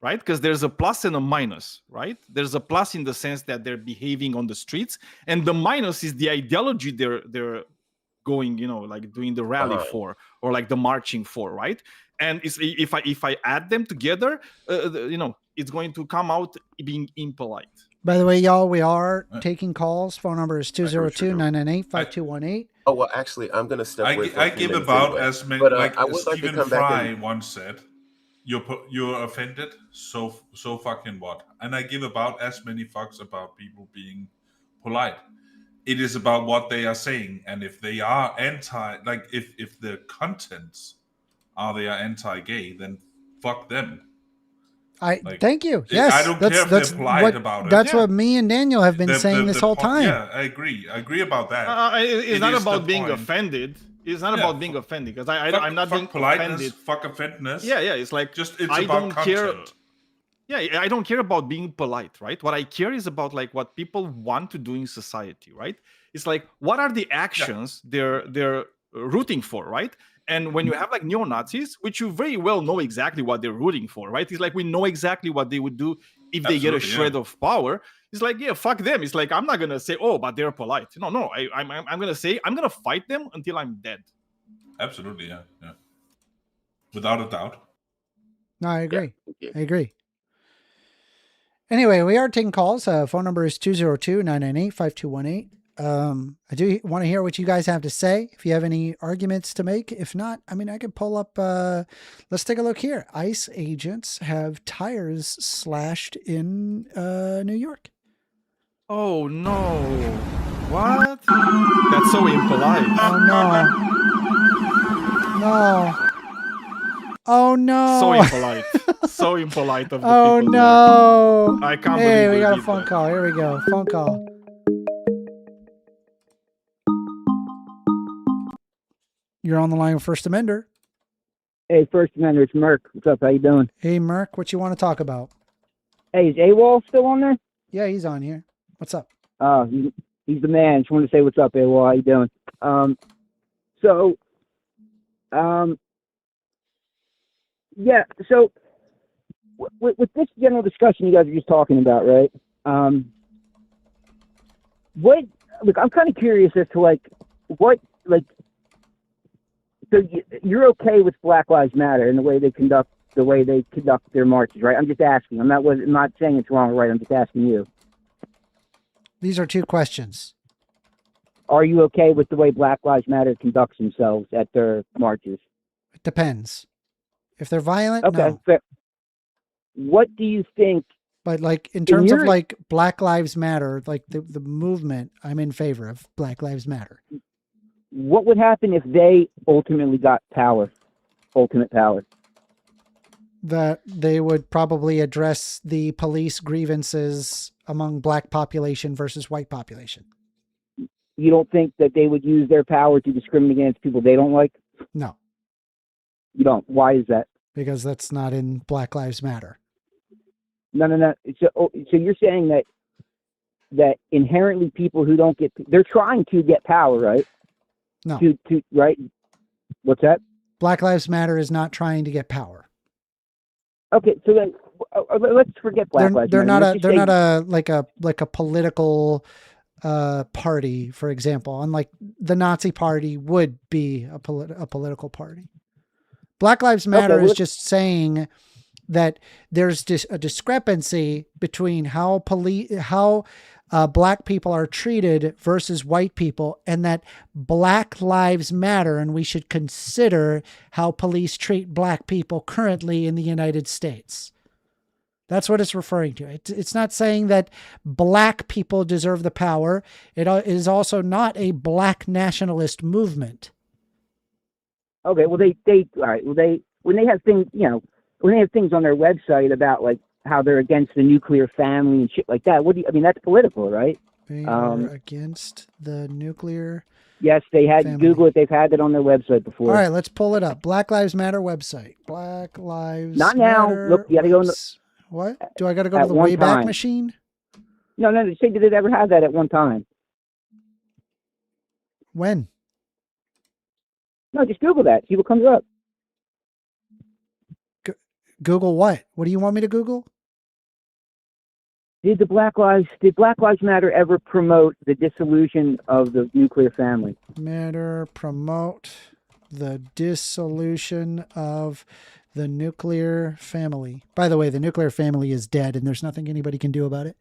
right? Because there's a plus and a minus, right? There's a plus in the sense that they're behaving on the streets, and the minus is the ideology they're going, like doing the rally for, or like the marching for, right? And if I add them together, it's going to come out being impolite. By the way, y'all, we are taking calls. Phone number is 202-998-5218. Oh, well, actually, I'm going to step away. I give about as many, but, like I would like Stephen to come back Fry once said, you're offended, so fucking what? And I give about as many fucks about people being polite. It is about what they are saying, and if they are if the contents are they are anti-gay, then fuck them. Thank you. Yes, I don't care if they're polite about it. That's what me and Daniel have been saying this whole time. Yeah, I agree. I agree about that. It's not about being offended. It's not about being offended, because I'm not being offended. Fuck offendedness. Yeah. It's like it's I about don't content. Yeah, I don't care about being polite, right? What I care is about like what people want to do in society, right? It's like, what are the actions they're rooting for, right? And when you have like neo-Nazis, which you very well know exactly what they're rooting for, right? It's like we know exactly what they would do if they get a shred of power. It's like, yeah, fuck them. It's like, I'm not gonna say, oh, but they're polite. No, I'm gonna say I'm gonna fight them until I'm dead. Absolutely, yeah. Without a doubt. No, I agree. Yeah. I agree. Anyway, we are taking calls. Phone number is 202-998-5218. I do want to hear what you guys have to say. If you have any arguments to make, if not, I mean, I could pull up, let's take a look here. ICE agents have tires slashed in, New York. Oh no. What? That's so impolite. Oh no. No. Oh no. So impolite. So impolite of the oh people. No. There. I can't Hey, believe we got a phone call. Here we go. Phone call. You're on the line with First Amender. Hey, First Amender, it's Merck. What's up? How you doing? Hey, Merck, what you want to talk about? Hey, is Awol still on there? Yeah, he's on here. What's up? He's the man. Just wanted to say what's up, Awol. How you doing? Yeah. So, with this general discussion you guys are just talking about, right? Look, I'm kind of curious as to so you're okay with Black Lives Matter and the way they conduct their marches, right? I'm just asking. I'm not saying it's wrong or right. I'm just asking you. These are two questions. Are you okay with the way Black Lives Matter conducts themselves at their marches? It depends. If they're violent, okay, no. Fair. What do you think? But like in terms of like Black Lives Matter, like the movement, I'm in favor of Black Lives Matter. What would happen if they ultimately got ultimate power? That they would probably address the police grievances among Black population versus white population. You don't think that they would use their power to discriminate against people they don't like? No. You don't? Why is that? Because that's not in Black Lives Matter. No. So you're saying that inherently people who don't they're trying to get power, right? No. Right? What's that? Black Lives Matter is not trying to get power. Okay, so then let's forget Black Lives Matter. They're not a political party, for example. Unlike the Nazi Party would be a political party. Black Lives Matter is just saying that there's a discrepancy between how Black people are treated versus white people, and that Black Lives Matter, and we should consider how police treat Black people currently in the United States. That's what it's referring to. It's not saying that Black people deserve the power. It is also not a Black nationalist movement. Okay, well all right. Well, when they have things, when they have things on their website about like how they're against the nuclear family and shit like that. That's political, right? They are against the nuclear. Yes, they had family. Google it. They've had it on their website before. All right, let's pull it up. Black Lives Matter website. Black Lives Not Matter. now. Look, you got to go. What? Do I got to go to the Wayback Machine? No. Say, did it ever have that at one time? When? No, just Google that. See what comes up. Google what? What do you want me to Google? Did Black Lives Matter ever promote the dissolution of the nuclear family? Matter promote the dissolution of the nuclear family. By the way, the nuclear family is dead and there's nothing anybody can do about it.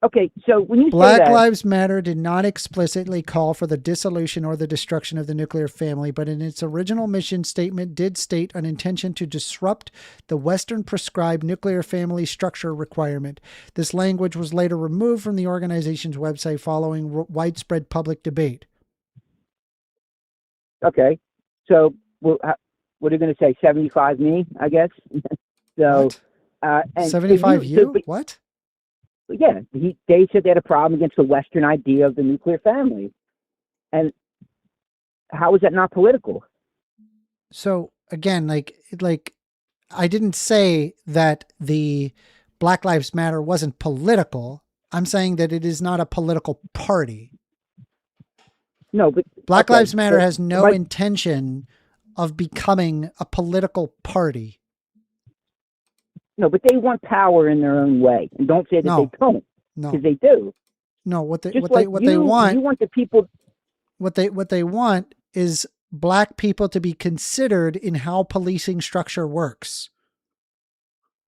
Okay, so when you Black say that, Lives Matter did not explicitly call for the dissolution or the destruction of the nuclear family, but in its original mission statement did state an intention to disrupt the Western prescribed nuclear family structure requirement. This language was later removed from the organization's website following widespread public debate. okay, so what are you going to say? 75 me, I guess. So, and 75 so you? What? Yeah, they said they had a problem against the Western idea of the nuclear family. And how is that not political? So again, like I didn't say that the Black Lives Matter wasn't political. I'm saying that it is not a political party. No, but Black Lives Matter has no intention of becoming a political party. No, but they want power in their own way, and don't say that they don't, because they do. No, what they Just what they want. You want the people. What they want is black people to be considered in how policing structure works.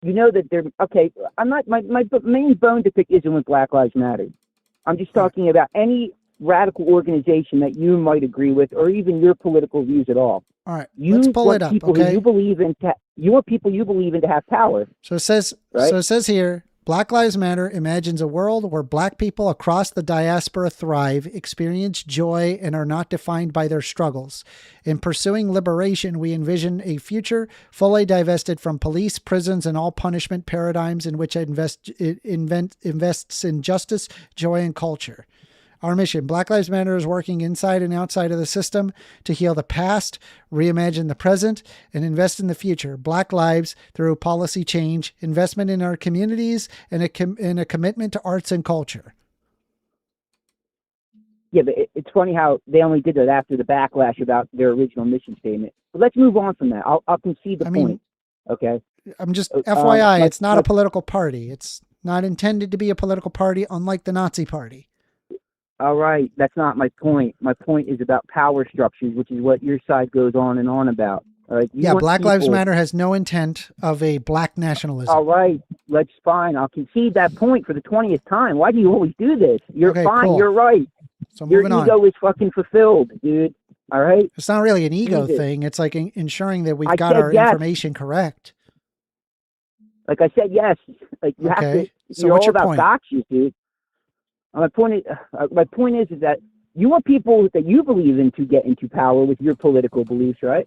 You know that they're okay. I'm not my main bone to pick isn't with Black Lives Matter. I'm just talking about any radical organization that you might agree with, or even your political views at all. All right, let's pull it up. Okay, you want people you believe in to have power. So it says. Right? So it says here, Black Lives Matter imagines a world where black people across the diaspora thrive, experience joy, and are not defined by their struggles. In pursuing liberation, we envision a future fully divested from police, prisons, and all punishment paradigms in which it invests in justice, joy, and culture. Our mission, Black Lives Matter, is working inside and outside of the system to heal the past, reimagine the present, and invest in the future. Black lives through policy change, investment in our communities, and a commitment to arts and culture. Yeah, but it's funny how they only did that after the backlash about their original mission statement. But let's move on from that. I'll concede the point. Okay. I'm just FYI, it's not a political party. It's not intended to be a political party, unlike the Nazi Party. All right, that's not my point. My point is about power structures, which is what your side goes on and on about. All right, Black Lives Matter has no intent of a black nationalism. All right, let's fine. I'll concede that point for the 20th time. Why do you always do this? You're fine. Cool. You're right. So moving on. Your ego is fucking fulfilled, dude. All right. It's not really an ego thing. It's like ensuring that we've got our information correct. Like I said, yes. Like you have to. So you're what's all your about point? gotchas, dude. My point is that you want people that you believe in to get into power with your political beliefs, right?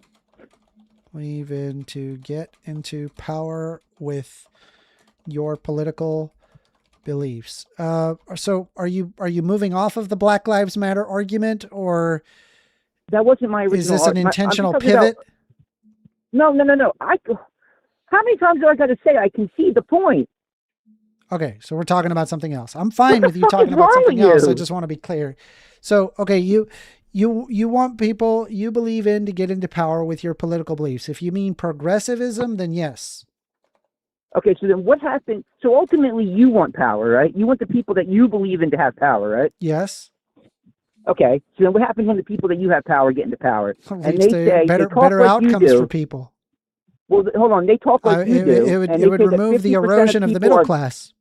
Believe in to get into power with your political beliefs. So are you moving off of the Black Lives Matter argument, or that wasn't my original? Is this an intentional pivot? No. How many times do I got to say I concede the point? Okay, so we're talking about something else. I'm fine with you talking about something else. I just want to be clear. So, okay, you want people you believe in to get into power with your political beliefs. If you mean progressivism, then yes. Okay, so then what happened? So ultimately you want power, right? You want the people that you believe in to have power, right? Yes. Okay, so then what happens when the people that you have power get into power? And they say better outcomes for people. Well, hold on. They talk like you do. It would remove the erosion of the middle class.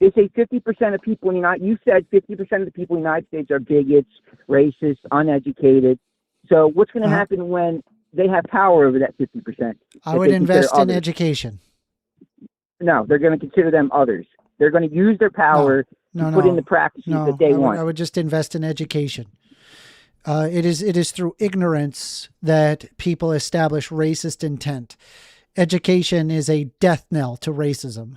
They say 50% of people in the United. You said 50% of the people in the United States are bigots, racist, uneducated. So what's going to happen when they have power over that 50%? I would invest in education. No, they're going to consider them others. They're going to use their power to put in the practices that they want. I would just invest in education. It is through ignorance that people establish racist intent. Education is a death knell to racism.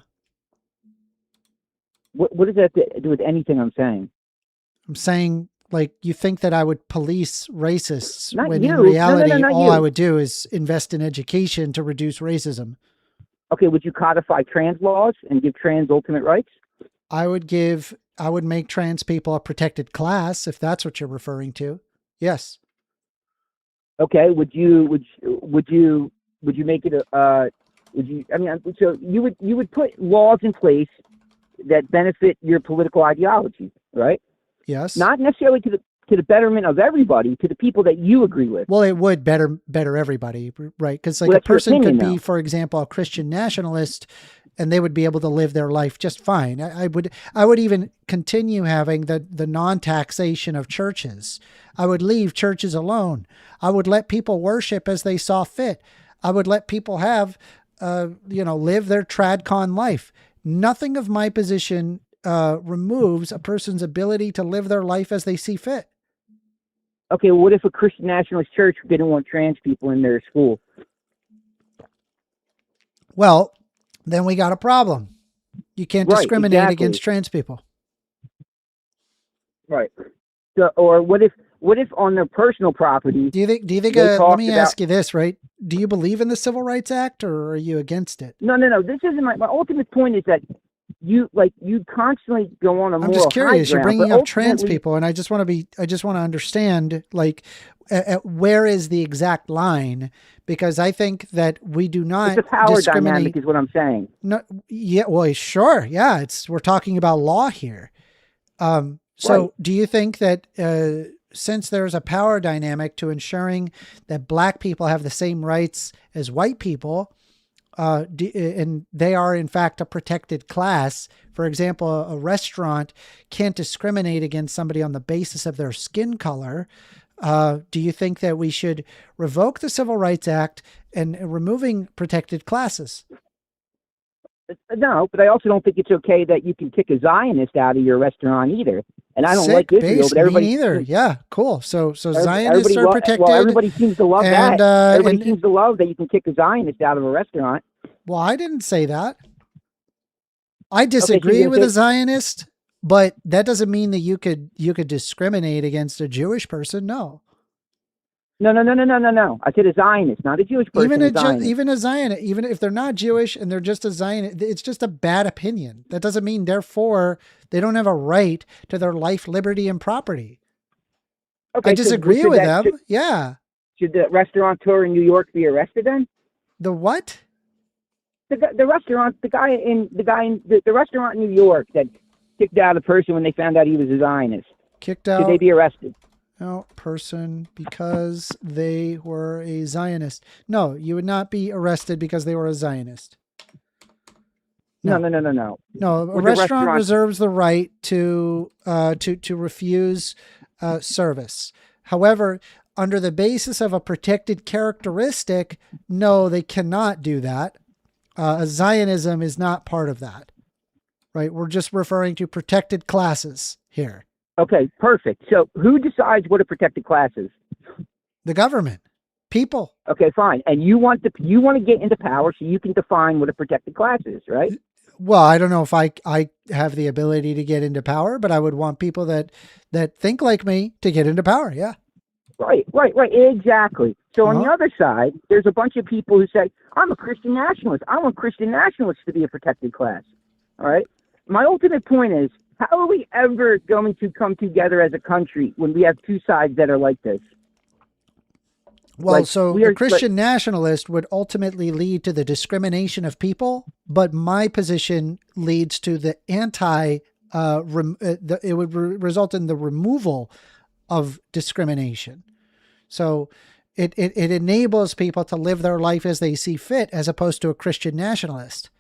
What does that have to do with anything I'm saying? I'm saying, like, you think that I would police racists when you. In reality, all you. I would do is invest in education to reduce racism. Okay, would you codify trans laws and give trans ultimate rights? I would make trans people a protected class, if that's what you're referring to. Yes. Okay, would you would you make it a? Would you? I mean, so you would put laws in place that benefit your political ideology, right? Yes. Not necessarily to the betterment of everybody, to the people that you agree with. Well, it would better everybody, right? Because like a person could be, for example, a Christian nationalist, and they would be able to live their life just fine. I would even continue having the non-taxation of churches. I would leave churches alone. I would let people worship as they saw fit. I would let people have, live their tradcon life. Nothing of my position removes a person's ability to live their life as they see fit. Okay, well, what if a Christian nationalist church didn't want trans people in their school? Well, then we got a problem. You can't discriminate against trans people. Right. So, or what if on their personal property? Do you think? Let me ask you this, right? Do you believe in the Civil Rights Act, or are you against it? No. This isn't my ultimate point. Is that you constantly go on a moral high ground. I'm just curious. You're bringing up trans people, and I just want to understand, like, where is the exact line? Because I think that we do not. It's a power dynamic, is what I'm saying. No, yeah, well, sure, yeah. We're talking about law here. So, do you think that since there's a power dynamic to ensuring that Black people have the same rights as white people, and they are in fact a protected class, for example, a restaurant can't discriminate against somebody on the basis of their skin color, do you think that we should revoke the Civil Rights Act and removing protected classes? No, but I also don't think it's okay that you can kick a Zionist out of your restaurant either. And I don't like Israel, but everybody... Me neither. Yeah, cool. So Zionists are protected. Well, everybody seems to love that. Everybody seems to love that you can kick a Zionist out of a restaurant. Well, I didn't say that. I disagree with a Zionist, but that doesn't mean that you could discriminate against a Jewish person. No. No. I said a Zionist, not a Jewish person. Even a Zionist, even if they're not Jewish and they're just a Zionist, it's just a bad opinion. That doesn't mean, therefore, they don't have a right to their life, liberty, and property. Okay, I disagree with them. Should the restaurateur in New York be arrested then? The what? The restaurant in New York that kicked out a person when they found out he was a Zionist. Kicked out. Should they be arrested? Person because they were a Zionist. No, you would not be arrested because they were a Zionist. No. No, a restaurant reserves the right to refuse service. However, under the basis of a protected characteristic, no, they cannot do that. Zionism is not part of that, right? We're just referring to protected classes here. Okay, perfect. So who decides what a protected class is? The government. People. Okay, fine. And you want to get into power so you can define what a protected class is, right? Well, I don't know if I have the ability to get into power, but I would want people that think like me to get into power, yeah. Right. Exactly. So on the other side, there's a bunch of people who say, I'm a Christian nationalist. I want Christian nationalists to be a protected class. All right? My ultimate point is, how are we ever going to come together as a country when we have two sides that are like this? Well, the Christian nationalist would ultimately lead to the discrimination of people, but my position leads to the it would result in the removal of discrimination. So it enables people to live their life as they see fit, as opposed to a Christian nationalist.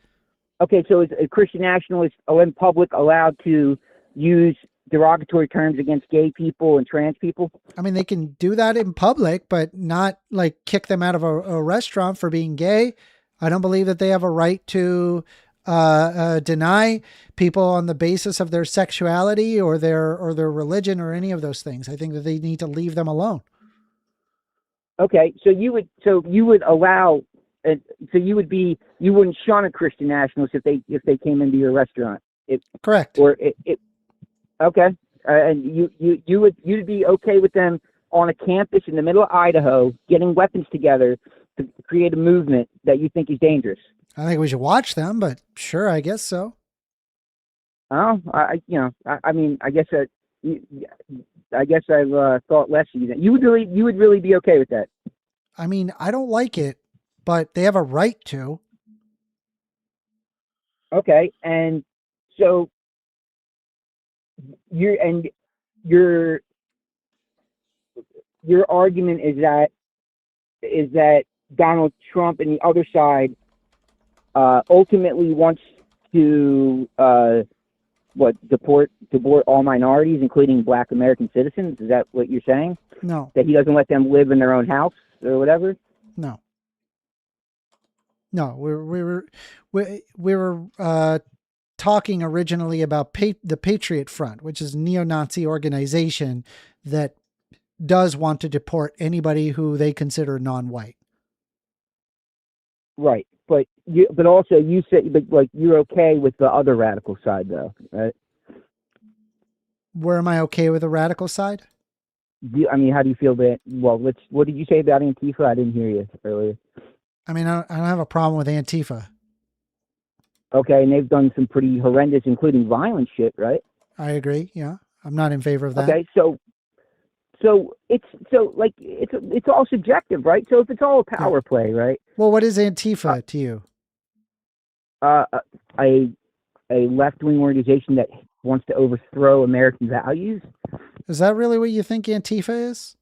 Okay, so is a Christian nationalist in public allowed to use derogatory terms against gay people and trans people? I mean, they can do that in public, but not like kick them out of a restaurant for being gay. I don't believe that they have a right to deny people on the basis of their sexuality or their religion or any of those things. I think that they need to leave them alone. Okay, so you would allow. So you wouldn't shun a Christian nationalist if they came into your restaurant. Correct. Okay, and you'd be okay with them on a campus in the middle of Idaho getting weapons together to create a movement that you think is dangerous. I think we should watch them, but sure, I guess so. Oh, I guess I've thought less of you. You would really be okay with that. I mean, I don't like it, but they have a right to. Okay, and so your argument is that Donald Trump and the other side ultimately wants to deport all minorities, including Black American citizens. Is that what you're saying? No. That he doesn't let them live in their own house or whatever? No. No, we were talking originally about the Patriot Front, which is a neo-Nazi organization that does want to deport anybody who they consider non-white. Right, but you said like you're okay with the other radical side though, right? Where am I okay with the radical side? I mean, how do you feel that? Well, what did you say about Antifa? I didn't hear you earlier. I mean, I don't have a problem with Antifa. Okay, and they've done some pretty horrendous, including violent shit, right? I agree. Yeah, I'm not in favor of that. Okay, so it's all subjective, right? So if it's all a power play, right? Well, what is Antifa to you? A left-wing organization that wants to overthrow American values. Is that really what you think Antifa is?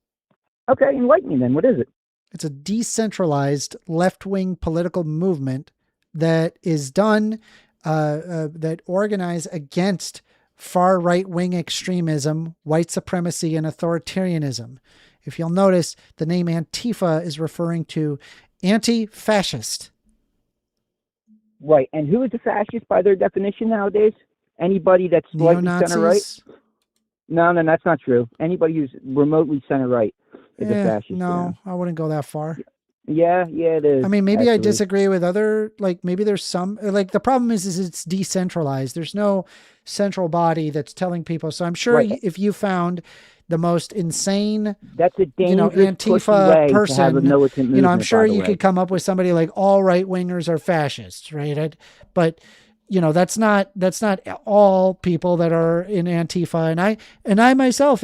Okay, enlighten me then. What is it? It's a decentralized left-wing political movement that is done, that organize against far right-wing extremism, white supremacy, and authoritarianism. If you'll notice, the name Antifa is referring to anti-fascist. Right, and who is a fascist by their definition nowadays? Anybody that's slightly center-right? No, that's not true. Anybody who's remotely center-right is a fascist. No, I wouldn't go that far. Yeah, it is. I mean, maybe I disagree with other, like maybe there's some, like the problem is it's decentralized. There's no central body that's telling people. So I'm sure if you found the most insane, that's a dangerous, Antifa person, to have a militant movement, I'm sure you could come up with somebody like all right wingers are fascists, right? But that's not all people that are in Antifa, and I myself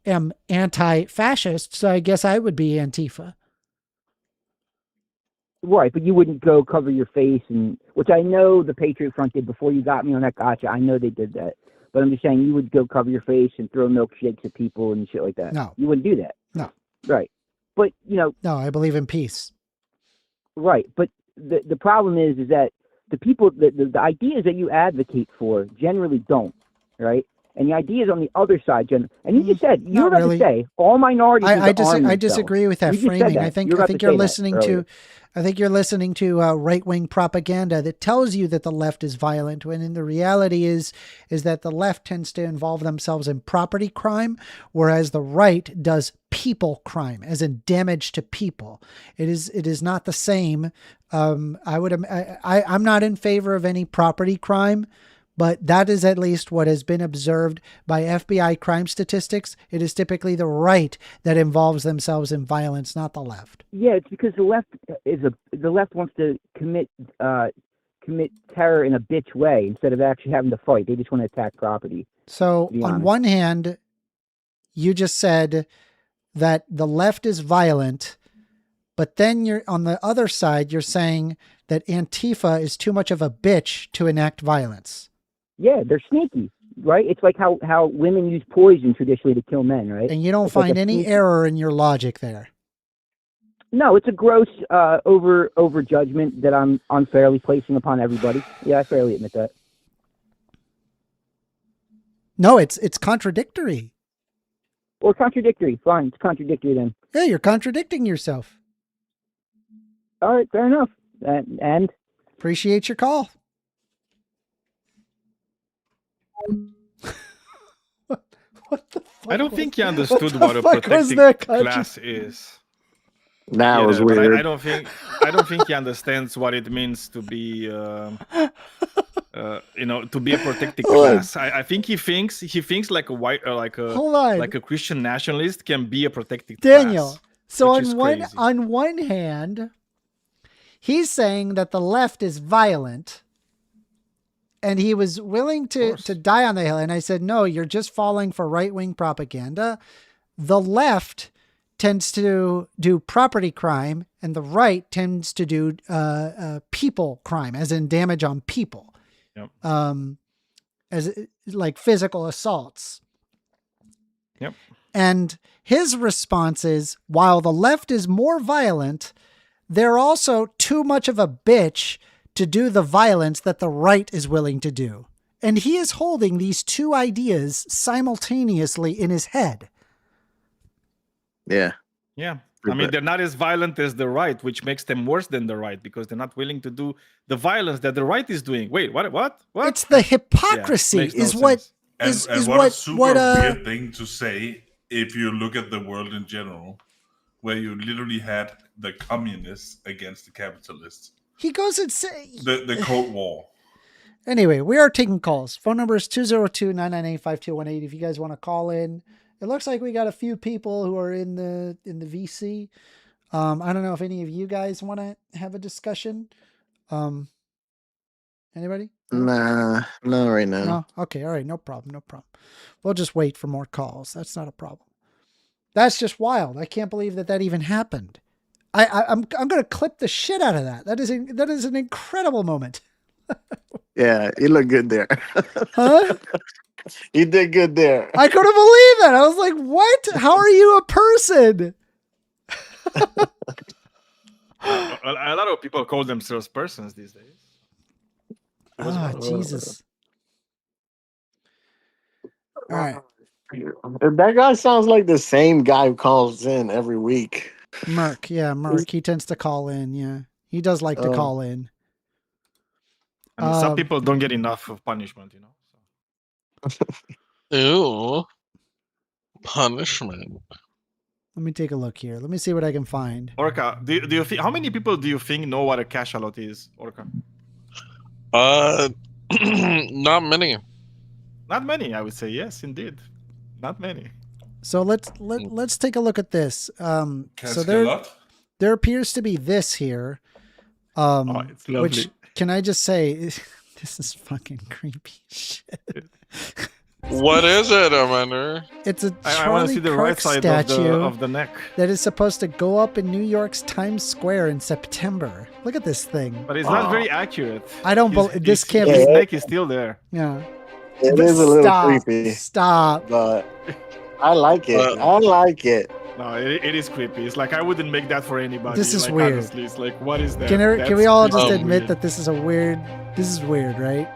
am anti-fascist, so I guess I would be Antifa. Right, but you wouldn't go cover your face, which I know the Patriot Front did before you got me on that gotcha. I know they did that. But I'm just saying you would go cover your face and throw milkshakes at people and shit like that. No. You wouldn't do that. No. Right. But, No, I believe in peace. Right. But the problem is that the people, the ideas that you advocate for generally don't, right? And the ideas on the other side, and you just said, you're about to say, all minorities I disagree with that framing. I think you're listening to right-wing propaganda that tells you that the left is violent, when in the reality is that the left tends to involve themselves in property crime, whereas the right does people crime, as in damage to people. It is not the same. I'm not in favor of any property crime, but that is at least what has been observed by FBI crime statistics. It is typically the right that involves themselves in violence, not the left. Yeah, it's because the left wants to commit terror in a bitch way instead of actually having to fight. They just want to attack property. So on one hand, you just said that the left is violent, but then you're on the other side, you're saying that Antifa is too much of a bitch to enact violence. Yeah, they're sneaky, right? It's like how women use poison traditionally to kill men, right? And you don't find any error in your logic there. No, it's a gross over judgment that I'm unfairly placing upon everybody. Yeah, I fairly admit that. No, it's contradictory. Well, contradictory. Fine, it's contradictory then. Yeah, you're contradicting yourself. All right, fair enough. And appreciate your call. What the fuck? I don't think he understood what a protected class is. That was weird. I don't think he understands what it means to be, to be a protected class. I think he thinks like a white, like a Christian nationalist can be a protected Daniel, class. So on one hand, he's saying that the left is violent, and he was willing to die on the hill. And I said, no, you're just falling for right-wing propaganda. The left tends to do property crime, and the right tends to do people crime, as in damage on people. Yep. As like physical assaults. Yep. And his response is, while the left is more violent, they're also too much of a bitch to do the violence that the right is willing to do. And he is holding these two ideas simultaneously in his head. Yeah. Yeah. I mean, they're not as violent as the right, which makes them worse than the right because they're not willing to do the violence that the right is doing. Wait, what? It's the hypocrisy is what is what a super weird thing to say if you look at the world in general, where you literally had the communists against the capitalists. He goes and say the Cold War. Anyway, we are taking calls. Phone number is 202-998-5218 if you guys want to call in. It looks like we got a few people who are in the VC. I don't know if any of you guys want to have a discussion. Anybody? Nah, not right now. No? Okay, all right, no problem. We'll just wait for more calls. That's not a problem. That's just wild. I can't believe that even happened. I'm going to clip the shit out of that. That is an incredible moment. Yeah, you look good there. Huh? You did good there. I couldn't believe it. I was like, what? How are you a person? A lot of people call themselves persons these days. Jesus. All right. That guy sounds like the same guy who calls in every week. Merck. Yeah, Merck. He tends to call in. Yeah. He does like to call in. I mean, some people don't get enough of punishment, you know. Ew. Punishment. Let me take a look here. Let me see what I can find. Orca, do you think, how many people do you think know what a cachalot is, Orca? Not many. Not many, I would say. Yes, indeed. Not many. So let's take a look at this. So there appears to be this here. It's lovely. Which, can I just say, this is fucking creepy shit. What is it, Amanda? It's a I want to see Charlie the Kirk right side statue of the neck. that is supposed to go up in New York's Times Square in September. Look at this thing. But it's not very accurate. I don't believe this can't His be. neck is still there. Yeah. It is a little creepy. Stop. But I like it. I like it. No, it is creepy. It's like I wouldn't make that for anybody. This is like, weird. Honestly, it's like, what is that? Can we all just creepy. admit that this is weird, right?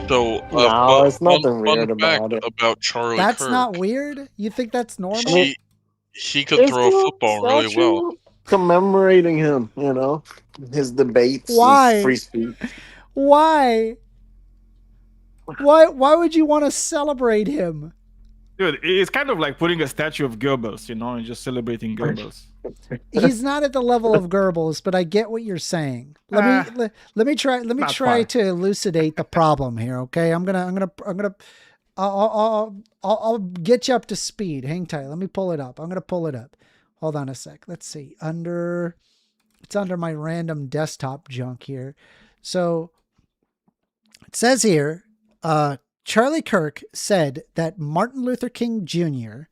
So, no, there's nothing weird about it. About Charlie That's Kirk. not weird? You think that's normal? He could throw a football really well. Commemorating him, his debates. Why? His free speech. Why? Why would you want to celebrate him? Dude, it's kind of like putting a statue of Goebbels, and just celebrating Goebbels. He's not at the level of Goebbels, but I get what you're saying. Let me try to elucidate the problem here. Okay, I'll get you up to speed. Hang tight. Let me pull it up. I'm gonna pull it up. Hold on a sec. Let's see. It's under my random desktop junk here. So it says here, Charlie Kirk said that Martin Luther King Jr.,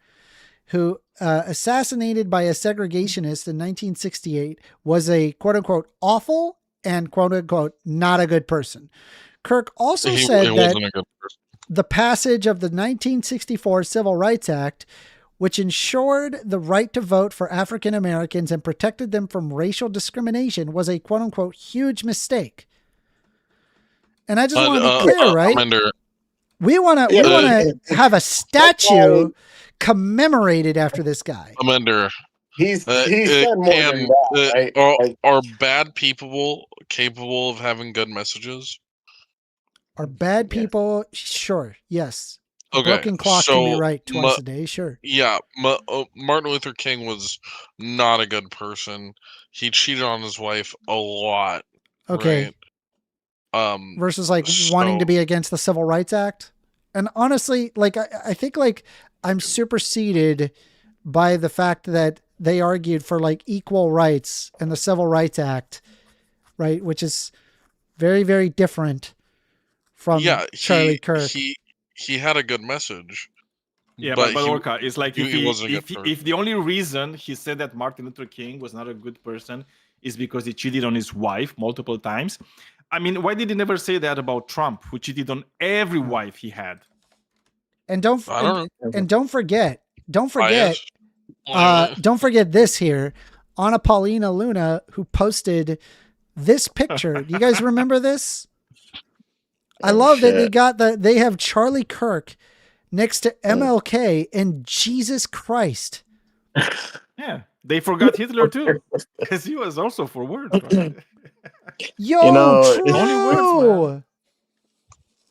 who assassinated by a segregationist in 1968, was a quote-unquote awful and quote-unquote not a good person. Kirk also said that the passage of the 1964 Civil Rights Act, which ensured the right to vote for African Americans and protected them from racial discrimination, was a quote-unquote huge mistake. And I just want to be clear, right? We want to have a statue commemorated after this guy. Amanda, he's said more than that, right? Are bad people capable of having good messages? Are bad people? Sure. Yes. Okay. Broken clock can be right twice a day. Sure. Yeah. Martin Luther King was not a good person. He cheated on his wife a lot. Okay. Right? Versus wanting to be against the Civil Rights Act. And honestly, I think I'm superseded by the fact that they argued for equal rights and the Civil Rights Act, right? Which is very, very different from Charlie Kirk. He had a good message, Yeah, but he, Orca, it's like he wasn't a good person. if the only reason he said that Martin Luther King was not a good person is because he cheated on his wife multiple times. I mean, why did he never say that about Trump, who cheated on every wife he had? And don't forget, don't forget this here. Anna Paulina Luna, who posted this picture. Do you guys remember this? I love that they have Charlie Kirk next to MLK and Jesus Christ. Yeah, they forgot Hitler too, because he was also for words. Right? Yo, true. Only words, man.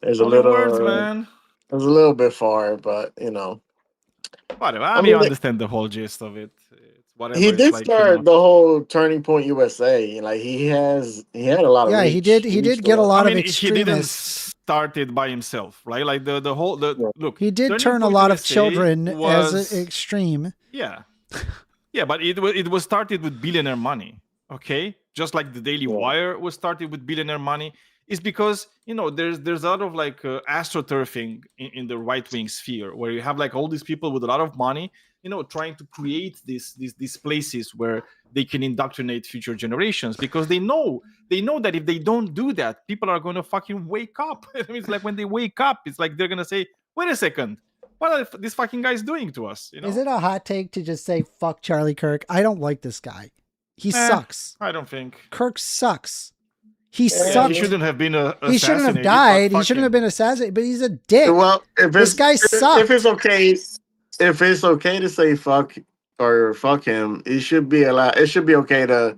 There's only words, man. There's a little bit far, but Whatever. I mean, I understand the whole gist of it. It's whatever. He did like, start the whole Turning Point USA. Like he had a lot of reach. He did get a lot of extremists. He didn't start it by himself, right? Like the whole look. He did turn a lot of children as extreme. Yeah, yeah, but it was started with billionaire money. Okay, just like the Daily Wire was started with billionaire money. Is because there's a lot of like astroturfing in the right wing sphere where you have like all these people with a lot of money, trying to create these places where they can indoctrinate future generations because they know that if they don't do that, people are going to fucking wake up. I mean, it's like when they wake up, it's like they're going to say, "Wait a second, what are these fucking guys doing to us?" Is it a hot take to just say fuck Charlie Kirk? I don't like this guy. He sucks. I don't think Kirk sucks. He sucks. He shouldn't have been he shouldn't have died. He shouldn't have been assassinated, but he's a dick. Well, this guy sucks. If it's okay to say fuck or fuck him, it should be okay to,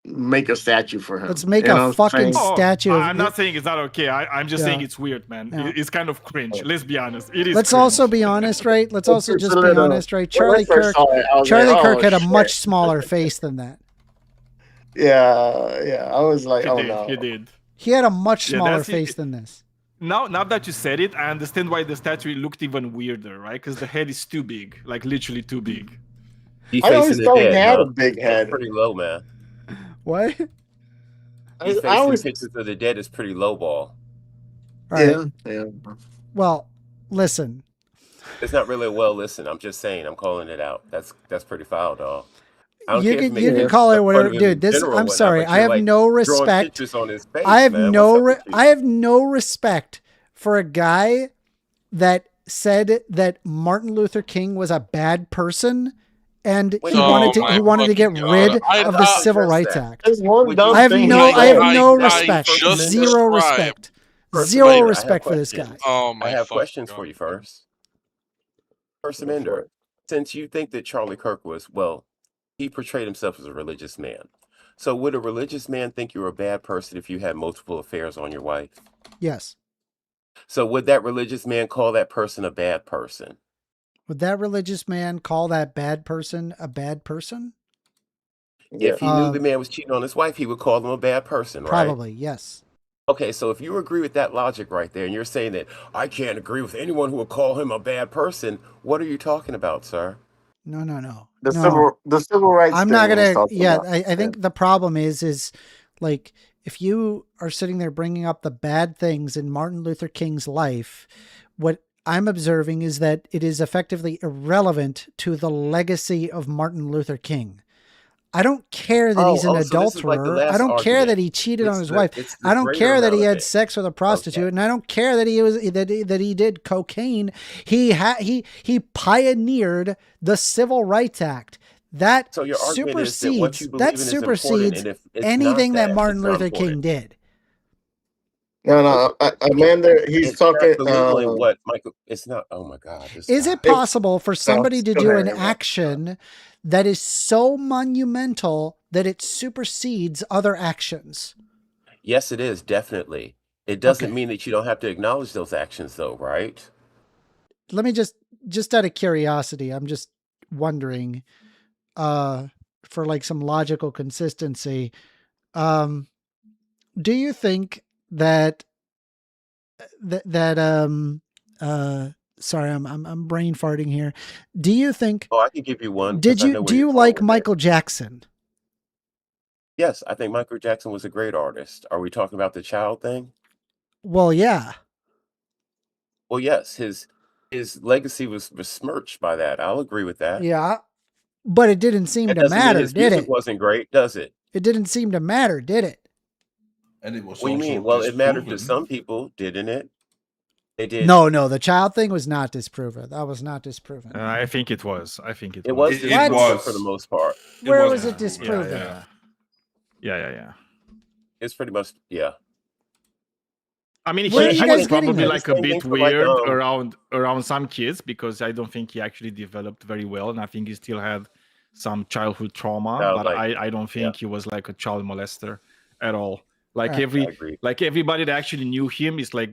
make a statue for him. Let's make a fucking statue. I'm not saying it's not okay. I'm just saying it's weird, man. Yeah. It's kind of cringe. Let's be honest. It is. Let's cringe. also be honest, right? Let's also just be honest, right? Charlie Kirk had a much smaller face than that. Yeah. I was like, no. He did. He had a much smaller face than this. Now that you said it, I understand why the statue looked even weirder, right? Because the head is too big, like literally too big. I always thought he had a big head. Pretty low, man. What? His face in pictures of the dead is pretty low ball. Right. Yeah. Well, listen. It's not really listen. I'm just saying. I'm calling it out. That's pretty foul, dog. You can call it whatever, dude. I'm sorry. I have no respect. I have no respect for a guy that said that Martin Luther King was a bad person, and he wanted to get rid of the Civil Rights Act. I have no respect. Zero respect. Zero respect for this guy. I have questions for you first. First Amender, since you think that Charlie Kirk was he portrayed himself as a religious man. So would a religious man think you're a bad person if you had multiple affairs on your wife? Yes. So would that religious man call that person a bad person? Would that religious man call that bad person a bad person? If he knew the man was cheating on his wife, he would call him a bad person, right? Probably, yes. Okay, so if you agree with that logic right there, and you're saying that I can't agree with anyone who would call him a bad person, what are you talking about, sir? No. The civil rights. I'm not gonna. Yeah, I think the problem is like if you are sitting there bringing up the bad things in Martin Luther King's life, what I'm observing is that it is effectively irrelevant to the legacy of Martin Luther King. I don't care that he's an adulterer. I don't care that he cheated on his wife. I don't care that he had sex with a prostitute, and I don't care that he did cocaine. He pioneered the Civil Rights Act. That supersedes anything that Martin Luther King did. No, Amanda, he's talking. What, Michael? It's not. Oh my God! Is it possible for somebody to do an action that is so monumental that it supersedes other actions? Yes, it is, definitely. It doesn't mean that you don't have to acknowledge those actions, though, right? Let me just out of curiosity, I'm just wondering, for like some logical consistency, do you think that sorry, I'm brain farting here. Do you think? Oh, I can give you one. Do you like Michael Jackson? Yes, I think Michael Jackson was a great artist. Are we talking about the child thing? Well, yeah. Well, yes, his his legacy was besmirched by that. I'll agree with that. Yeah, but it didn't seem That to doesn't mean matter, his did music it? wasn't great, does it? It didn't seem to matter, did it? And it was What do you also mean? Well, it mattered to disproven. some people, didn't it? They did. No, the child thing was not disproven. That was not disproven. I think it was. I think It was It disproven was. for the most part. Where was was it disproven. disproven? Yeah. It's pretty much, yeah. I mean, Where are he you was guys getting probably that? like a Same thing bit for, like, weird around some kids because I don't think he actually developed very well, and I think he still had some childhood trauma. Sounds But like- I don't think he was like a child molester at all. Like Right. I agree. like everybody that actually knew him is like,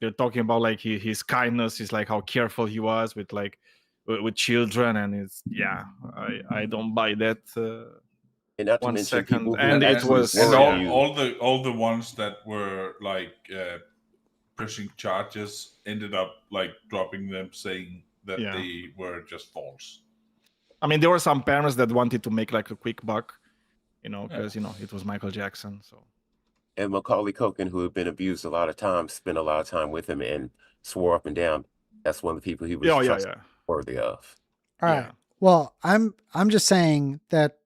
they're talking about like his kindness, is like how careful he was with like with children, and it's I don't buy that. And not to 1 mention second, people who and it actually was- And were you. all the ones that were like pressing charges ended up like dropping them, saying that Yeah. they were just false. I mean, there were some parents that wanted to make like a quick buck, because it was Michael Jackson. So And Macaulay Culkin, who had been abused a lot of times, spent a lot of time with him and swore up and down that's one of the people he was trustworthy of. All right. Yeah. Well, I'm just saying that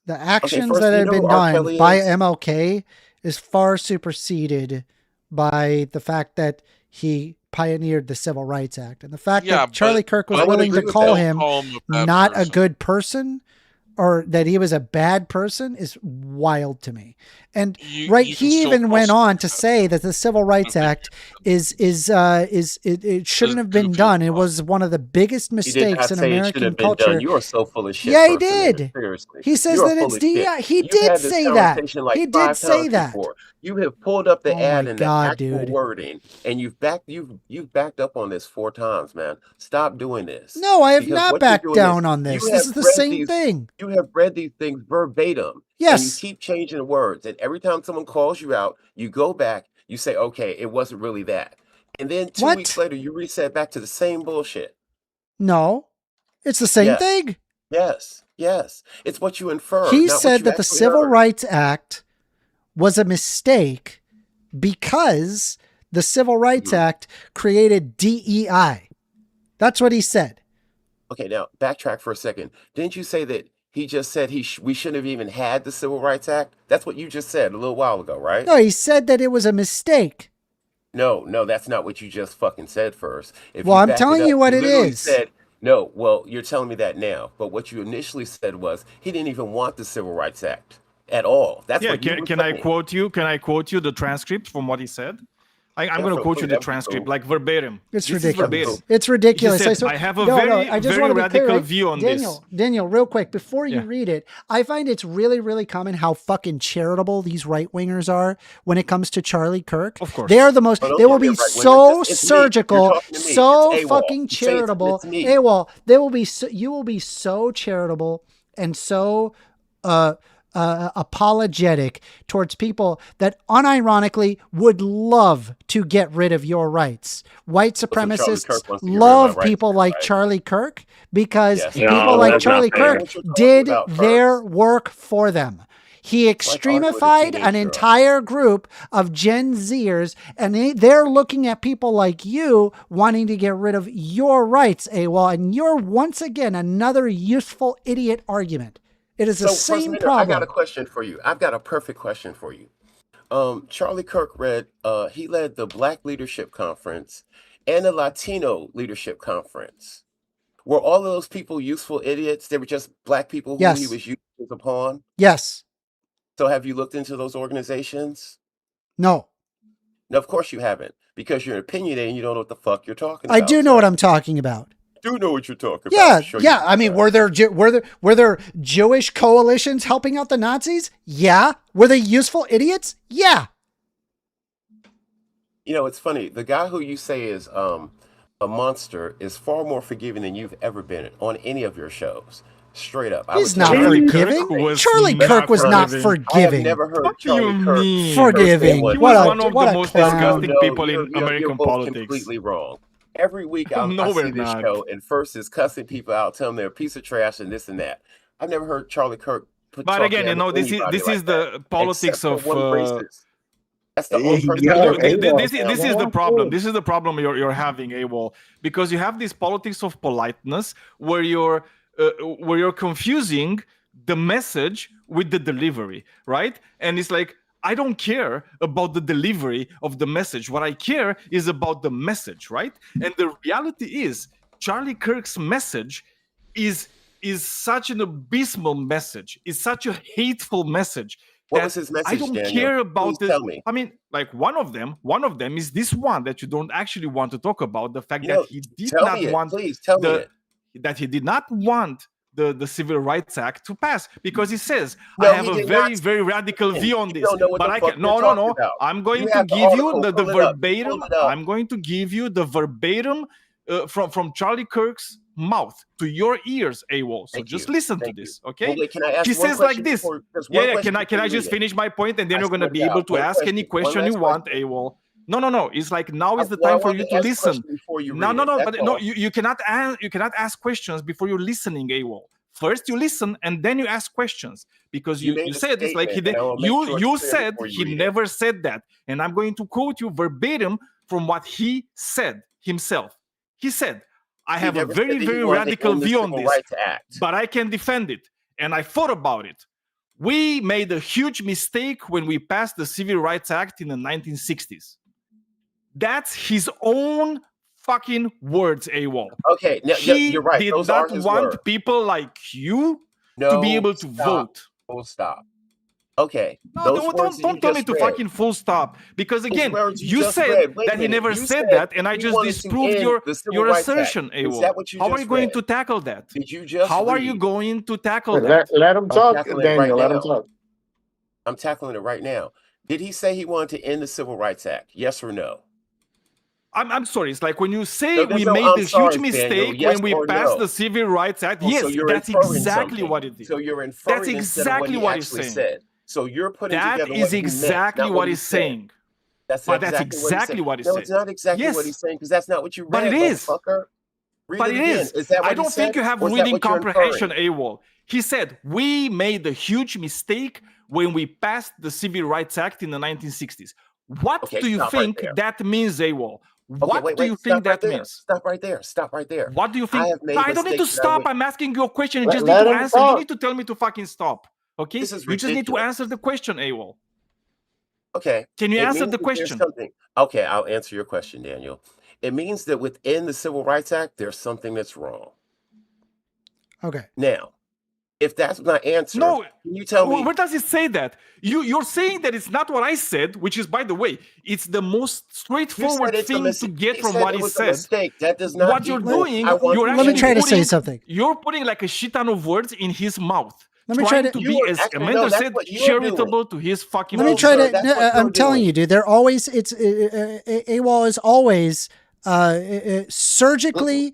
the actions first, that you had know been who R. done Kelly by is? MLK is far superseded by the fact that he pioneered the Civil Rights Act, and the fact Yeah, that Charlie but Kirk was I would willing to agree with call that. him Call him a bad not a person. good person, or that he was a bad person, is wild to me. And You can he still even call went someone on to bad. say that the Civil Rights Act it shouldn't have been goofy done. It as was one of the biggest He did mistakes not in say it should American have been culture. done. You are so full of shit. Yeah, he first amendment. did. Seriously. He says You are that full it's of shit. DEI. He You've did had this say that. conversation like He did 5 say times that. before. You have pulled up the Oh ad my and God, the actual dude. wording, and you've backed up on this 4 times, man. Stop doing this. No, I have Because not what you're backed doing down is on this. you This have is the read same these- thing. You have read these things verbatim. Yes. And you keep changing the words. And every time someone calls you out, you go back, you say, okay, it wasn't really that. And then 2 weeks later, you reset back to the same bullshit. No, it's the same Yes. thing. Yes. It's what you infer. He not what said you that the actually Civil heard. Rights Act was a mistake because the Civil Rights Act created DEI. That's what he said. Okay, now backtrack for a second. Didn't you say that he just said we shouldn't have even had the Civil Rights Act? That's what you just said a little while ago, right? No, he said that it was a mistake. No, that's not what you just fucking said first. If Well, you I'm back telling up, you what it literally is. Said, no, well, you're telling me that now. But what you initially said was he didn't even want the Civil Rights Act at all. That's what you were can I saying. quote you? Can I quote you the transcript from what he said? I'm going to quote you the transcript, like verbatim. It's This is ridiculous. verbatim. It's ridiculous. He said, I have a very I just very want to be radical clear, view on Daniel, this. Daniel, real quick, before you Yeah. read it, I find it's really, really common how fucking charitable these right-wingers are when it comes to Charlie Kirk. Of course. They are the most, Oh, don't they will call me be a right-winger. so It's me. You're surgical, talking to me. so It's AWOL. fucking You say it's- charitable. it's me. AWOL, they will be so, you will be so charitable and so apologetic towards people that unironically would love to get rid of your rights. White Charlie supremacists Kirk wants to get rid of love my people rights, like right? Charlie Kirk because Yes. people No, like that's not Charlie fair. Kirk What you're talking did about their first. work for them. He arguing with a extremified an teenager. entire group of Gen Zers, and they're looking at people like you wanting to get rid of your rights, AWOL, and you're once again another useful idiot argument. It is the So, First same Amendment, I got problem. a question for you. I've got a perfect question for you. Charlie Kirk he led the Black Leadership Conference and the Latino Leadership Conference. Were all of those people useful idiots? They were just black people who Yes. he was using as a pawn? Yes. So have you looked into those organizations? No. No, of course you haven't, because you're an opinionated and you don't know what the fuck you're talking I about. do know what I'm talking about. I do know what you're talking Yeah, about. Show you yeah. I what mean, you're were there Jewish coalitions helping out the Nazis? Yeah. Were they useful idiots? Yeah. You know, it's funny. The guy who you say is a monster is far more forgiving than you've ever been on any of your shows. Straight up. He's would not tell you- forgiving. was Charlie not Kirk was not forgiving. I have forgiving. never heard What do Charlie you Kirk mean? Forgiving. He was He What was a- one of what the a most clown. disgusting people in you're American both politics. completely wrong. Every week I No, we're see this not. show, and first is cussing people out, telling them they're a piece of trash and this and that. I've never heard Charlie Kirk But talk again, down to this is anybody this like is that, the politics except of for one racist. That's the only person. This is the problem. This is the problem you're having, Awol, because you have this politics of politeness where you're confusing the message with the delivery, right? And it's like, I don't care about the delivery of the message. What I care is about the message, right? And the reality is, Charlie Kirk's message is such an abysmal message. It's such a hateful message. What was his message, I don't Daniel? care about Please tell me. I mean, like one of them is this one that you don't actually want to talk about. The fact that he did not want that he did not want the Civil Rights Act to pass, because he says, I have a very, very radical view on this. But I can no. I'm going to give you the verbatim. I'm going to give you the verbatim from Charlie Kirk's mouth to your ears, Awol. So just listen to this, okay? Well, can I ask he says like this. Can I just finish my point, and then you're going to be able to ask any question you want, Awol. No. It's like now is the time for you to listen. No. You cannot ask questions before you're listening, Awol. First you listen and then you ask questions, because you said it's like he did. You said he never said that, and I'm going to quote you verbatim from what he said himself. He said, I have a very, very radical view on this, but I can defend it. And I thought about it. We made a huge mistake when we passed the Civil Rights Act in the 1960s. That's his own fucking words, Awol. Okay, you're right. He did not want people like you to be able to vote. Full stop. Okay. No, don't tell me to fucking full stop. Because again, you said that he never said that, and I just disproved your assertion, Awol. How are you going to tackle that? Did you just How are you going to tackle that? Let him talk, Daniel. Let him talk. I'm tackling it right now. Did he say he wanted to end the Civil Rights Act? Yes or no? I'm sorry. It's like when you say we made this huge mistake when we passed the Civil Rights Act. Yes, that's exactly what it is. So you're inferring that's exactly what he's saying. Said. So you're putting that together is exactly what he's saying. That's exactly what he's saying. No, it's not exactly what he's saying, because that's not what you read. But it is. But it is. I don't think you have reading comprehension, Awol. He said, we made a huge mistake when we passed the Civil Rights Act in the 1960s. What do you think that means, Awol? What do you think that means? Stop right there. Stop right there. What do you think? I don't need to stop. I'm asking you a question. You just need to answer. You need to tell me to fucking stop. Okay? You just need to answer the question, Awol. Okay. Can you answer the question? Okay, I'll answer your question, Daniel. It means that within the Civil Rights Act, there's something that's wrong. Okay. Now, if that's my answer, can you tell me? Where does it say that? You're saying that it's not what I said, which is, by the way, it's the most straightforward thing to get from what he said. That does not. What you're doing, you're let me try to say something. You're putting like a shit ton of words in his mouth. Let me try to be, as Amanda said, charitable to his fucking. Let me try to. I'm telling you, dude. They're always. It's Awol is always surgically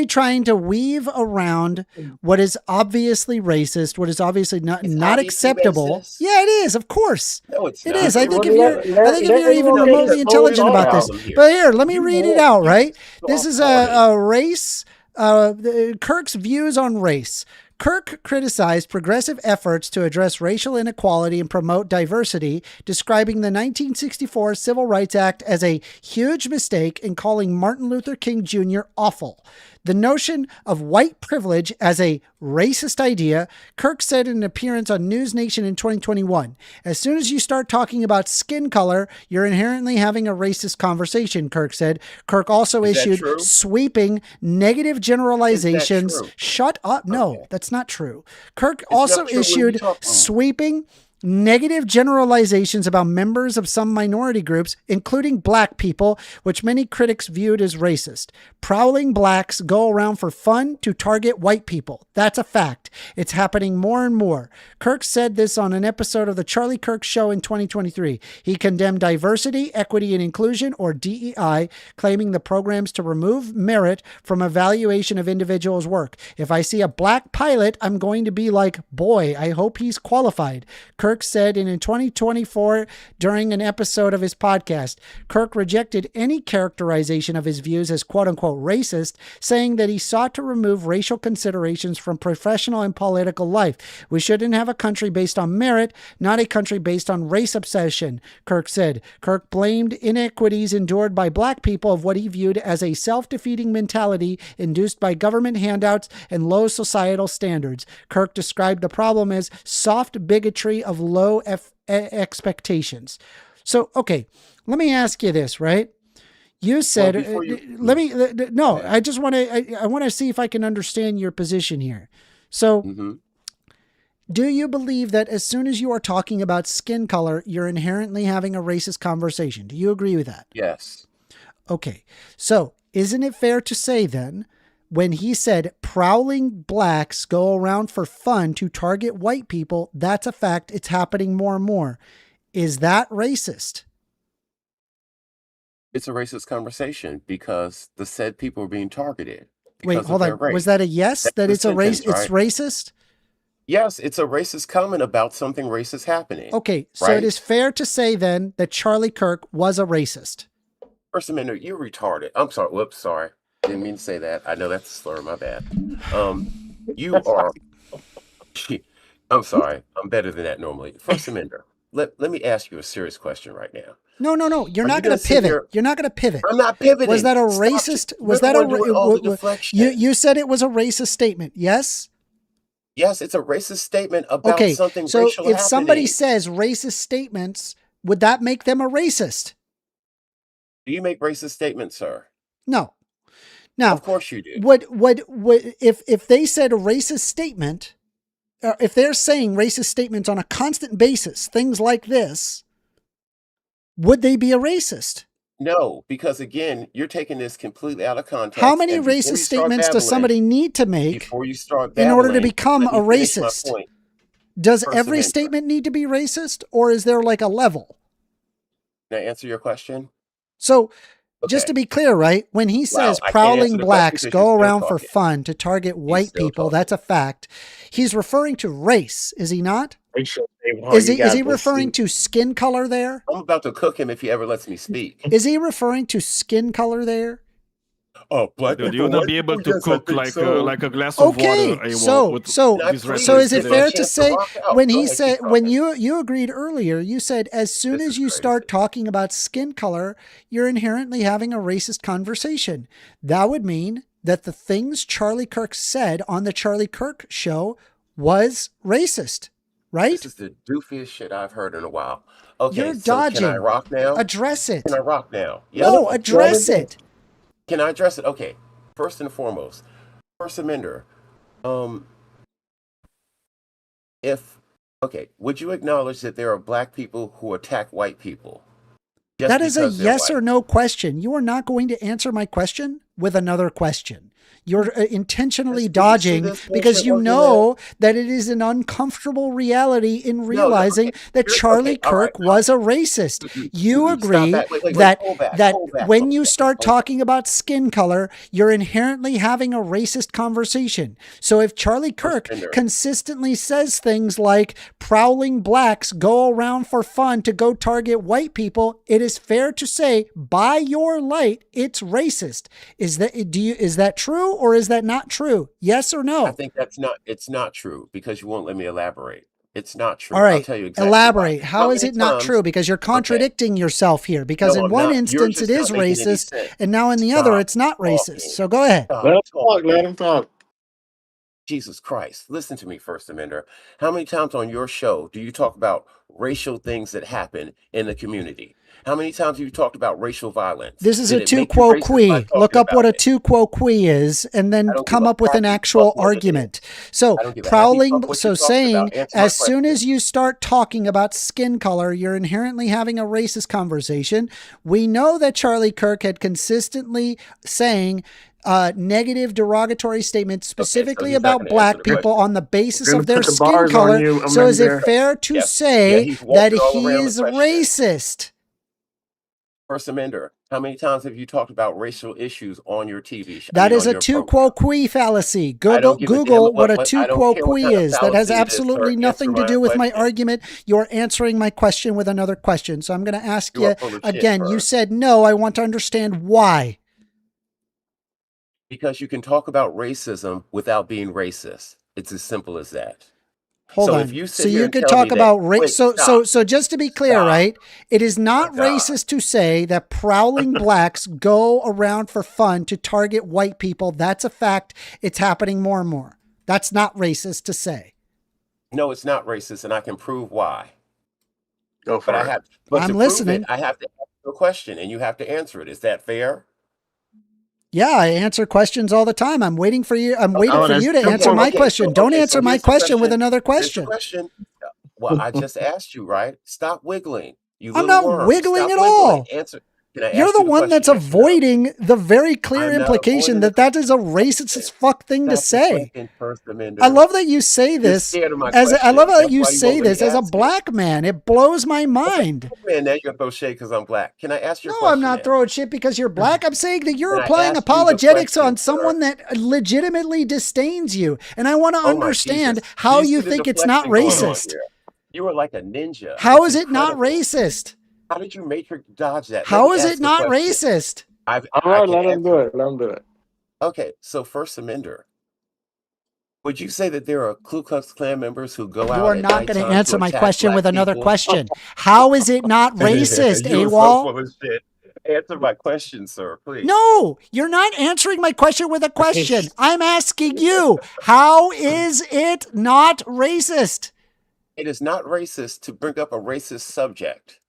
trying to weave around what is obviously racist, what is obviously not acceptable. Racist. Yeah, it is. Of course, no, it's it not. is. I think if you're even remotely intelligent about this, but here, let me read it out. Right, this is a race. Kirk's views on race. Kirk criticized progressive efforts to address racial inequality and promote diversity, describing the 1964 Civil Rights Act as a huge mistake and calling Martin Luther King Jr. awful. The notion of white privilege as a racist idea, Kirk said in an appearance on News Nation in 2021. As soon as you start talking about skin color, you're inherently having a racist conversation, Kirk said. Kirk also issued sweeping negative generalizations. Shut up. No, that's not true. Kirk also issued sweeping negative generalizations about members of some minority groups, including black people, which many critics viewed as racist. Prowling blacks go around for fun to target white people. That's a fact. It's happening more and more. Kirk said this on an episode of The Charlie Kirk Show in 2023. He condemned diversity, equity, and inclusion, or DEI, claiming the programs to remove merit from evaluation of individuals' work. If I see a black pilot, I'm going to be like, boy, I hope he's qualified. Kirk Kirk said in 2024 during an episode of his podcast. Kirk rejected any characterization of his views as quote-unquote racist, saying that he sought to remove racial considerations from professional and political life. We shouldn't have a country based on merit, not a country based on race obsession, Kirk said. Kirk blamed inequities endured by black people of what he viewed as a self-defeating mentality induced by government handouts and low societal standards. Kirk described the problem as soft bigotry of low expectations. So, okay, let me ask you this, right? You said, I just want to, I want to see if I can understand your position here. So, do you believe that as soon as you are talking about skin color, you're inherently having a racist conversation? Do you agree with that? Yes. Okay. So, isn't it fair to say then, when he said prowling blacks go around for fun to target white people, that's a fact. It's happening more and more. Is that racist? It's a racist conversation because the said people are being targeted. Wait, hold on. Was that a yes? That it's a race? Right? It's racist? Yes, it's a racist comment about something racist happening. Okay, so it is fair to say then that Charlie Kirk was a racist. First Amendment, you're retarded. I'm sorry. Whoops, sorry. Didn't mean to say that. I know that's a slur. My bad. You are. I'm sorry. I'm better than that normally. First Amendment, let me ask you a serious question right now. No. You're not going to pivot. You're not going to pivot. I'm not pivoting. Was that a racist? Was that you said it was a racist statement? Yes. Yes, it's a racist statement about something so racial if happening. Somebody says racist statements, would that make them a racist? Do you make racist statements, sir? No. Now, of course you do. If they said a racist statement, if they're saying racist statements on a constant basis, things like this, would they be a racist? No, because again, you're taking this completely out of context. How many racist statements does somebody need to make before you start in order to become a racist? Does every statement need to be racist, or is there like a level? Can I answer your question? So, just to be clear, right? When he says prowling blacks go around for fun to target white people, that's a fact. He's referring to race, is he not? Is he referring to skin color there? I'm about to cook him if he ever lets me speak. Is he referring to skin color there? Oh, black people. You'll not be able to cook like a glass of water. So is it fair to say when he said, when you agreed earlier, you said as soon as you start talking about skin color, you're inherently having a racist conversation. That would mean that the things Charlie Kirk said on the Charlie Kirk show was racist, right? This is the doofiest shit I've heard in a while. Okay, you're dodging. Can I rock now? Address it. Can I rock now? No, address it. Can I address it? Okay. First and foremost, First Amendment. Would you acknowledge that there are black people who attack white people? That is a yes or no question. You are not going to answer my question with another question. You're intentionally dodging because you know that it is an uncomfortable reality in realizing that Charlie Kirk was a racist. You agree that when you start talking about skin color, you're inherently having a racist conversation. So if Charlie Kirk consistently says things like prowling blacks go around for fun to go target white people, it is fair to say by your light, it's racist. Is that true? Or is that not true? Yes or no? I think it's not true because you won't let me elaborate. It's not true. All right. I'll tell you exactly elaborate. How is it not true? Because you're contradicting yourself here. Because in one instance it is racist, and now in the other it's not racist. So go ahead. Let him talk. Jesus Christ. Listen to me, First Amendment. How many times on your show do you talk about racial things that happen in the community? How many times have you talked about racial violence? This is a tu quo qui. Look up what a tu quo qui is and then come up with an actual argument. So prowling, so saying as soon as you start talking about skin color, you're inherently having a racist conversation. We know that Charlie Kirk had consistently saying negative derogatory statements specifically about black people on the basis of their skin color. So is it fair to say that he is racist? First Amender, how many times have you talked about racial issues on your TV show? That is on a your tu program? quo qui fallacy. I don't give a damn Google what a I tu don't quo care what qui kind of is. That has fallacy it is, sir. absolutely Answer nothing to my do with my question. argument. You're answering my question with another question. So I'm going to ask You are you full of shit, again. You Bert. said no. I want to understand why. Because you can talk about racism without being racist. It's as simple as that. Hold So on. if you sit So here you and could tell talk me about that, race. wait, So stop. just to be clear, Stop. right? It is not My God. racist to say that prowling blacks go around for fun to target white people. That's a fact. It's happening more and more. That's not racist to say. No, it's not racist, and I can prove why. Go for But it. but I'm to listening. prove it, I have to ask you a question, and you have to answer it. Is that fair? Yeah, I answer questions all the time. I'm waiting for you. I'm waiting for that's you to two answer points. my Okay, question. Don't so answer my here's the question with question. another Here's the question. question. Well, I just asked you, right? Stop wiggling, you I'm little not worm. wiggling Stop at wiggling. all. Answer. Can I You're ask the you the one question? that's Yes or no? avoiding the very clear I'm not implication avoiding that is a racist as fuck thing to Stop say. deflecting, First Amender. I love that you say You're this scared of my as I love question. how That's you why you say won't let this me as a ask it. black man. It blows my mind. Man, now you're gonna throw shade because I'm black. Can I ask your No, question? I'm not now? throwing shit because you're black. I'm saying that you're Can I applying ask you the apologetics question, on someone sir? that legitimately disdains you. And I want to Oh my understand Jesus. how Do you see the think it's not deflection going on racist. here? You are like a ninja. How It's is it not incredible. racist? How did you matrix dodge that? Let How me is ask it the not question. racist? All I right, can let him do answer it. Let him do it. Okay, so First Amender, would you say that there are Ku Klux Klan members who go You out are at not going to nighttime answer to my attack question black with another people? question. How is it not racist, You are so Awol? full of shit. Answer my question, sir, please. No, you're not answering my question with a question. I'm asking you, how is it not racist? It is not racist to bring up a racist subject.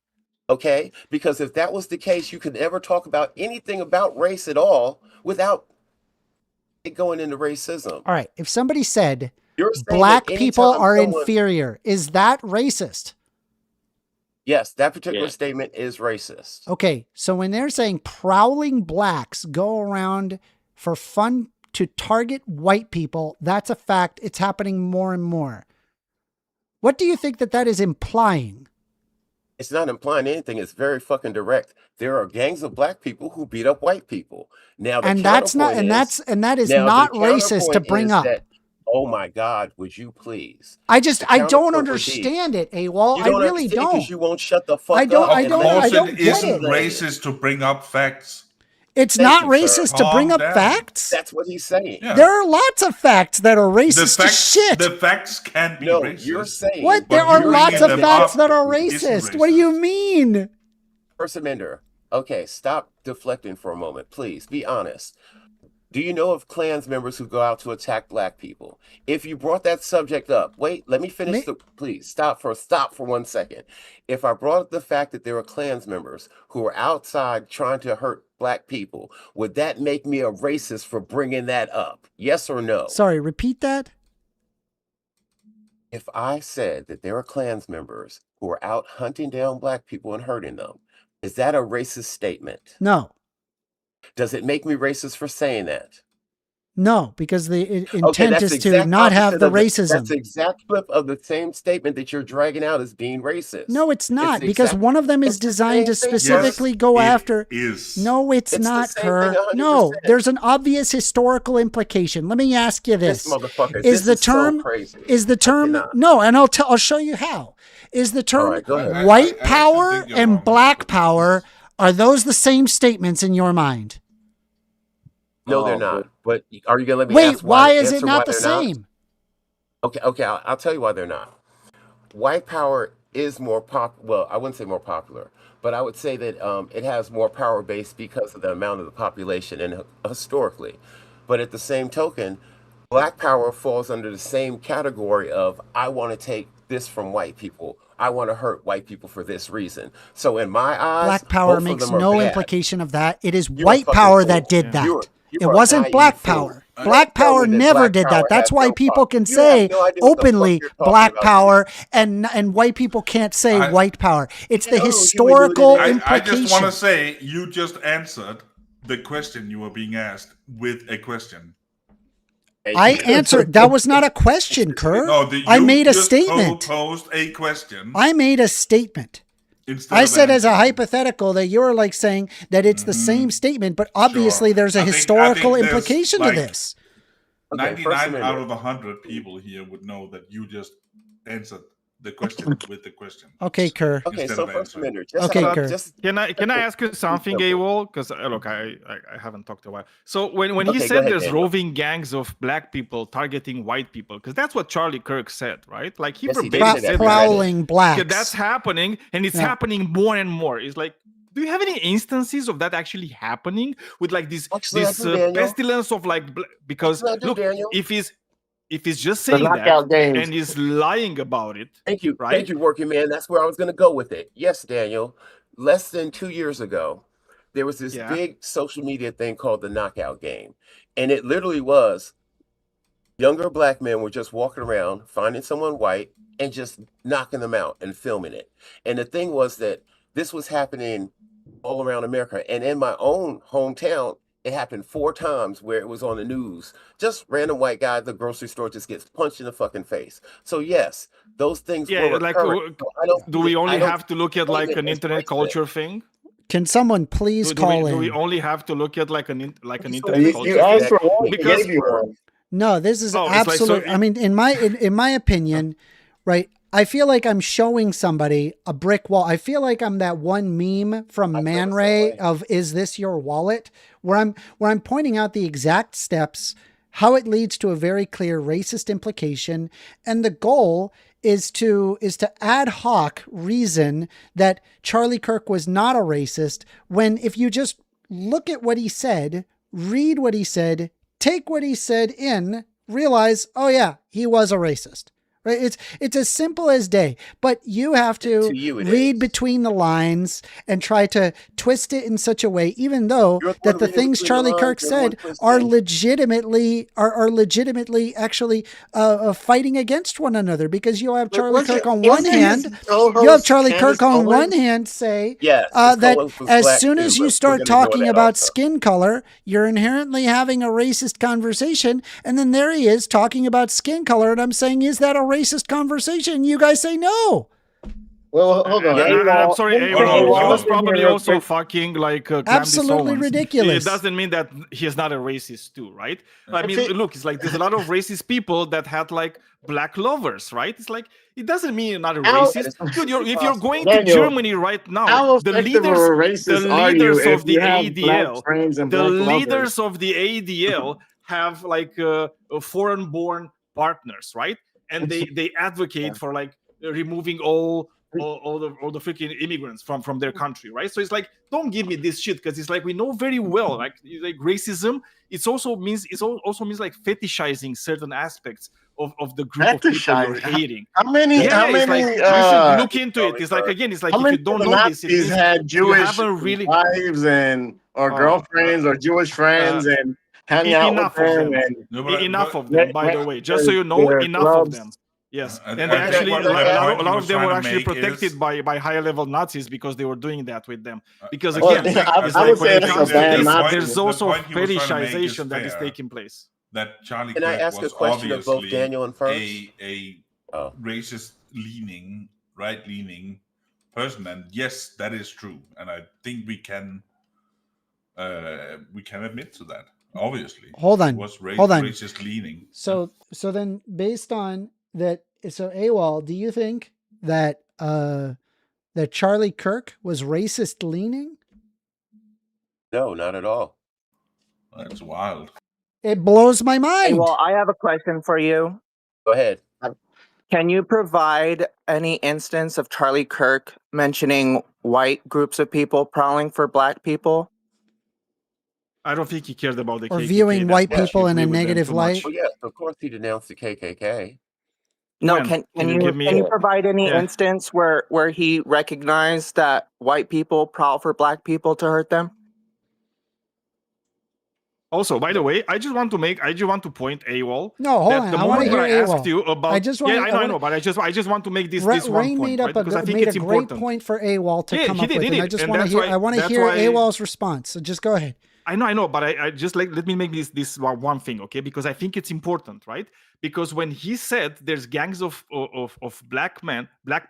Okay? Because if that was the case, you could never talk about anything about race at all without it going into racism. All right. If somebody said You're saying black that people anytime are someone, inferior, is that racist? yes, that particular Yeah. statement is racist. Okay. So when they're saying prowling blacks go around for fun to target white people, that's a fact. It's happening more and more. What do you think that is implying? It's not implying anything. It's very fucking direct. There are gangs of black people who beat up white people. Now the And that's not, counterpoint and that is now not the racist to counterpoint bring is up. that, oh my God, would you please? I The don't counterpoint would be, understand it, Awol. you I don't really understand don't. because you won't shut the fuck I don't- up. I and don't- let I Of me course, don't it get isn't it. racist to bring up facts. It's Thank not you, sir. racist to bring Calm up down. facts. That's what he's saying. Yeah. There are lots of facts that are The racist as facts, shit. the facts can be No, racist. you're saying What? But There are you lots bringing of them facts up that are isn't racist. What do you racist. mean? First Amender. Okay, stop deflecting for a moment, please. Be honest. Do you know of Klans members who go out to attack black people? If you brought that subject up, wait, let me finish please stop for 1 second. If I brought up the fact that there are Klans members who are outside trying to hurt black people, would that make me a racist for bringing that up? Yes or no? Sorry, repeat that. If I said that there are Klans members who are out hunting down black people and hurting them, is that a racist statement? No. Does it make me racist for saying that? No, because the Okay, intent that's is the to exact not have opposite the of racism. that's the exact flip of the same statement that you're dragging out as being racist. No, it's not, the because exact- one of them is it's the designed to same thing. specifically Yes, go it after. is. No, it's It's the not, same Kerr. thing 100%. No, there's an obvious historical implication. Let me ask you This this: motherfucker, is this the term so crazy. is the term cannot. no? And I'll show you how. Is the term right, go ahead. white I actually power think you're and wrong, black but power, are those the same statements in your mind? No, they're Oh, not. But are you gonna let me Wait, ask why is it answer not why the they're not? same? Okay, I'll tell you why they're not. White power is more well, I wouldn't say more popular, but I would say that it has more power base because of the amount of the population and historically. But at the same token, black power falls under the same category of I want to take this from white people. I want to hurt white people for this reason. So in my eyes, Black power both of makes them are no bad. implication of that. It is You're a white fucking power fool. that did that. You It are a wasn't naive black fool. power. You Black tell power me that never black did power that. That's has why no people power. can You have say no idea what the fuck openly you're talking black about, power and white people can't say I- white power. It's the No, you historical would do that. I just want implication. to say you just answered the question you were being asked with a question. I answered. That was not a question, Kerr. No, I you made a just statement. posed a question. I made a statement. I said as a hypothetical that you're like saying that it's the same statement, but obviously there's a historical implication to this. 99 out of 100 people here would know that you just answered the question with the question. Okay, Kerr. Okay, so First Amendment. Can I ask you something, Awol? Because look, I haven't talked a while. So when he said there's roving gangs of black people targeting white people, because that's what Charlie Kirk said, right? Like he said prowling blacks. That's happening, and it's happening more and more. It's like, do you have any instances of that actually happening with like this pestilence of like because look, if he's just saying that and he's lying about it. Thank you. Right? Thank you, working man. That's where I was going to go with it. Yes, Daniel. Less than 2 years ago, there was this big social media thing called the knockout game. And it literally was younger black men were just walking around, finding someone white and just knocking them out and filming it. And the thing was that this was happening all around America. And in my own hometown, it happened 4 times where it was on the news. Just random white guy at the grocery store just gets punched in the fucking face. So yes, those things were like do we only have to look at like an internet culture thing? Can someone please call in? Do we only have to look at like an internet culture you asked for one, because no, this is absolute. I mean, in my opinion, right? I feel like I'm showing somebody a brick wall. I feel like I'm that one meme from Man Ray of "Is this your wallet?" where I'm pointing out the exact steps, how it leads to a very clear racist implication, and the goal is to ad hoc reason that Charlie Kirk was not a racist, when if you just look at what he said, read what he said, take what he said in, realize, oh yeah, he was a racist. Right? It's as simple as day, but you have to read between the lines and try to twist it in such a way, even though that the things Charlie Kirk said are legitimately actually fighting against one another, because you have Charlie Kirk on one hand, say that as soon as you start talking about skin color, you're inherently having a racist conversation, and then there he is talking about skin color, and I'm saying, is that a racist conversation? You guys say no. Well, hold on. I'm sorry, he was probably also fucking like absolutely ridiculous. It doesn't mean that he's not a racist too, right? I mean, look, it's like there's a lot of racist people that had like black lovers, right? It's like, it doesn't mean you're not a racist. Dude, if you're going to Germany right now, the leaders of the ADL have like foreign-born partners, right? And they advocate for like removing all the freaking immigrants from their country, right? So it's like, don't give me this shit, because it's like, we know very well like racism. It also means like fetishizing certain aspects of the group of people you're hating. How many? You should look into it. It's like, again, it's like, if you don't know this, Nazis had Jewish wives or girlfriends or Jewish friends and hanging out with them. Enough of them, by the way. Just so you know, enough of them. Yes, and they actually a lot of them were actually protected by higher level Nazis because they were doing that with them. Because again, it's like when it comes to this, there's also fetishization that is taking place. That Charlie Kirk I ask a question of both Daniel and First? A racist right-leaning person, and yes, that is true, and I think we can admit to that. Obviously, hold on. Racist leaning. So then, based on that, so Awol, do you think that that Charlie Kirk was racist leaning? No, not at all. That's wild. It blows my mind. Well, I have a question for you. Go ahead. Can you provide any instance of Charlie Kirk mentioning white groups of people prowling for black people? I don't think he cared about the or KKK. Viewing white people in a negative light. Well, yes, of course he denounced the KKK. No, can you provide any instance where he recognized that white people prowl for black people to hurt them? Also, by the way, I just want to point, Awol. No, hold on. The I want to hear Awol. Asked you about, I know, but I just want to make this one point, made right? Because I think it's important. Great point for Awol to come up with. And I just want to hear. I want to hear Awol's response. So just go ahead. I know, but I just let me make this one thing, okay? Because I think it's important, right? Because when he said there's gangs of black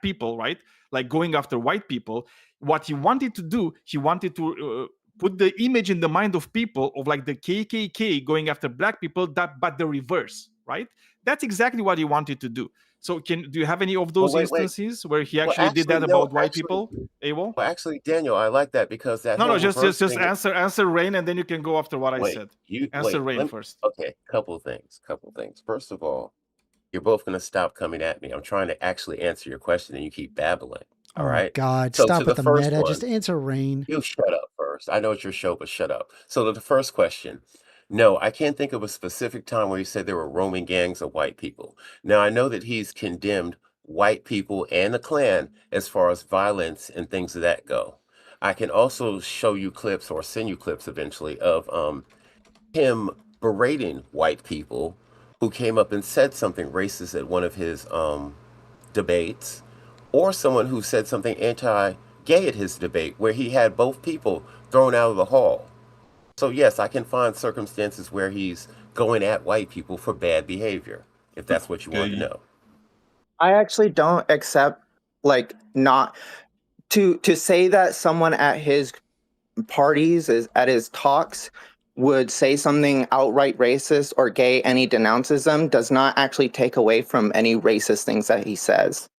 people, right, like going after white people, what he wanted to do, he wanted to put the image in the mind of people of like the KKK going after black people, but the reverse, right? That's exactly what he wanted to do. So do you have any of those instances where he actually did that about white people, Awol? Well, actually, Daniel, I like that because that No, just answer Rain, and then you can go after what I said. Answer Rain first. Okay, couple things. First of all, you're both going to stop coming at me. I'm trying to actually answer your question, and you keep babbling. All right. God, so stop to with the the first meta. one, Just answer Rain. You shut up first. I know it's your show, but shut up. So to the first question, no, I can't think of a specific time where he said there were roaming gangs of white people. Now, I know that he's condemned white people and the Klan as far as violence and things of that go. I can also show you clips or send you clips eventually of him berating white people who came up and said something racist at one of his debates, or someone who said something anti-gay at his debate where he had both people thrown out of the hall. So yes, I can find circumstances where he's going at white people for bad behavior, if that's what you want to know. I actually don't accept, like, not to say that someone at his parties, at his talks, would say something outright racist or gay and he denounces them does not actually take away from any racist things that he says.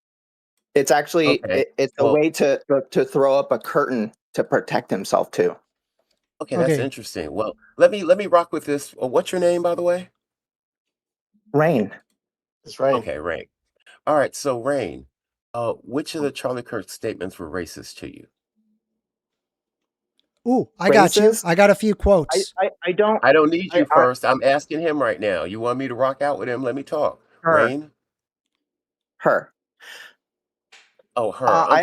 It's actually it's a way to throw up a curtain to protect himself too. Okay, that's interesting. Well, let me rock with this. What's your name, by the way? Rain. It's Rain. Okay, Rain. All right, so Rain, which of the Charlie Kirk statements were racist to you? Ooh, I got you. I got a few quotes. I don't need you first. I'm asking him right now. You want me to rock out with him? Let me talk. Rain? Her. Oh, her. I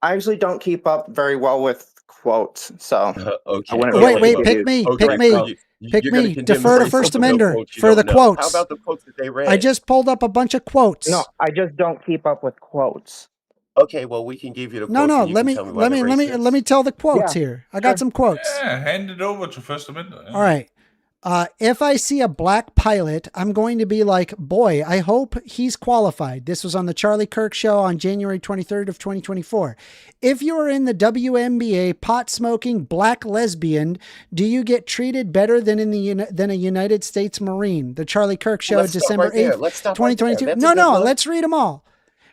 actually don't keep up very well with quotes, so okay. Wait, pick me. Pick me. Defer to First Amender for the quotes. How about the quotes that they read? I just pulled up a bunch of quotes. No, I just don't keep up with quotes. Okay, well, we can give you the quotes. No, let me tell the quotes here. I got some quotes. Yeah, hand it over to First Amendment. Yeah. All right. If I see a black pilot, I'm going to be like, boy, I hope he's qualified. This was on the Charlie Kirk show on January 23rd of 2024. If you are in the WNBA, pot-smoking black lesbian, do you get treated better than a United States Marine? The Charlie Kirk show, December 8th, 2022. No, let's read them all.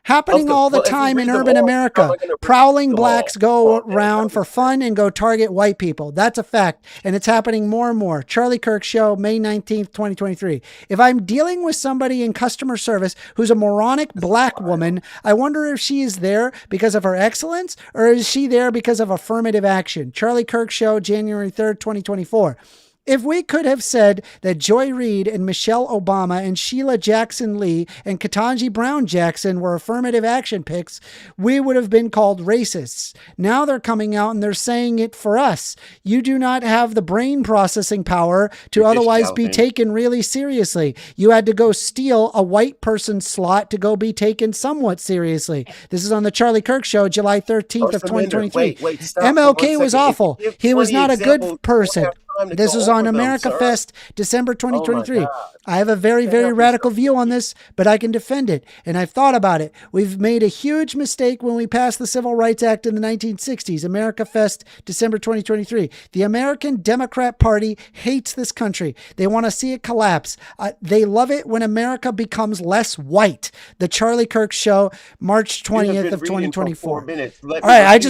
Happening all the time in urban America. Prowling blacks go around for fun and go target white people. That's a fact. And it's happening more and more. Charlie Kirk show, May 19th, 2023. If I'm dealing with somebody in customer service who's a moronic black woman, I wonder if she is there because of her excellence or is she there because of affirmative action? Charlie Kirk show, January 3rd, 2024. If we could have said that Joy Reid and Michelle Obama and Sheila Jackson Lee and Ketanji Brown Jackson were affirmative action picks, we would have been called racists. Now they're coming out and they're saying it for us. You do not have the brain processing power to otherwise be taken really seriously. You had to go steal a white person's slot to go be taken somewhat seriously. This is on the Charlie Kirk show, July 13th of 2023. MLK was awful. He was not a good person. This is on America Fest, December 2023. I have a very, very radical view on this, but I can defend it. And I've thought about it. We've made a huge mistake when we passed the Civil Rights Act in the 1960s. America Fest, December 2023. The American Democrat Party hates this country. They want to see it collapse. They love it when America becomes less white. The Charlie Kirk show, March 20th of 2024. All right,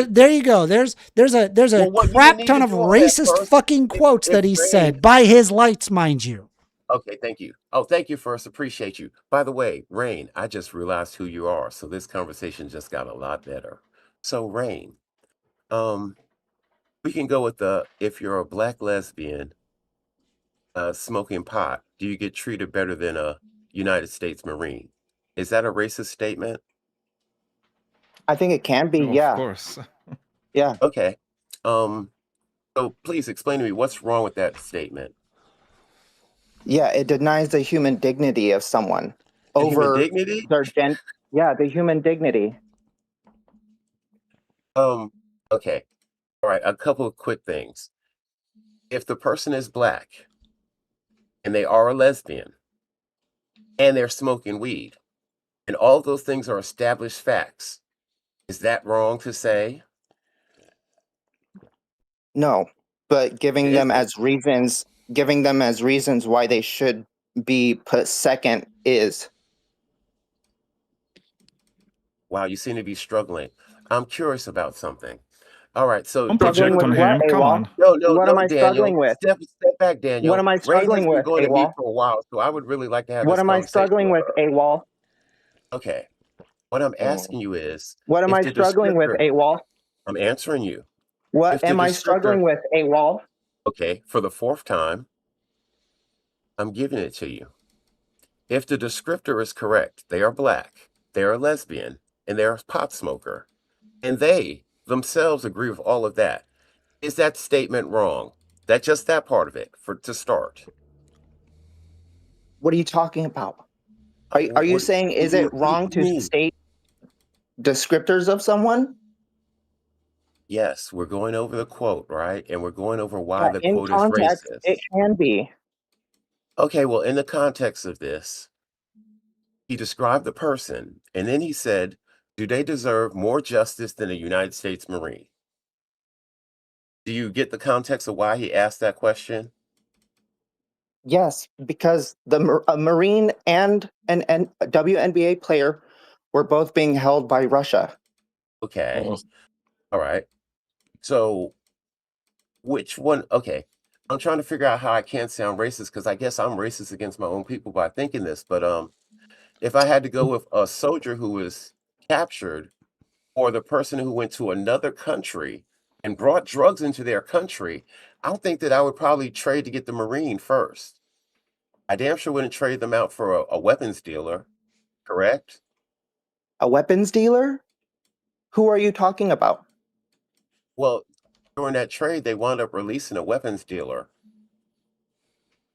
there you go. There's a crap ton of racist fucking quotes that he said by his lights, mind you. Okay, thank you. Oh, thank you first. Appreciate you. By the way, Rain, I just realized who you are, so this conversation just got a lot better. So, Rain, we can go with if you're a black lesbian smoking pot, do you get treated better than a United States Marine? Is that a racist statement? I think it can be, yeah. Of course. Yeah. Okay. So please explain to me what's wrong with that statement. Yeah, it denies the human dignity of someone over dignity? their the human dignity. Okay. All right, a couple of quick things. If the person is black and they are a lesbian and they're smoking weed and all those things are established facts, is that wrong to say? No, but giving them as reasons why they should be put second is. Wow, you seem to be struggling. I'm curious about something. All right, so Don't project on him. Come on. No, What am I Daniel. struggling with? Step back, Daniel. What am I Ray has struggling been with, going to me Awol? for a while, so I would really like to have What this am I conversation struggling with, her. Awol? Okay, what I'm asking you is, What am if I the struggling with, descriptor- Awol? I'm answering you. What If the am I descriptor- struggling with, Awol? Okay, for the 4th time, I'm giving it to you. If the descriptor is correct, they are black, they are a lesbian, and they're a pot smoker, and they themselves agree with all of that, is that statement wrong? Just that part of it, to start. What are you talking about? Are you saying is it wrong to state descriptors of someone? Yes, we're going over the quote, right? And we're going over why the In quote context, is racist. it can be. Okay, well, in the context of this, he described the person, and then he said, do they deserve more justice than a United States Marine? Do you get the context of why he asked that question? Yes, because a Marine and a WNBA player were both being held by Russia. Okay. All right. So which one? Okay. I'm trying to figure out how I can't sound racist, because I guess I'm racist against my own people by thinking this. But if I had to go with a soldier who was captured, or the person who went to another country and brought drugs into their country, I think that I would probably trade to get the Marine first. I damn sure wouldn't trade them out for a weapons dealer, correct? A weapons dealer? Who are you talking about? Well, during that trade, they wound up releasing a weapons dealer.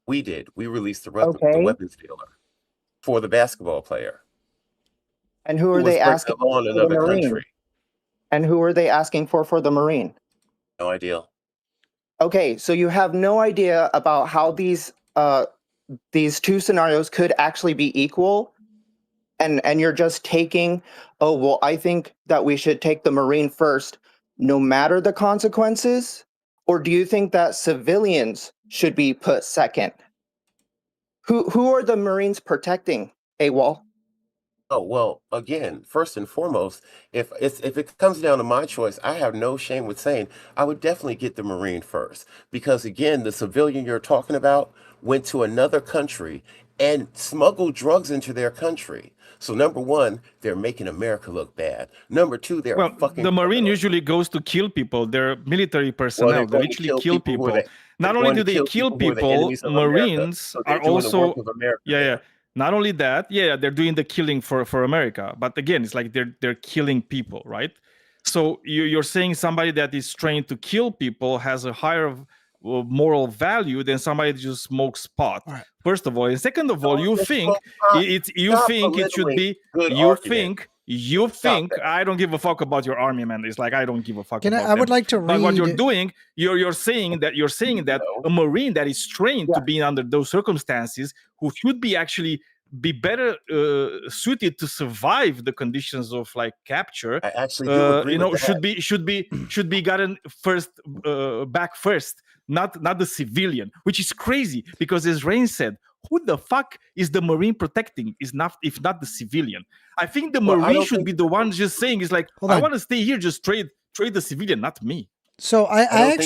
We did. We released the weapons dealer for the basketball player. And who are they asking for the another Marine? country? And who are they asking for the Marine? No idea. Okay, so you have no idea about how these two scenarios could actually be equal, and you're just taking, oh well, I think that we should take the Marine first, no matter the consequences, or do you think that civilians should be put second? Who are the Marines protecting, Awol? Oh, well, again, first and foremost, if it comes down to my choice, I have no shame with saying I would definitely get the Marine first. Because again, the civilian you're talking about went to another country and smuggled drugs into their country. So number one, they're making America look bad. Number two, they're fucking the Marine criminals. usually goes to kill people. They're military personnel. they're they going to literally kill kill people who people. Not they're only going do to they kill kill people who are the people, enemies of America. Marines So they're are doing the work also of America yeah. there. Not only that, they're doing the killing for America. But again, it's like they're killing people, right? So you're saying somebody that is trained to kill people has a higher moral value than somebody that just smokes pot. Right. First of all, and second of all, you think it should be you think I don't give a fuck about your army, man. It's like I don't give a fuck about I would them. like to read. But what you're doing, you're saying that a Marine that is trained to be under those circumstances, who should be actually be better suited to survive the conditions of like capture. I actually do agree with that. should be gotten first back first, not the civilian, which is crazy because as Rain said, who the fuck is the Marine protecting? If not the civilian. I think the Marine should be the one just saying, is like, I want to stay here, just trade the civilian, not me. So I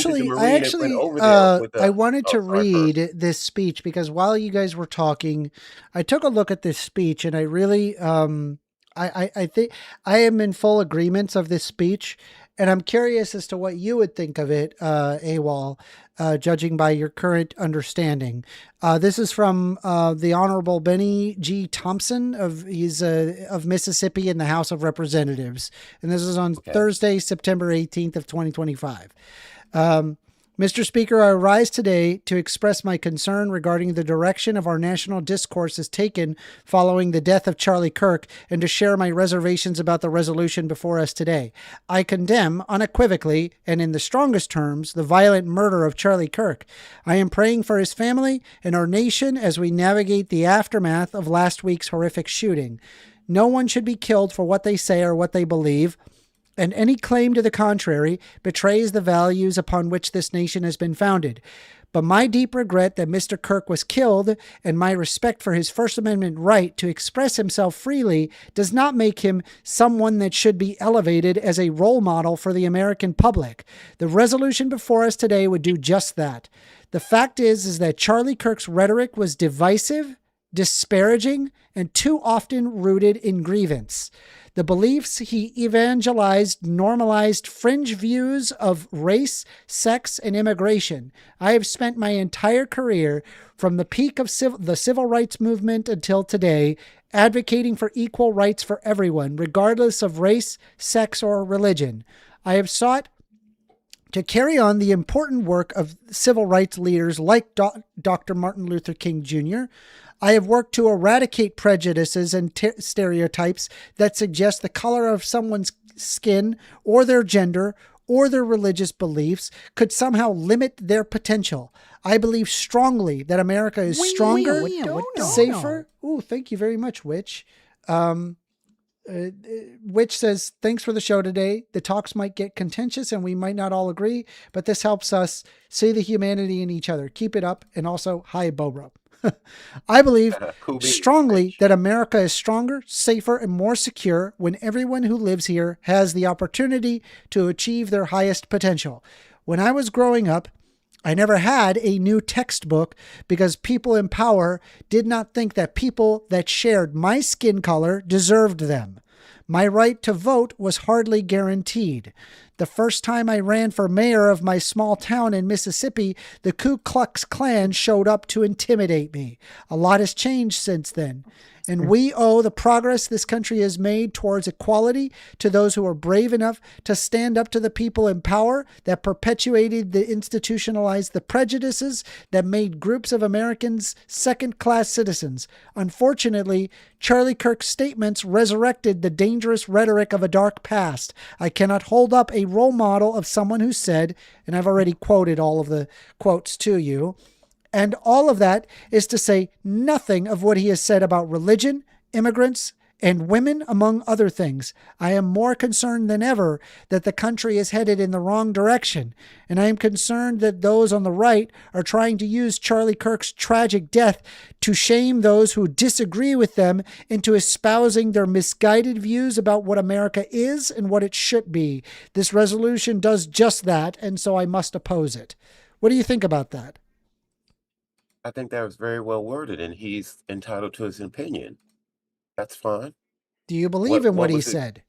wanted to read this speech because while you guys were talking, I took a look at this speech and I really, I think I am in full agreement of this speech, and I'm curious as to what you would think of it, Awol, judging by your current understanding. This is from the Honorable Benny G. Thompson of Mississippi in the House of Representatives, and this is on Thursday, September 18th of 2025. Mr. Speaker, I rise today to express my concern regarding the direction of our national discourse is taken following the death of Charlie Kirk and to share my reservations about the resolution before us today. I condemn unequivocally and in the strongest terms the violent murder of Charlie Kirk. I am praying for his family and our nation as we navigate the aftermath of last week's horrific shooting. No one should be killed for what they say or what they believe, and any claim to the contrary betrays the values upon which this nation has been founded. But my deep regret that Mr. Kirk was killed and my respect for his First Amendment right to express himself freely does not make him someone that should be elevated as a role model for the American public. The resolution before us today would do just that. The fact is that Charlie Kirk's rhetoric was divisive, disparaging, and too often rooted in grievance. The beliefs he evangelized normalized fringe views of race, sex, and immigration. I have spent my entire career, from the peak of the civil rights movement until today, advocating for equal rights for everyone, regardless of race, sex, or religion. I have sought to carry on the important work of civil rights leaders like Dr. Martin Luther King Jr. I have worked to eradicate prejudices and stereotypes that suggest the color of someone's skin or their gender or their religious beliefs could somehow limit their potential. I believe strongly that America is stronger, safer. Ooh, thank you very much, Witch. Witch says, thanks for the show today. The talks might get contentious and we might not all agree, but this helps us see the humanity in each other. Keep it up. And also, hi, Bobro. I believe strongly that America is stronger, safer, and more secure when everyone who lives here has the opportunity to achieve their highest potential. When I was growing up, I never had a new textbook because people in power did not think that people that shared my skin color deserved them. My right to vote was hardly guaranteed. The first time I ran for mayor of my small town in Mississippi, the Ku Klux Klan showed up to intimidate me. A lot has changed since then, and we owe the progress this country has made towards equality to those who are brave enough to stand up to the people in power that perpetuated the institutionalized the prejudices that made groups of Americans second-class citizens. Unfortunately, Charlie Kirk's statements resurrected the dangerous rhetoric of a dark past. I cannot hold up a role model of someone who said, and I've already quoted all of the quotes to you, and all of that is to say nothing of what he has said about religion, immigrants, and women, among other things. I am more concerned than ever that the country is headed in the wrong direction, and I am concerned that those on the right are trying to use Charlie Kirk's tragic death to shame those who disagree with them into espousing their misguided views about what America is and what it should be. This resolution does just that, and so I must oppose it. What do you think about that? I think that was very well worded, and he's entitled to his opinion. That's fine. Do you believe in what he said?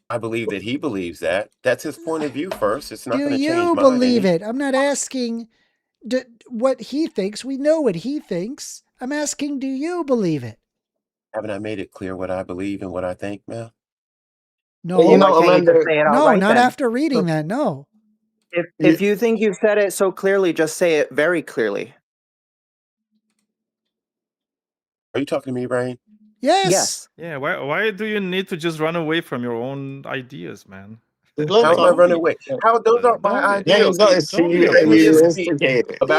I believe that he believes that. That's his point of view first. It's not going to change mine. Do you believe it? I'm not asking what he thinks. We know what he thinks. I'm asking, do you believe it? Haven't I made it clear what I believe and what I think, Mel? No, well, not after reading that. No. If you think you've said it so clearly, just say it very clearly. Are you talking to me, Brain? Yes. Yeah. Why do you need to just run away from your own ideas, man? How am I running away? How those aren't my ideas. About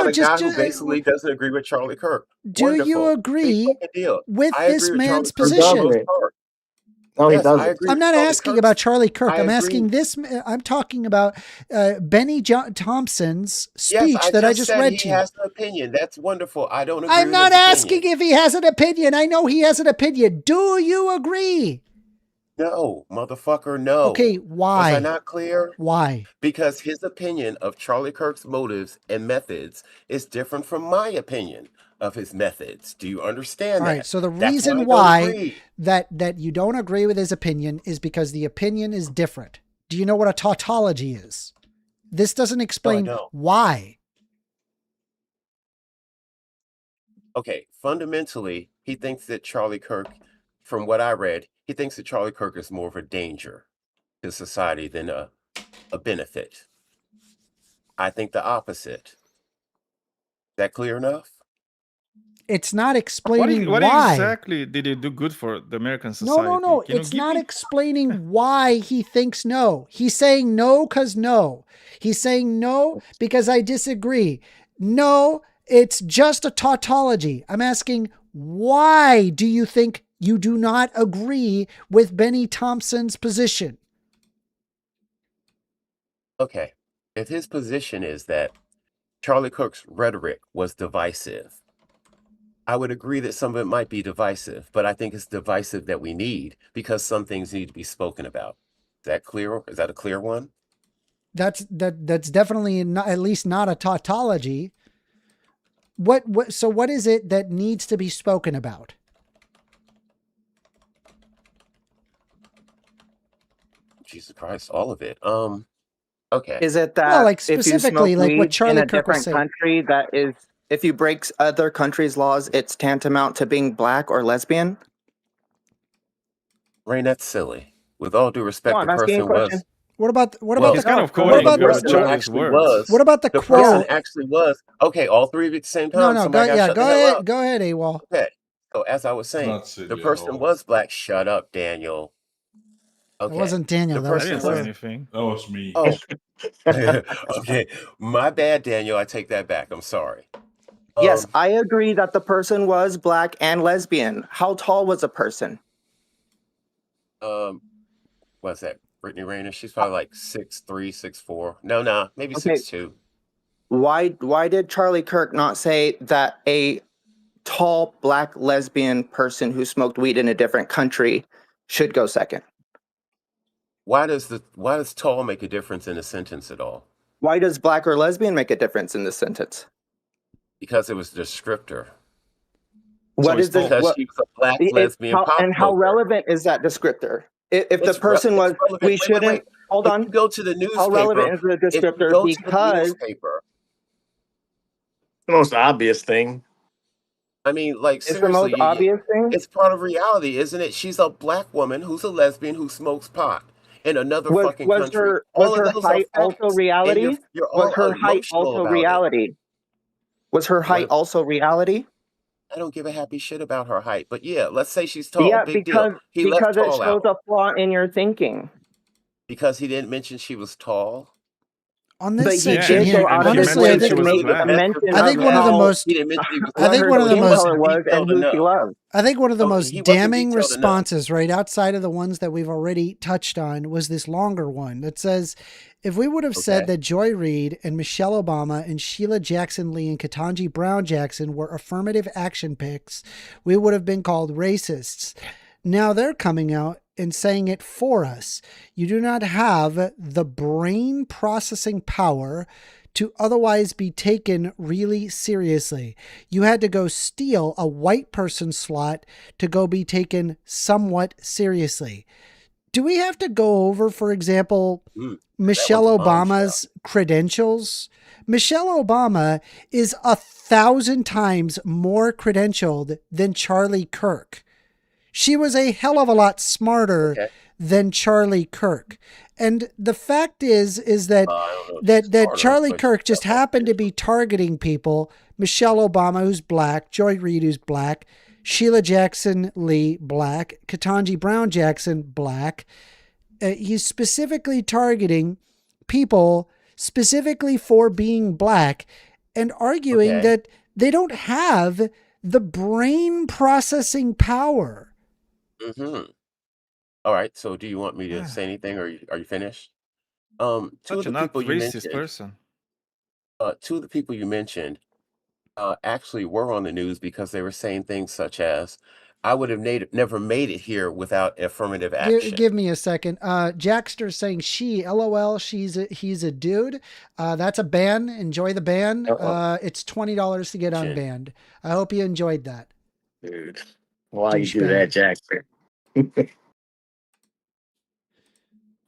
a guy who basically doesn't agree with Charlie Kirk. Do you agree with this man's position? No, he doesn't. I'm not asking about Charlie Kirk. I'm asking this. I'm talking about Benny Thompson's speech that I just read to you. He has an opinion. That's wonderful. I don't agree. I'm not asking if he has an opinion. I know he has an opinion. Do you agree? No, motherfucker, no. Okay, why? Was I not clear? Why? Because his opinion of Charlie Kirk's motives and methods is different from my opinion of his methods. Do you understand that? All right, so the reason why that you don't agree with his opinion is because the opinion is different. Do you know what a tautology is? This doesn't explain why. Okay, fundamentally, he thinks that Charlie Kirk, from what I read, he thinks that Charlie Kirk is more of a danger to society than a benefit. I think the opposite. Is that clear enough? It's not explaining what why. exactly did it do good for the American society? No. It's not explaining why he thinks no. He's saying no because no. He's saying no because I disagree. No, it's just a tautology. I'm asking, why do you think you do not agree with Benny Thompson's position? Okay. If his position is that Charlie Kirk's rhetoric was divisive, I would agree that some of it might be divisive, but I think it's divisive that we need because some things need to be spoken about. Is that clear? Is that a clear one? That's definitely not, at least not a tautology. So what is it that needs to be spoken about? Jesus Christ, all of it. Okay. Is it that Well, like if you specifically, smoke like what weed Charlie in a Kirk was different saying. country, that is, if you break other countries' laws, it's tantamount to being black or lesbian? Rain, that's silly. With all due respect, No, the I'm asking you a person was. question. What about Well, the He's kind of what quoting about person Charlie's actually words. was. what about the The quote? person actually was. Okay, all three of you at the same time. No, Somebody got to shut the go hell ahead. up. Go ahead, Awol. Okay. So as I was It's saying, not silly the at person all. was black. Shut up, Daniel. It Okay. wasn't Daniel. The That was I didn't person say was. anything. That was me. Oh. Okay. My bad, Daniel. I take that back. I'm sorry. Yes, I agree that the person was black and lesbian. How tall was the person? What's that? Brittany Rayner? She's probably like 6'3", 6'4". No, maybe Okay. 6'2". Why did Charlie Kirk not say that a tall black lesbian person who smoked weed in a different country should go second? Why does tall make a difference in a sentence at all? Why does black or lesbian make a difference in this sentence? Because it was a descriptor. What is this? Because she was a black lesbian pop and how smoker. relevant is that descriptor? If the person was, relevant. we Wait. shouldn't. Hold If on. you go to the newspaper, How relevant is the if you descriptor? go to the Because newspaper, The most obvious thing. I mean, like it's the seriously, most obvious thing. it's part of reality, isn't it? She's a black woman who's a lesbian who smokes pot in another fucking country. Was her height also reality? You're Was all her height emotional also about it. reality? Was her height also reality? I don't give a happy shit about her height, but yeah, let's say she's tall. Yeah, Big deal. He left because it tall shows out a flaw in your thinking. because he didn't mention she was tall. On But this he section did, here, so honestly, I obviously think, to make a mention I think of one of the how- most, He didn't mention he was I what think her one of the skin most, color was and who she loved. I think one of the So most he wasn't damning detailed enough. responses, right outside of the ones that we've already touched on, was this longer one that says, if we would have said Okay. that Joy Reid and Michelle Obama and Sheila Jackson Lee and Ketanji Brown Jackson were affirmative action picks, we would have been called racists. Now they're coming out and saying it for us. You do not have the brain processing power to otherwise be taken really seriously. You had to go steal a white person's slot to go be taken somewhat seriously. Do we have to go over, for example, Michelle was a Obama's credentials? Michelle Obama is 1,000 times more credentialed than Charlie Kirk. She was a hell of a lot smarter than Charlie Kirk. And the fact is that that Charlie Kirk just happened to be targeting people, Michelle Obama, who's black, Joy Reid, who's black, Sheila Jackson Lee, black, Ketanji Brown Jackson, black. He's specifically targeting people specifically for being black and arguing that they don't have the brain processing power. Mm-hmm. All right. So, do you want me to say anything, or are you finished? Two Such of a the not people you racist mentioned. person. Two of the people you mentioned actually were on the news because they were saying things such as, "I would have never made it here without affirmative action." Give me a second. Jackster's saying LOL, he's a dude. That's a ban. Enjoy the ban. It's $20 to get unbanned. I hope you enjoyed that. Dude, why you do that, Jackson?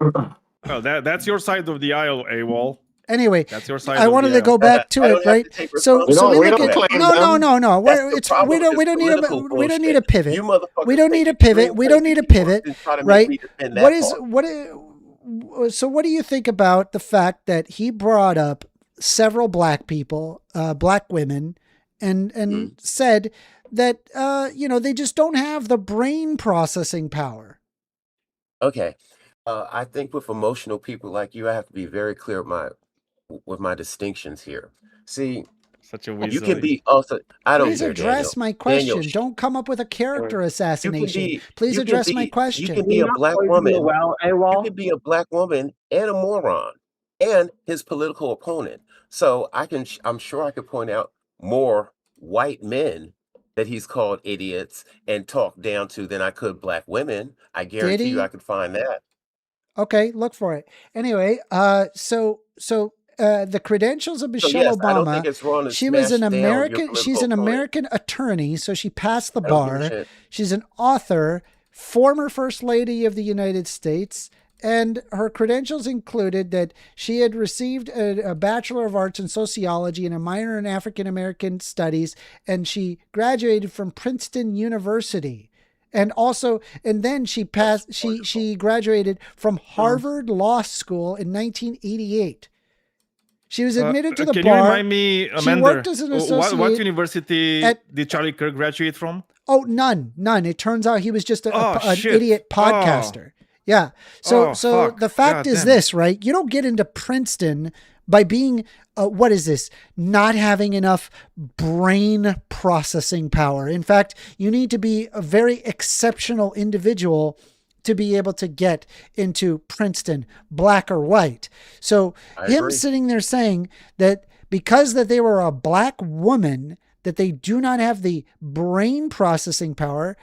Well, that's your side of the aisle, Awol. Anyway, That's your side. I wanted to go back to it, right? So we look at no. We don't need a pivot. We don't need a pivot. We don't need a pivot, right? So what do you think about the fact that he brought up several black people, black women, and said that, they just don't have the brain processing power. Okay. I think with emotional people like you, I have to be very clear with my distinctions here. See, Such a you weasel. can be also. I don't Please care, address Daniel. my question. Daniel, Don't come up with a character assassination. Please you can address my be, you question. can be a black woman. You can be a black woman and a moron and his political opponent. So I'm sure I could point out more white men that he's called idiots and talked down to than I could black women. I guarantee you I could find that. Okay, look for it. Anyway, so the credentials of Michelle yes, I don't think Obama. it's wrong to She was an smash down your American. She's an political opponent. American attorney, so she passed the I don't give a bar. shit. She's an author, former First Lady of the United States, and her credentials included that she had received a Bachelor of Arts in Sociology and a minor in African American Studies, and she graduated from Princeton University. And then she passed. She graduated from Harvard Law School in 1988. She was admitted to the bar. Can you remind me, Amanda, she worked as an associate. What university did Charlie Kirk graduate from? Oh, none. It turns out he was just an idiot podcaster. Yeah. So the fact is this, right? You don't get into Princeton by being, what is this? Not having enough brain processing power. In fact, you need to be a very exceptional individual to be able to get into Princeton, black or white. So him sitting there saying that because that they were a black woman, that they do not have the brain processing power.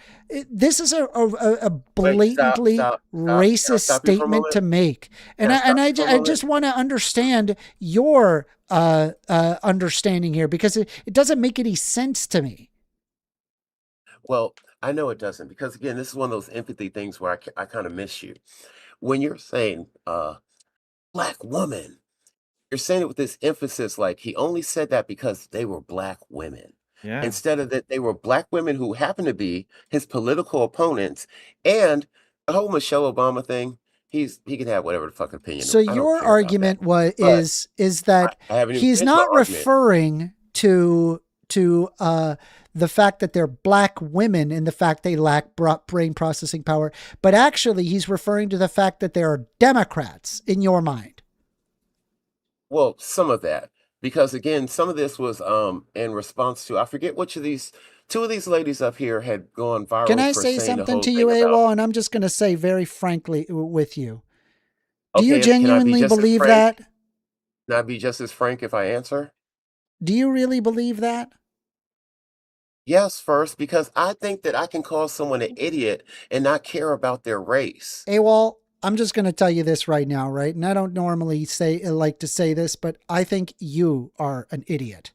This is a blatantly racist statement to make. And I just want to understand your understanding here, because it doesn't make any sense to me. Well, I know it doesn't, because again, this is one of those empathy things where I kind of miss you. When you're saying black woman, you're saying it with this emphasis, like he only said that because they were black women. Yeah. Instead of that they were black women who happen to be his political opponents. And the whole Michelle Obama thing, he can have whatever the fucking opinion. So your argument is that he's not referring to the fact that they're black women and the fact they lack brain processing power, but actually he's referring to the fact that they are Democrats in your mind. Well, some of that, because again, some of this was in response to, I forget which of these, two of these ladies up here had gone viral. Can I say something to you, Awol? And I'm just going to say very frankly with you. Do you genuinely believe that? Can I be just as frank if I answer? Do you really believe that? Yes, first, because I think that I can call someone an idiot and not care about their race. Awol, I'm just going to tell you this right now, right? And I don't normally like to say this, but I think you are an idiot.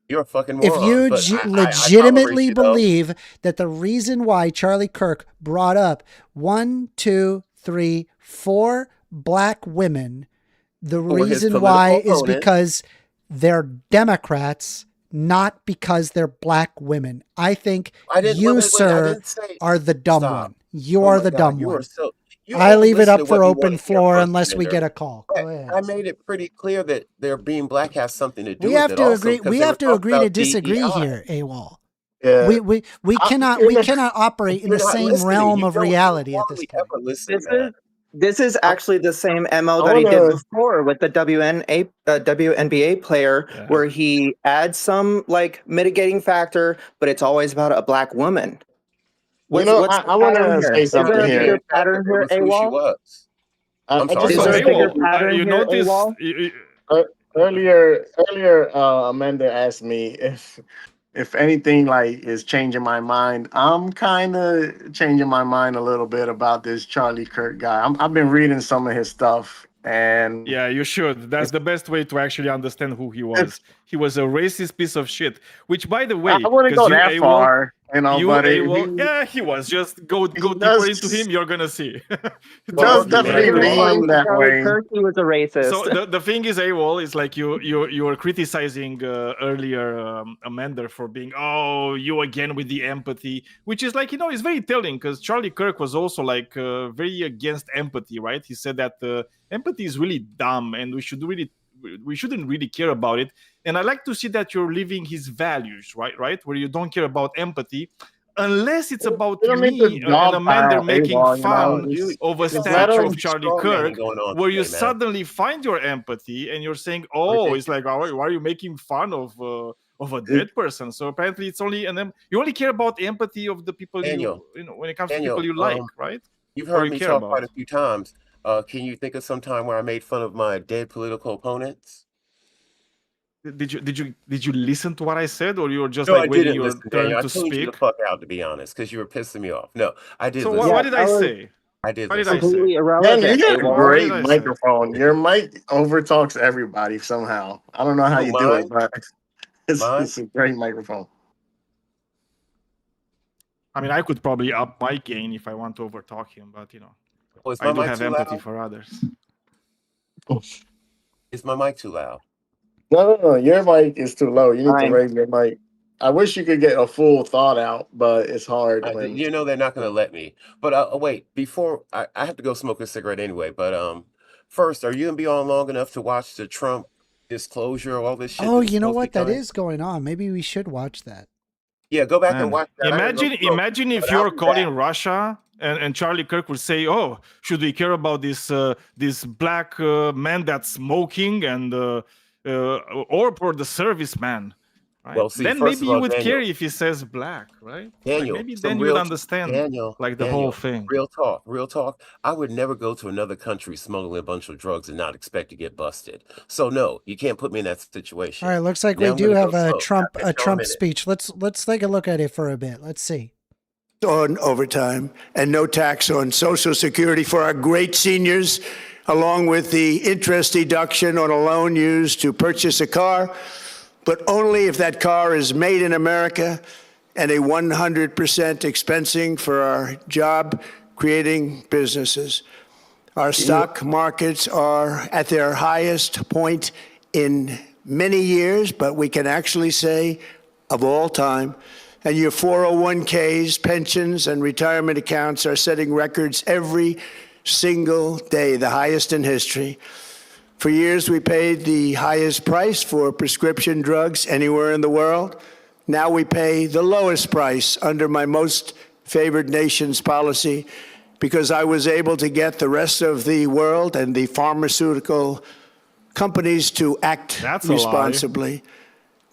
You're a fucking moron. If you legitimately believe that the reason why Charlie Kirk brought up 1, 2, 3, 4 black women, the reason why is because they're Democrats, not because they're black women. I think you, sir, are the dumb one. You are the dumb one. I leave it up for open floor unless we get a call. Go ahead. I made it pretty clear that their being black has something to do with it. We have to agree to disagree here, Awol. Yeah. We cannot operate in the same realm of reality at this point. This is actually the same MO that he did before with the WNBA player, where he adds some like mitigating factor, but it's always about a black woman. I want to say something here. Is there a bigger pattern here, Awol? Is there a bigger pattern here, Awol? Earlier, Amanda asked me if anything like is changing my mind. I'm kind of changing my mind a little bit about this Charlie Kirk guy. I've been reading some of his stuff, and yeah, you should. That's the best way to actually understand who he was. He was a racist piece of shit. Which, by the way, I wouldn't go that far. He was. Just go deeper into him. You're gonna see. Does definitely read that way. He was a racist. So the thing is, Awol, is like you were criticizing earlier Amanda for being you again with the empathy, which is like it's very telling, because Charlie Kirk was also like very against empathy, right? He said that empathy is really dumb and we should really we shouldn't really care about it. And I like to see that you're living his values, right? Where you don't care about empathy, unless it's about me and a man they're making fun of a statue of Charlie Kirk, where you suddenly find your empathy and you're saying, oh, it's like, why are you making fun of a dead person? So apparently it's only, and then you only care about the empathy of the people Daniel, when it comes to people you like, right? You've heard me talk quite a few times. Can you think of some time where I made fun of my dead political opponents? Did you listen to what I said, or you were just like waiting your turn to speak? I told you the fuck out, to be honest, because you were pissing me off. No, I did. So what did I say? I did. What did I say? Man, you got a great microphone. Your mic overtalks everybody somehow. I don't know how you do it, but it's a great microphone. I mean, I could probably up my gain if I want to overtalk him, but I do have empathy for others. Is my mic too loud? No, your mic is too low. You need to raise your mic. I wish you could get a full thought out, but it's hard. They're not going to let me. But wait, before I have to go smoke a cigarette anyway. But first, are you going to be on long enough to watch the Trump disclosure, all this shit? Oh, you know what? That is going on. Maybe we should watch that. Yeah, go back and watch that. Imagine if you're caught in Russia and Charlie Kirk would say, "Oh, should we care about this black man that's smoking and or for the serviceman?" Right? Well, see, then maybe you would care if he says black, right? Daniel, maybe then you would understand the whole thing. Real talk. I would never go to another country smuggling a bunch of drugs and not expect to get busted. So no, you can't put me in that situation. All right, looks like we do have a Trump speech. Let's take a look at it for a bit. Let's see. On overtime and no tax on Social Security for our great seniors, along with the interest deduction on a loan used to purchase a car, but only if that car is made in America, and a 100% expensing for our job-creating businesses. Our stock markets are at their highest point in many years, but we can actually say of all time. And your 401ks, pensions, and retirement accounts are setting records every single day, the highest in history. For years, we paid the highest price for prescription drugs anywhere in the world. Now we pay the lowest price under my most favored nation's policy because I was able to get the rest of the world and the pharmaceutical companies to act responsibly.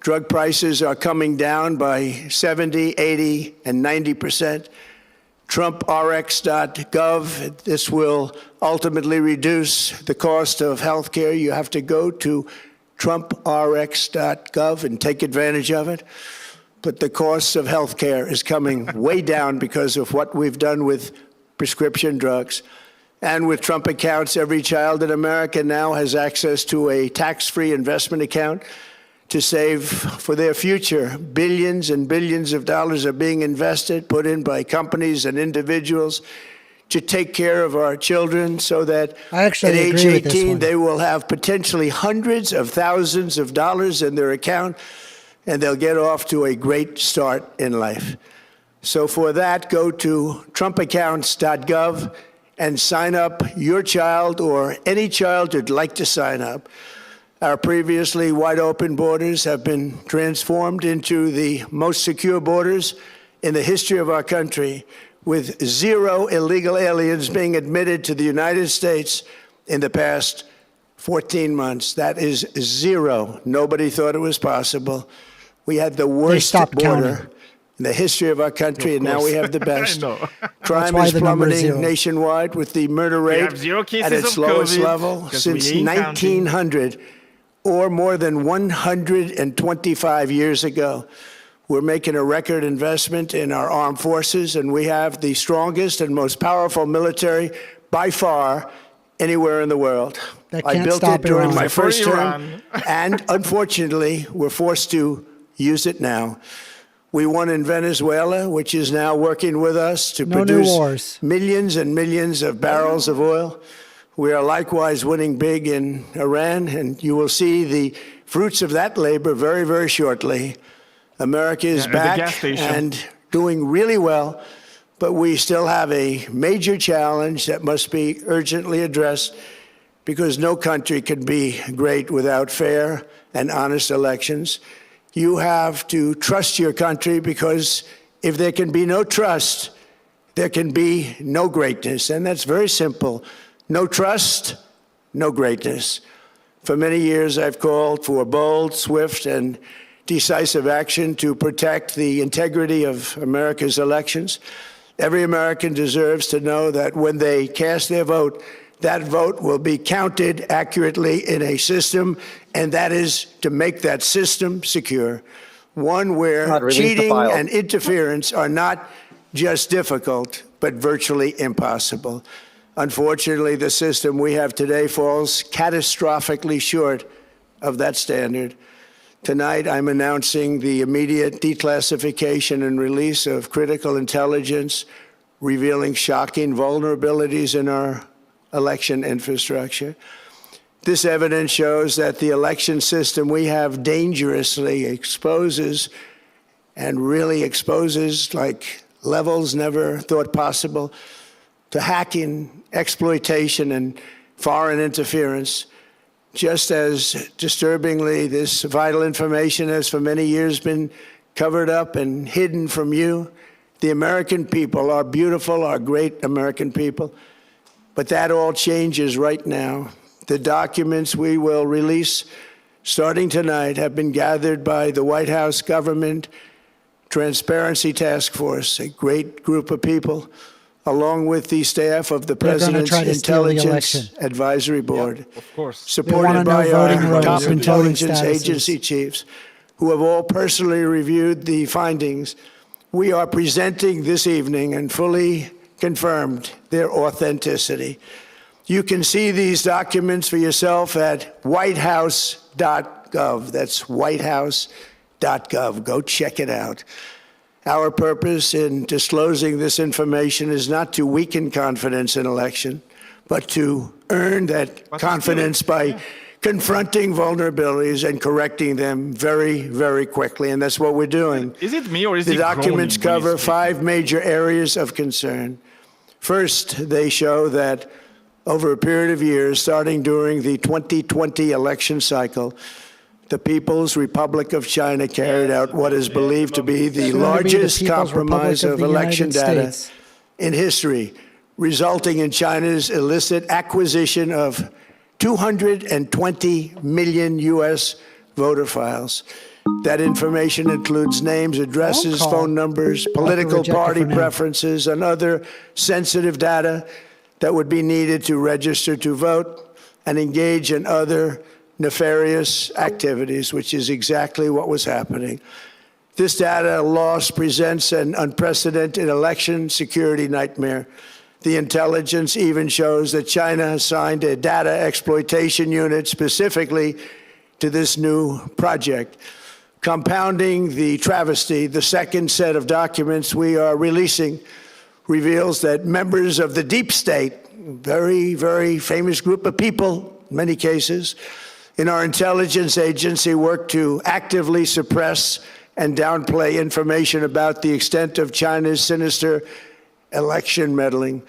Drug prices are coming down by 70, 80, and 90%. TrumpRx.gov. This will ultimately reduce the cost of health care. You have to go to TrumpRx.gov and take advantage of it. But the cost of health care is coming way down because of what we've done with prescription drugs. And with Trump accounts, every child in America now has access to a tax-free investment account to save for their future. Billions and billions of dollars are being invested, put in by companies and individuals to take care of our children so that at age 18, they will have potentially hundreds of thousands of dollars in their account, and they'll get off to a great start in life. So for that, go to TrumpAccounts.gov and sign up your child or any child who'd like to sign up. Our previously wide open borders have been transformed into the most secure borders in the history of our country, with 0 illegal aliens being admitted to the United States in the past 14 months. That is 0. Nobody thought it was possible. We had the worst border in the history of our country, and now we have the best. Crime is plummeting nationwide with the murder rate at its lowest level since 1900. Or more than 125 years ago. We're making a record investment in our armed forces, and we have the strongest and most powerful military by far anywhere in the world. I built it during my first term, and unfortunately, we're forced to use it now. We won in Venezuela, which is now working with us to produce millions and millions of barrels of oil. We are likewise winning big in Iran, and you will see the fruits of that labor very, very shortly. America is back and doing really well, but we still have a major challenge that must be urgently addressed, because no country can be great without fair and honest elections. You have to trust your country, because if there can be no trust, there can be no greatness. And that's very simple. No trust, no greatness. For many years, I've called for bold, swift, and decisive action to protect the integrity of America's elections. Every American deserves to know that when they cast their vote, that vote will be counted accurately in a system, and that is to make that system secure. One where cheating and interference are not just difficult, but virtually impossible. Unfortunately, the system we have today falls catastrophically short of that standard. Tonight, I'm announcing the immediate declassification and release of critical intelligence revealing shocking vulnerabilities in our election infrastructure. This evidence shows that the election system we have dangerously exposes, and really exposes like levels never thought possible, to hacking, exploitation, and foreign interference. Just as disturbingly, this vital information has for many years been covered up and hidden from you, the American people, our beautiful, our great American people. But that all changes right now. The documents we will release starting tonight have been gathered by the White House Government Transparency Task Force, a great group of people, along with the staff of the President's Intelligence Advisory Board, Of course. supported by voting our rolls top and voting intelligence statuses. agency chiefs, who have all personally reviewed the findings. We are presenting this evening and fully confirmed their authenticity. You can see these documents for yourself at whitehouse.gov. That's whitehouse.gov. Go check it out. Our purpose in disclosing this information is not to weaken confidence in election, but to earn that confidence by confronting vulnerabilities and correcting them very, very quickly. And that's what we're doing. Is it me or is The it documents groaning when cover he's 5 major areas of concern. First, they show that over a period of years, starting during the 2020 election cycle, the People's Republic of China carried out what is believed to be the largest People's compromise Republic of of the election United data States. in history, resulting in China's illicit acquisition of 220 million U.S. voter files. That information includes names, addresses, phone numbers, political reject it party for now. preferences, and other sensitive data that would be needed to register to vote and engage in other nefarious activities, which is exactly what was happening. This data loss presents an unprecedented election security nightmare. The intelligence even shows that China assigned a data exploitation unit specifically to this new project. Compounding the travesty, the second set of documents we are releasing reveals that members of the deep state, very, very famous group of people, in many cases, in our intelligence agency work to actively suppress and downplay information about the extent of China's sinister election meddling,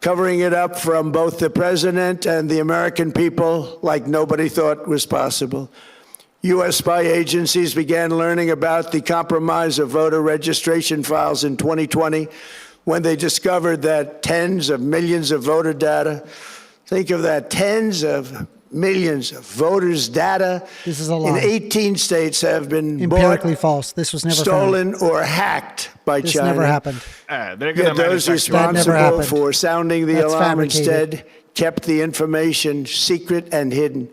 covering it up from both the president and the American people like nobody thought was possible. U.S. spy agencies began learning about the compromise of voter registration files in 2020 when they discovered that tens of millions of voter data, think of that, tens of millions of voters' data This is a in lie. 18 states have been Empirically bought, false. This was never stolen, or hacked by This China. never happened. They're gonna Yet those manufacture That never responsible happened. for sounding the That's alarm fabricated. instead kept the information secret and hidden.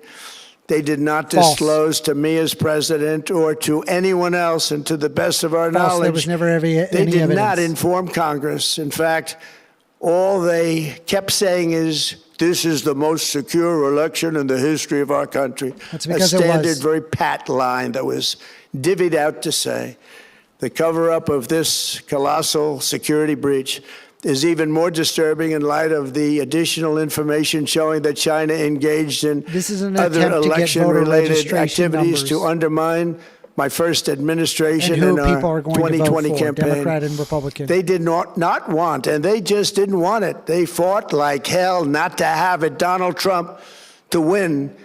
They did not False. disclose to me as president or to anyone else, and to the best of our False. knowledge, There was never any they did not evidence. inform Congress. In fact, all they kept saying is, this is the most secure election in the history of our country. That's because a it standard, was. very pat line that was divvied out to say. The cover-up of this colossal security breach is even more disturbing in light of the additional information showing that China engaged in This is an other attempt to get voter election-related registration activities to numbers. undermine my first administration and who in people our are going to vote 2020 for, campaign. Democrat and Republican. They did not want, and they just didn't want it. They fought like hell not to have it, Donald Trump, to win,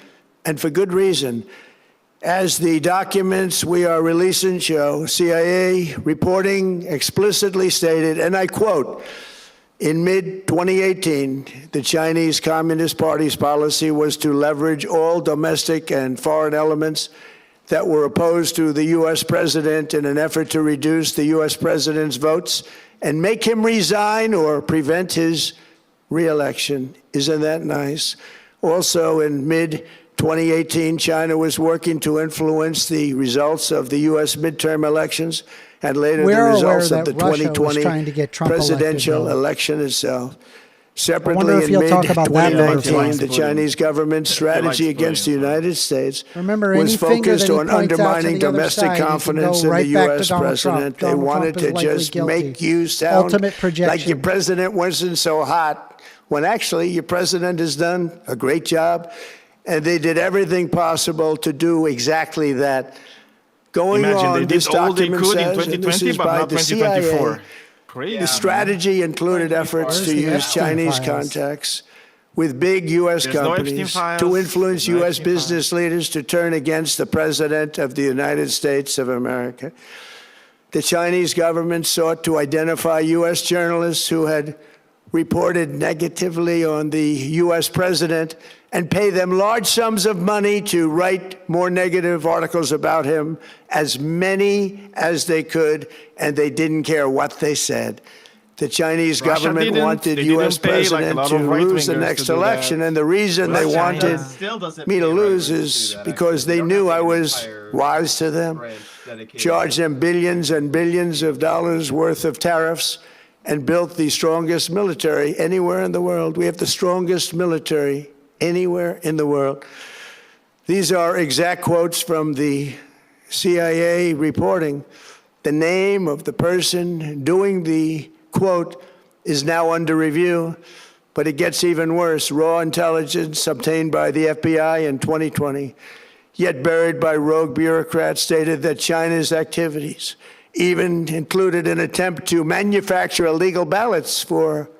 and for good reason. As the documents we are releasing show, CIA reporting explicitly stated, and I quote, in mid-2018, the Chinese Communist Party's policy was to leverage all domestic and foreign elements that were opposed to the U.S. president in an effort to reduce the U.S. president's votes and make him resign or prevent his re-election. Isn't that nice? Also, in mid-2018, China was working to influence the results of the U.S. midterm elections and later the results of the 2020 presidential election itself. Separately, in mid-2019, the Chinese government's strategy against the United States was focused on undermining domestic confidence in the U.S. president. They wanted to just make you sound like your president wasn't so hot, when actually your president has done a great job, and they did everything possible to do exactly that. Going on, this document says, and this is by the CIA, the strategy included efforts to use Chinese contacts with big U.S. companies to influence U.S. business leaders to turn against the President of the United States of America. The Chinese government sought to identify U.S. journalists who had reported negatively on the U.S. president and pay them large sums of money to write more negative articles about him, as many as they could, and they didn't care what they said. The Chinese government wanted U.S. president to lose the next election, and the reason they wanted me to lose is because they knew I was wise to them, charged them billions and billions of dollars worth of tariffs, and built the strongest military anywhere in the world. We have the strongest military anywhere in the world. These are exact quotes from the CIA reporting. The name of the person doing the quote is now under review, but it gets even worse. Raw intelligence obtained by the FBI in 2020, yet buried by rogue bureaucrats, stated that China's activities even included an attempt to manufacture illegal ballots for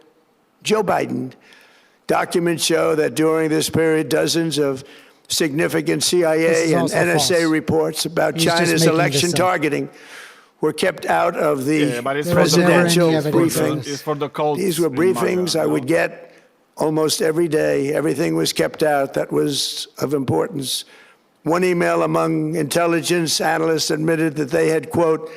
Joe Biden. Documents show that during this period, dozens of significant CIA and NSA reports about China's election targeting were kept out of the presidential briefings. These were briefings I would get almost every day. Everything was kept out that was of importance. One email among intelligence analysts admitted that they had, quote,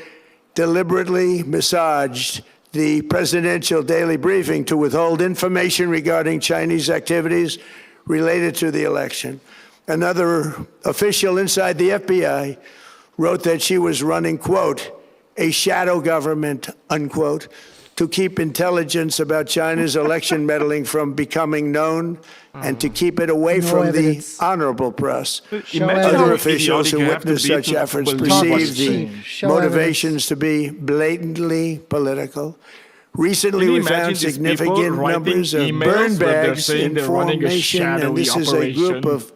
deliberately massaged the presidential daily briefing to withhold information regarding Chinese activities related to the election. Another official inside the FBI wrote that she was running, quote, a shadow government, unquote, to keep intelligence about China's election meddling from becoming known and to keep it away from the honorable press. Other officials who witnessed such efforts perceived the motivations to be blatantly political. Recently, we found significant numbers of burn bags in formation, and this is a group of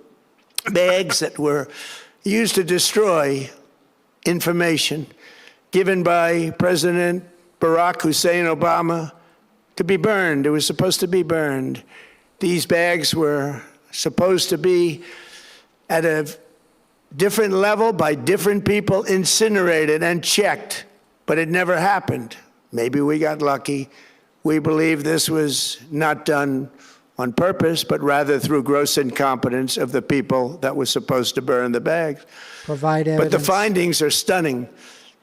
bags that were used to destroy information given by President Barack Hussein Obama to be burned. It was supposed to be burned. These bags were supposed to be at a different level by different people, incinerated and checked, but it never happened. Maybe we got lucky. We believe this was not done on purpose, but rather through gross incompetence of the people that were supposed to burn the bags. Provide evidence. But the findings are stunning.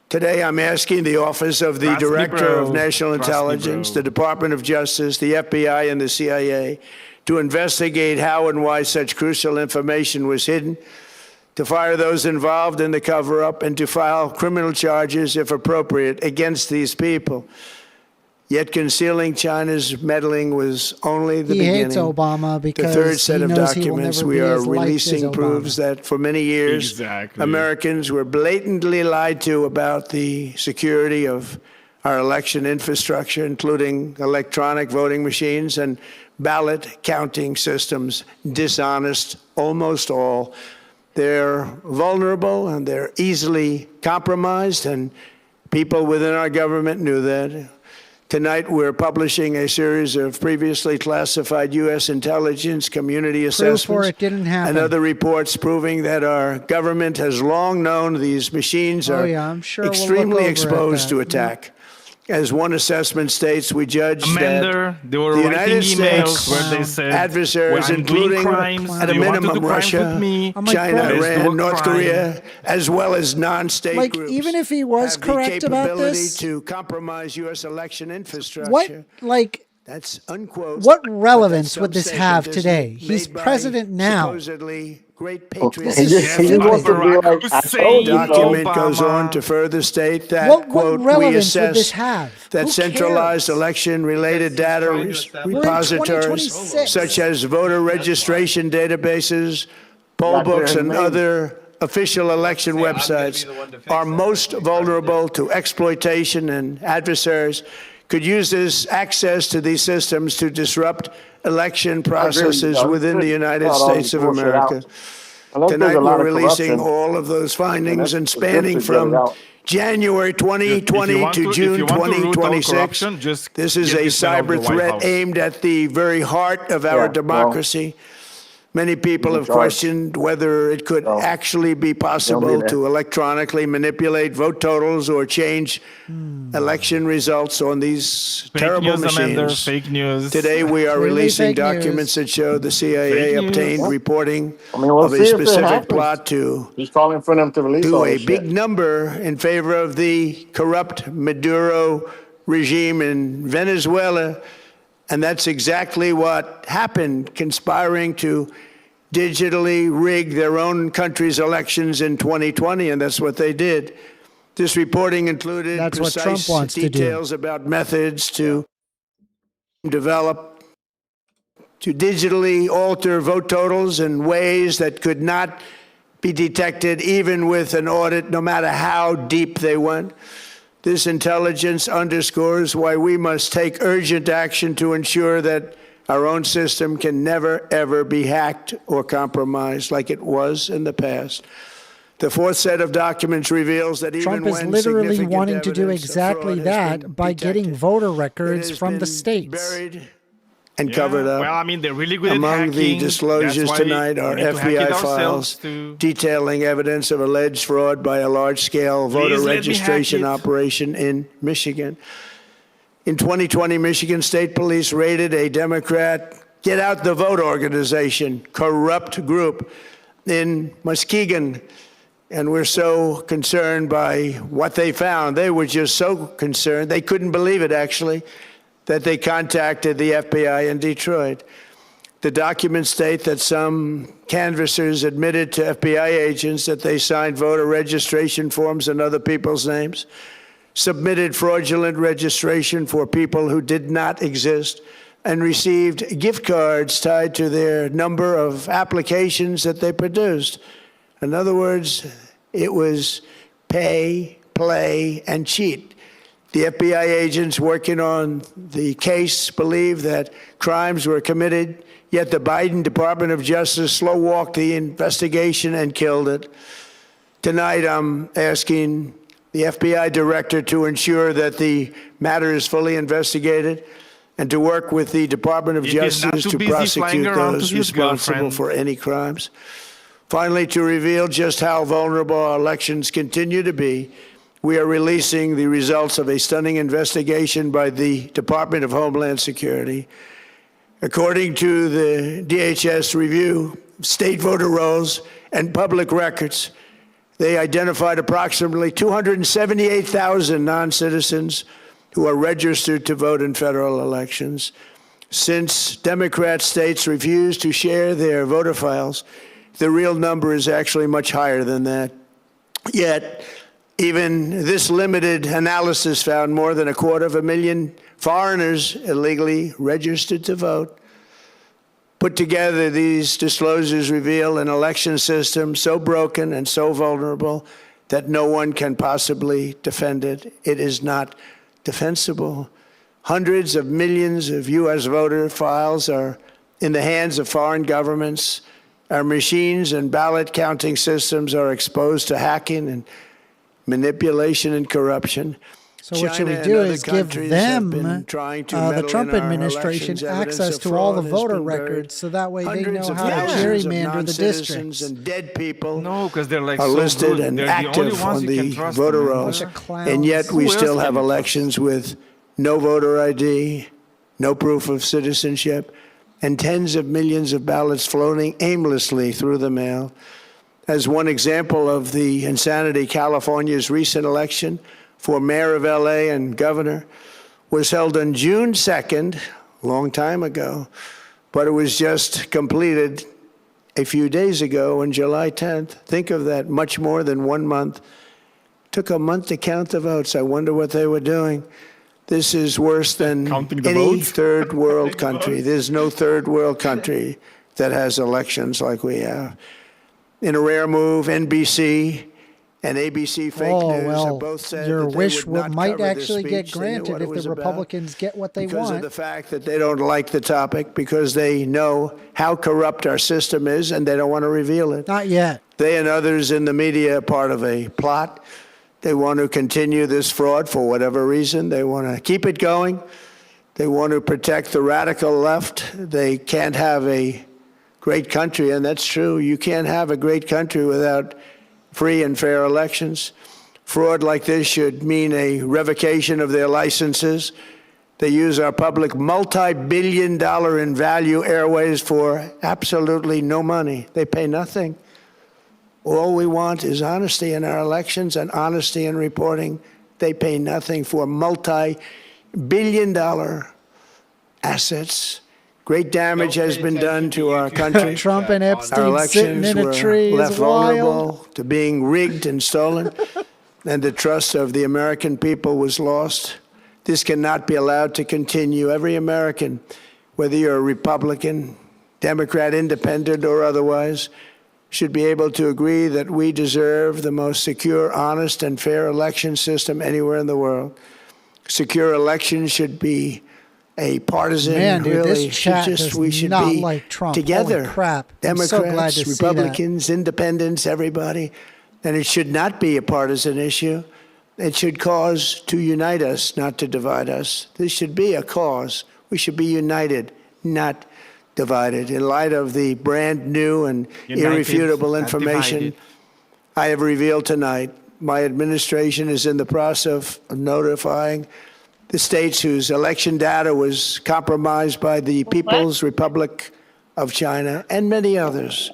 Today, I'm asking the Office of the Director of National Intelligence, the Department of Justice, the FBI, and the CIA to investigate how and why such crucial information was hidden, to fire those involved in the cover-up, and to file criminal charges, if appropriate, against these people. Yet concealing China's meddling was only the beginning. He hates Obama because the third set of documents we are releasing Obama proves that for many years, Americans were blatantly lied to about the security of our election infrastructure, including electronic voting machines and ballot counting systems, dishonest, almost all. They're vulnerable and they're easily compromised, and people within our government knew that. Tonight, we're publishing a series of previously classified U.S. intelligence community assessments Proof or it didn't happen. and other reports proving that our government has long known these machines are I'm sure extremely we'll exposed to attack. As one assessment states, we judged Amender, that they were the writing United emails States where they said, adversaries, "Well, I'm doing including crimes. at a Do you want to minimum do crimes Russia, with me? China, Let's do a Iran, North crime." Korea, as well as non-state Like, groups, even if he was have the correct about capability this, to compromise U.S. election infrastructure. what, like, That's unquote. what but relevance that's would this some have statement today? is He's made by president now. Supposedly great Okay. patriots. This is He just wants to be Barack like, I Hussein, told you The document so. goes on Obama. to further state that, What quote, we relevance would assess this have? that Who centralized cares? election-related data trying to establish- We're in repositories, 2026. such as voter registration databases, poll Got clear books, his and name. other official election websites, are most vulnerable to exploitation, and adversaries could use this access to these systems to disrupt election processes though. within the United Cut all States this of bullshit America. out. Unless there's Tonight, a lot we're of releasing corruption, all of those findings and it's good spanning to get it from out. January If you 2020 want to if June you want to root out 2026. corruption, just This is get a this man out of the cyber White threat House. aimed at the very heart of our Yeah, well, democracy. Many people in have charge. questioned whether it could So, actually be possible there. to electronically manipulate vote totals or change election results on these Fake terrible news, Amanda, machines. fake news. Today, we are Clearly releasing fake news. documents that show the CIA Fake news. obtained reporting I mean, we'll of see a if it specific happens. plot to He's calling for them to release all do a this big shit. number in favor of the corrupt Maduro regime in Venezuela. And that's exactly what happened, conspiring to digitally rig their own country's elections in 2020, and that's what they did. This reporting included That's what precise Trump wants to do. details about methods to develop to digitally alter vote totals in ways that could not be detected even with an audit, no matter how deep they went. This intelligence underscores why we must take urgent action to ensure that our own system can never, ever be hacked or compromised like it was in the past. The fourth set of documents reveals that even Trump is when literally significant wanting to do evidence of exactly fraud has been that by getting detected, voter it records has from the been states. buried and covered up. Well, I mean, they're really good at Among hacking. the disclosures That's why tonight we are need to hack it FBI ourselves files to- detailing evidence of alleged fraud by a large-scale voter Please let me hack registration it. operation in Michigan. In 2020, Michigan State Police raided a Democrat Get Out the Vote organization, corrupt group in Muskegon. And we're so concerned by what they found. They were just so concerned, they couldn't believe it, actually, that they contacted the FBI in Detroit. The documents state that some canvassers admitted to FBI agents that they signed voter registration forms in other people's names, submitted fraudulent registration for people who did not exist, and received gift cards tied to their number of applications that they produced. In other words, it was pay, play, and cheat. The FBI agents working on the case believe that crimes were committed, yet the Biden Department of Justice slow-walked the investigation and killed it. Tonight, I'm asking the FBI director to ensure that the matter is fully investigated and to work with the Department of If he's not Justice too to busy flying prosecute around those to his responsible girlfriend. for any crimes. Finally, to reveal just how vulnerable our elections continue to be, we are releasing the results of a stunning investigation by the Department of Homeland Security. According to the DHS review of state voter rolls and public records, they identified approximately 278,000 non-citizens who are registered to vote in federal elections. Since Democrat states refuse to share their voter files, the real number is actually much higher than that. Yet, even this limited analysis found more than 250,000 foreigners illegally registered to vote. Put together, these disclosures reveal an election system so broken and so vulnerable that no one can possibly defend it. It is not defensible. Hundreds of millions of U.S. voter files are in the hands of foreign governments Our machines and ballot counting systems are exposed to hacking and manipulation and corruption. So what should we do is give them, the Trump administration, access to all the voter records, so that way they know how to gerrymander the districts. And dead people No, because they're like are so listed good. and They're the only active ones on you can the trust, voter man. rolls. Bunch of clowns. And yet we Who else still can have you trust? elections with no voter ID, no proof of citizenship, and tens of millions of ballots floating aimlessly through the mail. As one example of the insanity, California's recent election for mayor of LA and governor was held on June 2nd, a long time ago, but it was just completed a few days ago on July 10th. Think of that, much more than 1 month. Took a month to count the votes. I wonder what they were doing. This is worse than any third world country. There's no third world country that has elections like we have. In a rare move, NBC and ABC fake news have both said your that they wish would not might cover this actually get speech. They knew granted what if it was the about Republicans get what they because want. of the fact that they don't like the topic, because they know how corrupt our system is and they don't want to reveal it. Not yet. They and others in the media are part of a plot. They want to continue this fraud for whatever reason. They want to keep it going. They want to protect the radical left. They can't have a great country, and that's true. You can't have a great country without free and fair elections. Fraud like this should mean a revocation of their licenses. They use our public multi-billion-dollar in value airways for absolutely no money. They pay nothing. All we want is honesty in our elections and honesty in reporting. They pay nothing for multi-billion-dollar assets. Great damage has been done to our country. Trump and Our Epstein sitting elections in a were tree left is wild. vulnerable to being rigged and stolen, and the trust of the American people was lost. This cannot be allowed to continue. Every American, whether you're a Republican, Democrat, Independent, or otherwise, should be able to agree that we deserve the most secure, honest, and fair election system anywhere in the world. Secure elections should be a partisan, Man, dude, really, this chat does we should not be like Trump. together. Holy crap. I'm Democrats, so glad to see that. Republicans, Independents, everybody. And it should not be a partisan issue. It should cause to unite us, not to divide us. This should be a cause. We should be united, not divided. In light of the brand new and irrefutable information I have revealed tonight, my administration is in the process of notifying the states whose election data was compromised by the People's Republic of China and many others.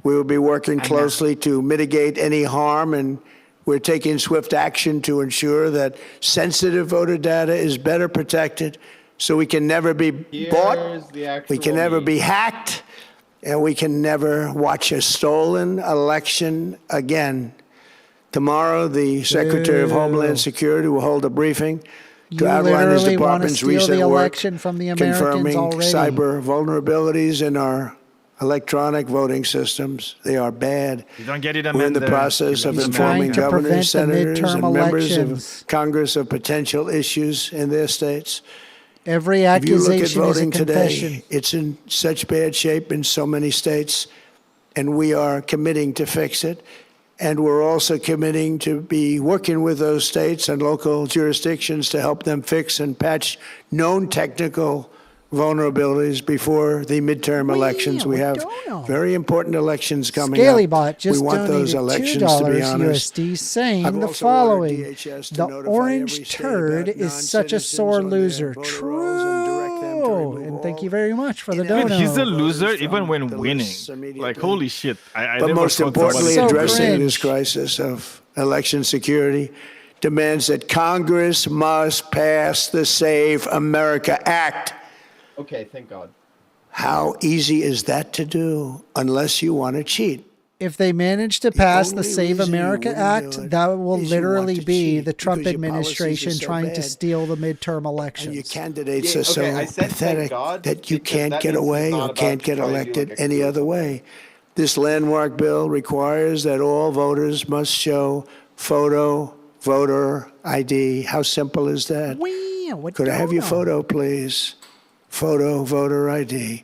We will be working closely to mitigate any harm, and we're taking swift action to ensure that sensitive voter data is better protected so we can never be bought, we can never be hacked, and we can never watch a stolen election again. Tomorrow, the Secretary of Homeland Security will hold a briefing to outline his department's recent work confirming cyber vulnerabilities in our electronic voting systems. They are bad. You don't get it We're in the process of informing governors, senators, and members of Congress of potential issues in their states. Every If you look at accusation is a voting confession. today, it's in such bad shape in so many states, and we are committing to fix it. And we're also committing to be working with those states and local jurisdictions to help them fix and patch known technical vulnerabilities before the midterm elections. We have very important elections coming up. Scalybot just We want those donated elections to be $2 honest. USD saying I've the also following: ordered DHS to the notify every orange state turd about is such a non-citizens sore on their loser. voter rolls and direct them to True. remove And all thank you very much for the Dude, dono. he's a loser even from when the winning. lists immediately. Like, holy shit. I But never most thought somebody importantly, So could do addressing that. cringe. this crisis of election security demands that Congress must pass the Save America Act. Okay, thank God. How easy is that to do unless you want to cheat? If they manage to pass the only Save reason you America wouldn't Act, do it that will is you literally want to be cheat the Trump because your policies administration are so trying to bad. steal the midterm And your elections. candidates Yeah, are so okay, I said thank pathetic God that you because can't that get means it's away not or about can't to get try and do elected like a any coup. other way. This landmark bill requires that all voters must show photo voter ID. How simple is that? Wow, what Could I have your dono? photo, please? Photo voter ID.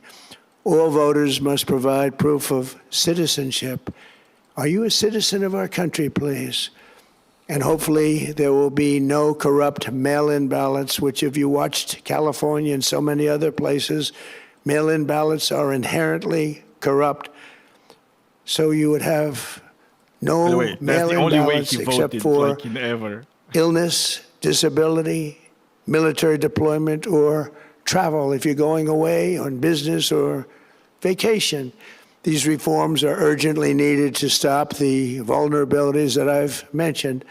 All voters must provide proof of citizenship. Are you a citizen of our country, please? And hopefully there will be no corrupt mail-in ballots, which if you watched California and so many other places, mail-in ballots are inherently corrupt. So you would have no mail-in ballots except for illness, disability, military deployment, or travel if you're going away on business or vacation. These reforms are urgently needed to stop the vulnerabilities that I've mentioned.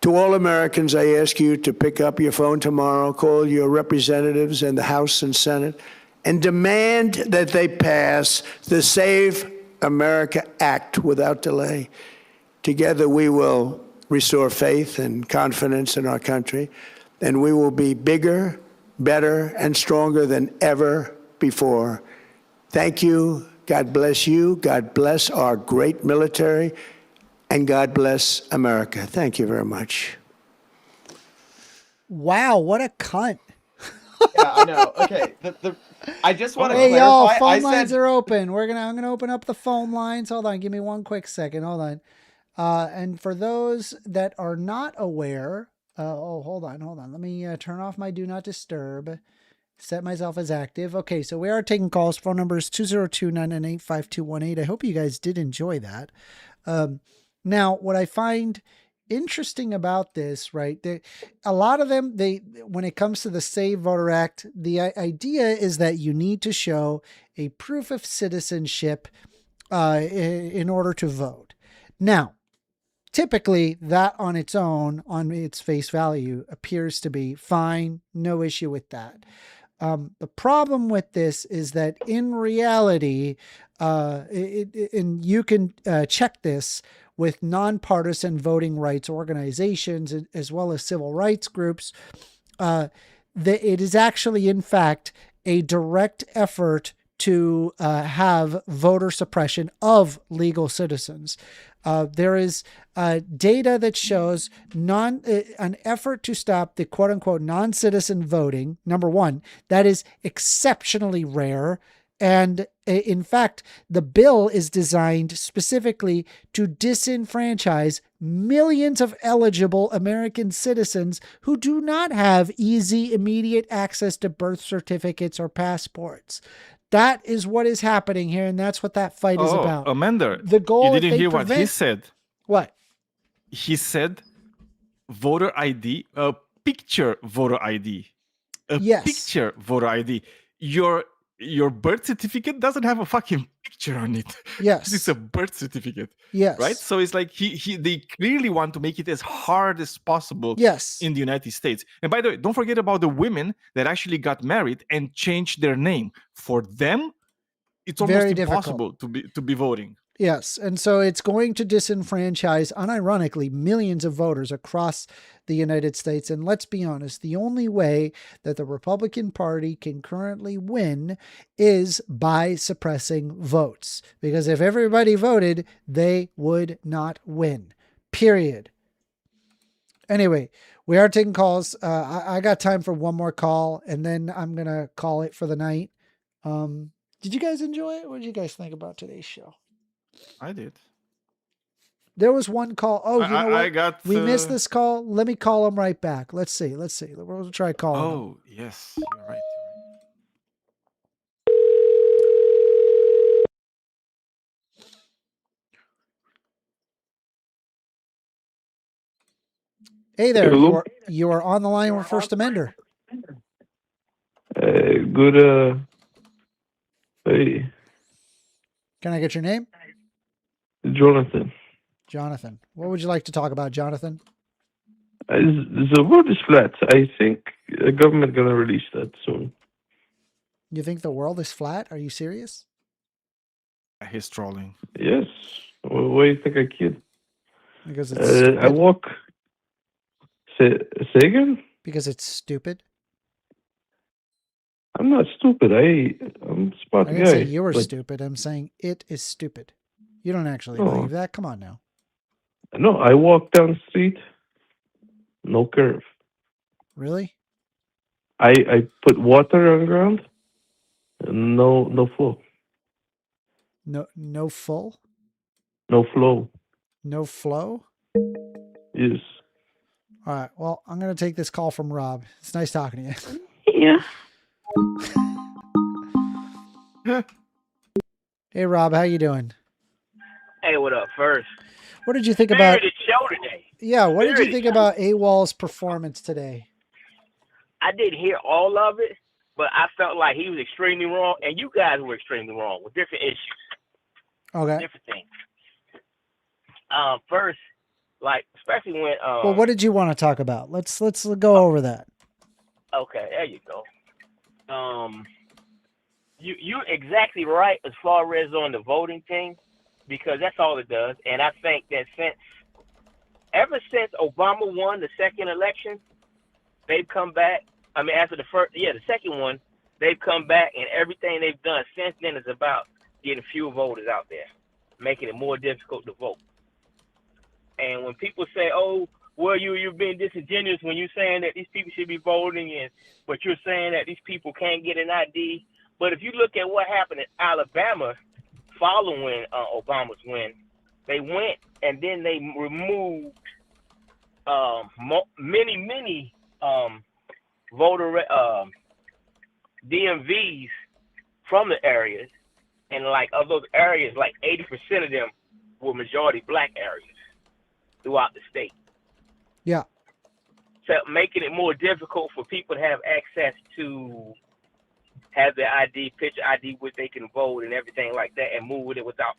To all Americans, I ask you to pick up your phone tomorrow, call your representatives in the House and Senate, and demand that they pass the Save America Act without delay. Together, we will restore faith and confidence in our country, and we will be bigger, better, and stronger than ever before. Thank you. God bless you. God bless our great military. And God bless America. Thank you very much. Wow, what a cunt. Yeah, I know. Okay. I just want to clarify. Hey, y'all, phone lines are open. I'm going to open up the phone lines. Hold on. Give me one quick second. Hold on. And for those that are not aware, hold on. Let me turn off my do not disturb. Set myself as active. Okay, so we are taking calls. Phone number is 202-998-5218. I hope you guys did enjoy that. Now, what I find interesting about this, right, a lot of them, when it comes to the Save Voter Act, the idea is that you need to show a proof of citizenship in order to vote. Now, typically, that on its own, on its face value, appears to be fine. No issue with that. The problem with this is that in reality, and you can check this with nonpartisan voting rights organizations as well as civil rights groups, that it is actually, in fact, a direct effort to have voter suppression of legal citizens. There is data that shows an effort to stop the quote unquote non-citizen voting. Number one, that is exceptionally rare. And in fact, the bill is designed specifically to disenfranchise millions of eligible American citizens who do not have easy, immediate access to birth certificates or passports. That is what is happening here, and that's what that fight is about. Amanda, the goal, you didn't hear what he said. What? He said voter ID, a picture voter ID. Picture voter ID. Your birth certificate doesn't have a fucking picture on it. Yes. It's a birth certificate. Yes. Right? So it's like they clearly want to make it as hard as possible in the United States. And by the way, don't forget about the women that actually got married and changed their name. For them, it's almost impossible to be voting. Yes. And so it's going to disenfranchise, unironically, millions of voters across the United States. And let's be honest, the only way that the Republican Party can currently win is by suppressing votes. Because if everybody voted, they would not win. Period. Anyway, we are taking calls. I got time for one more call, and then I'm going to call it for the night. Did you guys enjoy it? What did you guys think about today's show? I did. There was one call. Oh, you know what? We missed this call. Let me call him right back. Let's see. We'll try calling him. Oh, yes. You're right. Hey there. You are on the line with First Amender. Good. Hey. Can I get your name? Jonathan. Jonathan. What would you like to talk about, Jonathan? The world is flat. I think the government gonna release that soon. You think the world is flat? Are you serious? He's trolling. Yes. Why do you think I kid? Because it's I walk. Say again? Because it's stupid. I'm not stupid. I'm smart guy. I didn't say you were stupid. I'm saying it is stupid. You don't actually believe that. Come on now. No, I walk down the street. No curve. Really? I put water on the ground. And no flow. No full? No flow. No flow? Yes. All right. Well, I'm going to take this call from Rob. It's nice talking to you. Yeah. Hey, Rob, how you doing? Hey, what up? First, what did you think about the show today? Yeah, what did you think about Awol's performance today? I didn't hear all of it, but I felt like he was extremely wrong, and you guys were extremely wrong with different issues. Okay. Different things. First, like especially when well, what did you want to talk about? Let's go over that. Okay, there you go. You're exactly right as far as on the voting thing, because that's all it does. And I think that ever since Obama won the second election, they've come back. I mean, after the second one, they've come back, and everything they've done since then is about getting fewer voters out there, making it more difficult to vote. And when people say, "Oh, well, you're being disingenuous when you're saying that these people should be voting, but you're saying that these people can't get an ID," but if you look at what happened in Alabama following Obama's win, they went and then they removed many voter DMVs from the areas, and like of those areas, like 80% of them were majority black areas throughout the state. Yeah. So making it more difficult for people to have access to have their ID, picture ID, where they can vote and everything like that, and move with it without,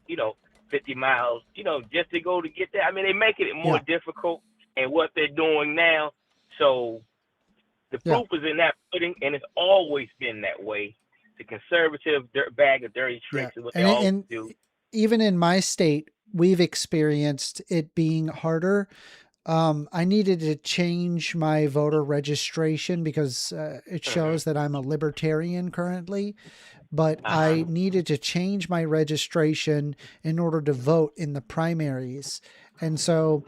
50 miles, just to go to get there. I mean, they're making it more difficult in what they're doing now. So the proof is in that pudding, and it's always been that way. The conservative bag of dirty tricks is what they always do. Even in my state, we've experienced it being harder. I needed to change my voter registration because it shows that I'm a libertarian currently, but I needed to change my registration in order to vote in the primaries. And so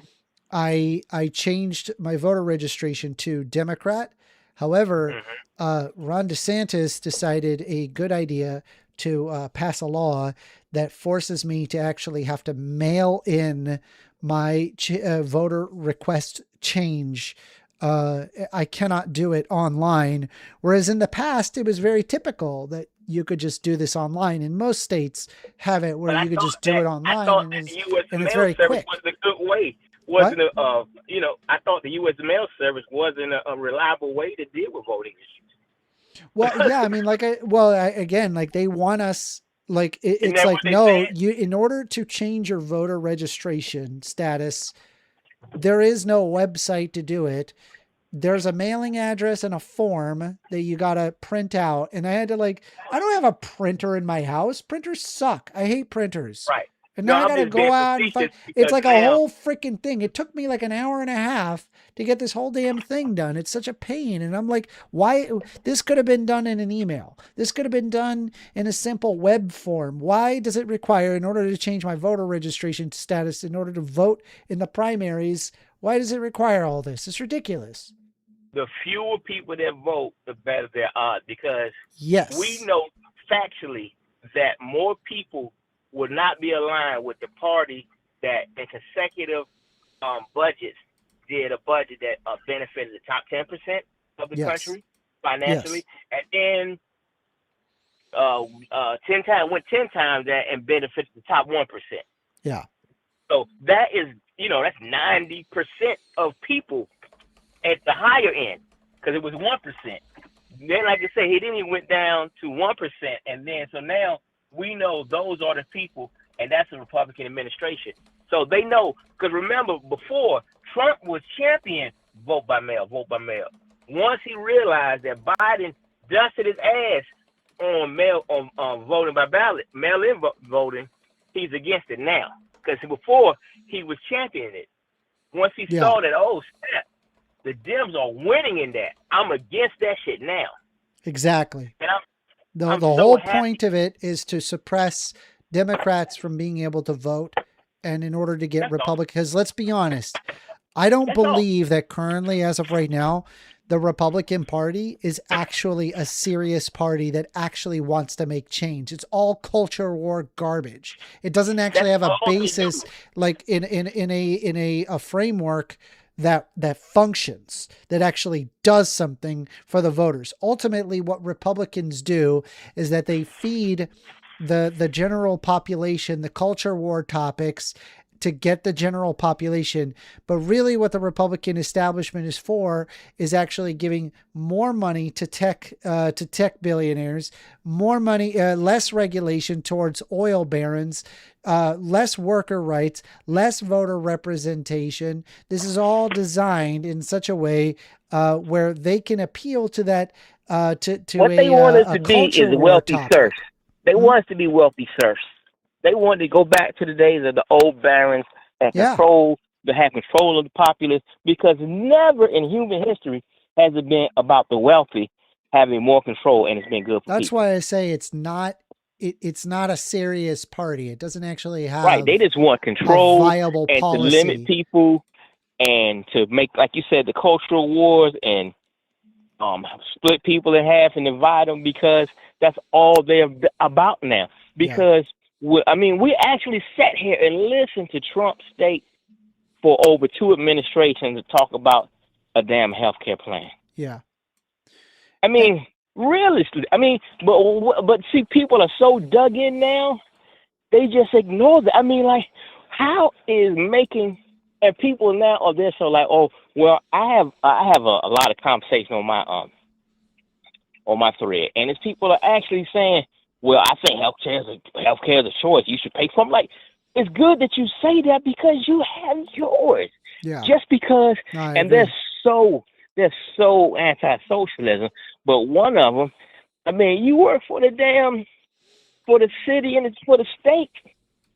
I changed my voter registration to Democrat. However, Ron DeSantis decided a good idea to pass a law that forces me to actually have to mail in my voter request change. I cannot do it online. Whereas in the past, it was very typical that you could just do this online. And most states have it where you could just do it online. And it's very quick. Was a good way. Wasn't I thought the U.S. mail service wasn't a reliable way to deal with voting issues. Well, yeah, I mean, again, they want us. It's like, no, in order to change your voter registration status, there is no website to do it. There's a mailing address and a form that you got to print out. And I had to I don't have a printer in my house. Printers suck. I hate printers. Right. And now I got to go out and find, it's like a whole freaking thing. It took me like an hour and a half to get this whole damn thing done. It's such a pain. And I'm like, why? This could have been done in an email. This could have been done in a simple web form. Why does it require, in order to change my voter registration status, in order to vote in the primaries, why does it require all this? It's ridiculous. The fewer people that vote, the better their odds, because we know factually that more people would not be aligned with the party that in consecutive budgets did a budget that benefited the top 10% of the country financially, and then went 10 times that and benefited the top 1%. Yeah. So that is, that's 90% of people at the higher end, because it was 1%. Then, like I said, he then went down to 1%, and then so now we know those are the people, and that's the Republican administration. So they know, because remember, before, Trump was champion vote by mail. Once he realized that Biden dusted his ass on voting by ballot, mail-in voting, he's against it now. Because before, he was championing it. Once he saw that, oh, snap, the Dems are winning in that, I'm against that shit now. Exactly. And The so whole happy. point of it is to suppress Democrats from being able to vote, and in order to get Republicans, because let's be honest, I don't believe that currently, as of right now, the Republican Party is actually a serious party that actually wants to make change. It's all culture war garbage. It doesn't actually have a basis like in a framework that functions, that actually does something for the voters. Ultimately, what Republicans do is that they feed the general population the culture war topics to get the general population. But really what the Republican establishment is for is actually giving more money to tech billionaires, more money, less regulation towards oil barons, less worker rights, less voter representation. This is all designed in such a way where they can appeal to that to what they want us to be is wealthy serfs. They want us to be wealthy serfs. They want to go back to the days of the old barons and have control of the populace, because never in human history has it been about the wealthy having more control, and it's been good for That's people. why I say it's not a serious party. It doesn't actually have They just want control viable and policy. to limit people and to make, like you said, the cultural wars and split people in half and divide them, because that's all they're about now. Because we actually sat here and listened to Trump state for over 2 administrations to talk about a damn healthcare plan. Yeah. I mean, realistically, but see, people are so dug in now, they just ignore that. I mean, like, how is making, and people now are there so like, oh, well, I have a lot of conversation on my thread, and it's people are actually saying, well, I think healthcare is a choice. You should pay for it. Like, it's good that you say that because you have yours. Yeah. Just because, I and agree. they're so anti-socialism. But one of them, I mean, you work for the city and it's for the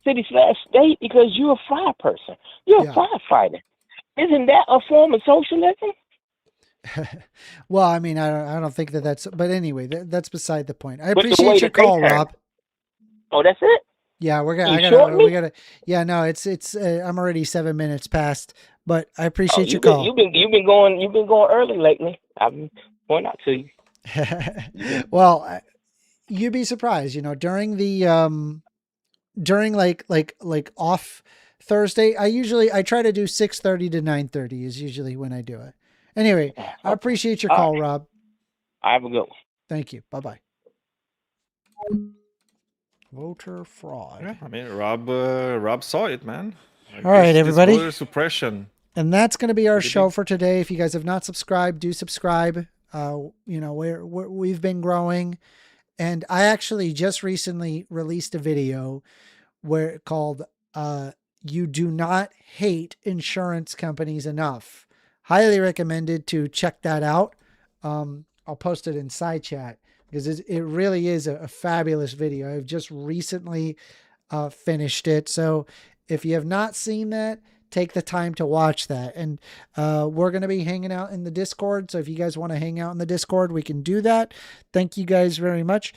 city/state because you're a fire person. You're a firefighter. Isn't that a form of socialism? Well, I mean, I don't think that's, but anyway, that's beside the point. I appreciate your call, Rob. Oh, that's it? Yeah, we gotta, it's I'm already 7 minutes past, but I appreciate your call. You've been going early lately. I've been pointing out to you. Well, you'd be surprised, during the, during like off Thursday, I try to do 6:30 to 9:30 is usually when I do it. Anyway, I appreciate your call, Rob. I have a good one. Thank you. Bye-bye. Voter fraud. Yeah, I mean, Rob saw it, man. All right, everybody. Voter suppression. And that's going to be our show for today. If you guys have not subscribed, do subscribe. We've been growing, and I actually just recently released a video called "You Do Not Hate Insurance Companies Enough." Highly recommended to check that out. I'll post it in side chat because it really is a fabulous video. I've just recently finished it. So if you have not seen that, take the time to watch that. And we're going to be hanging out in the Discord. So if you guys want to hang out in the Discord, we can do that. Thank you guys very much.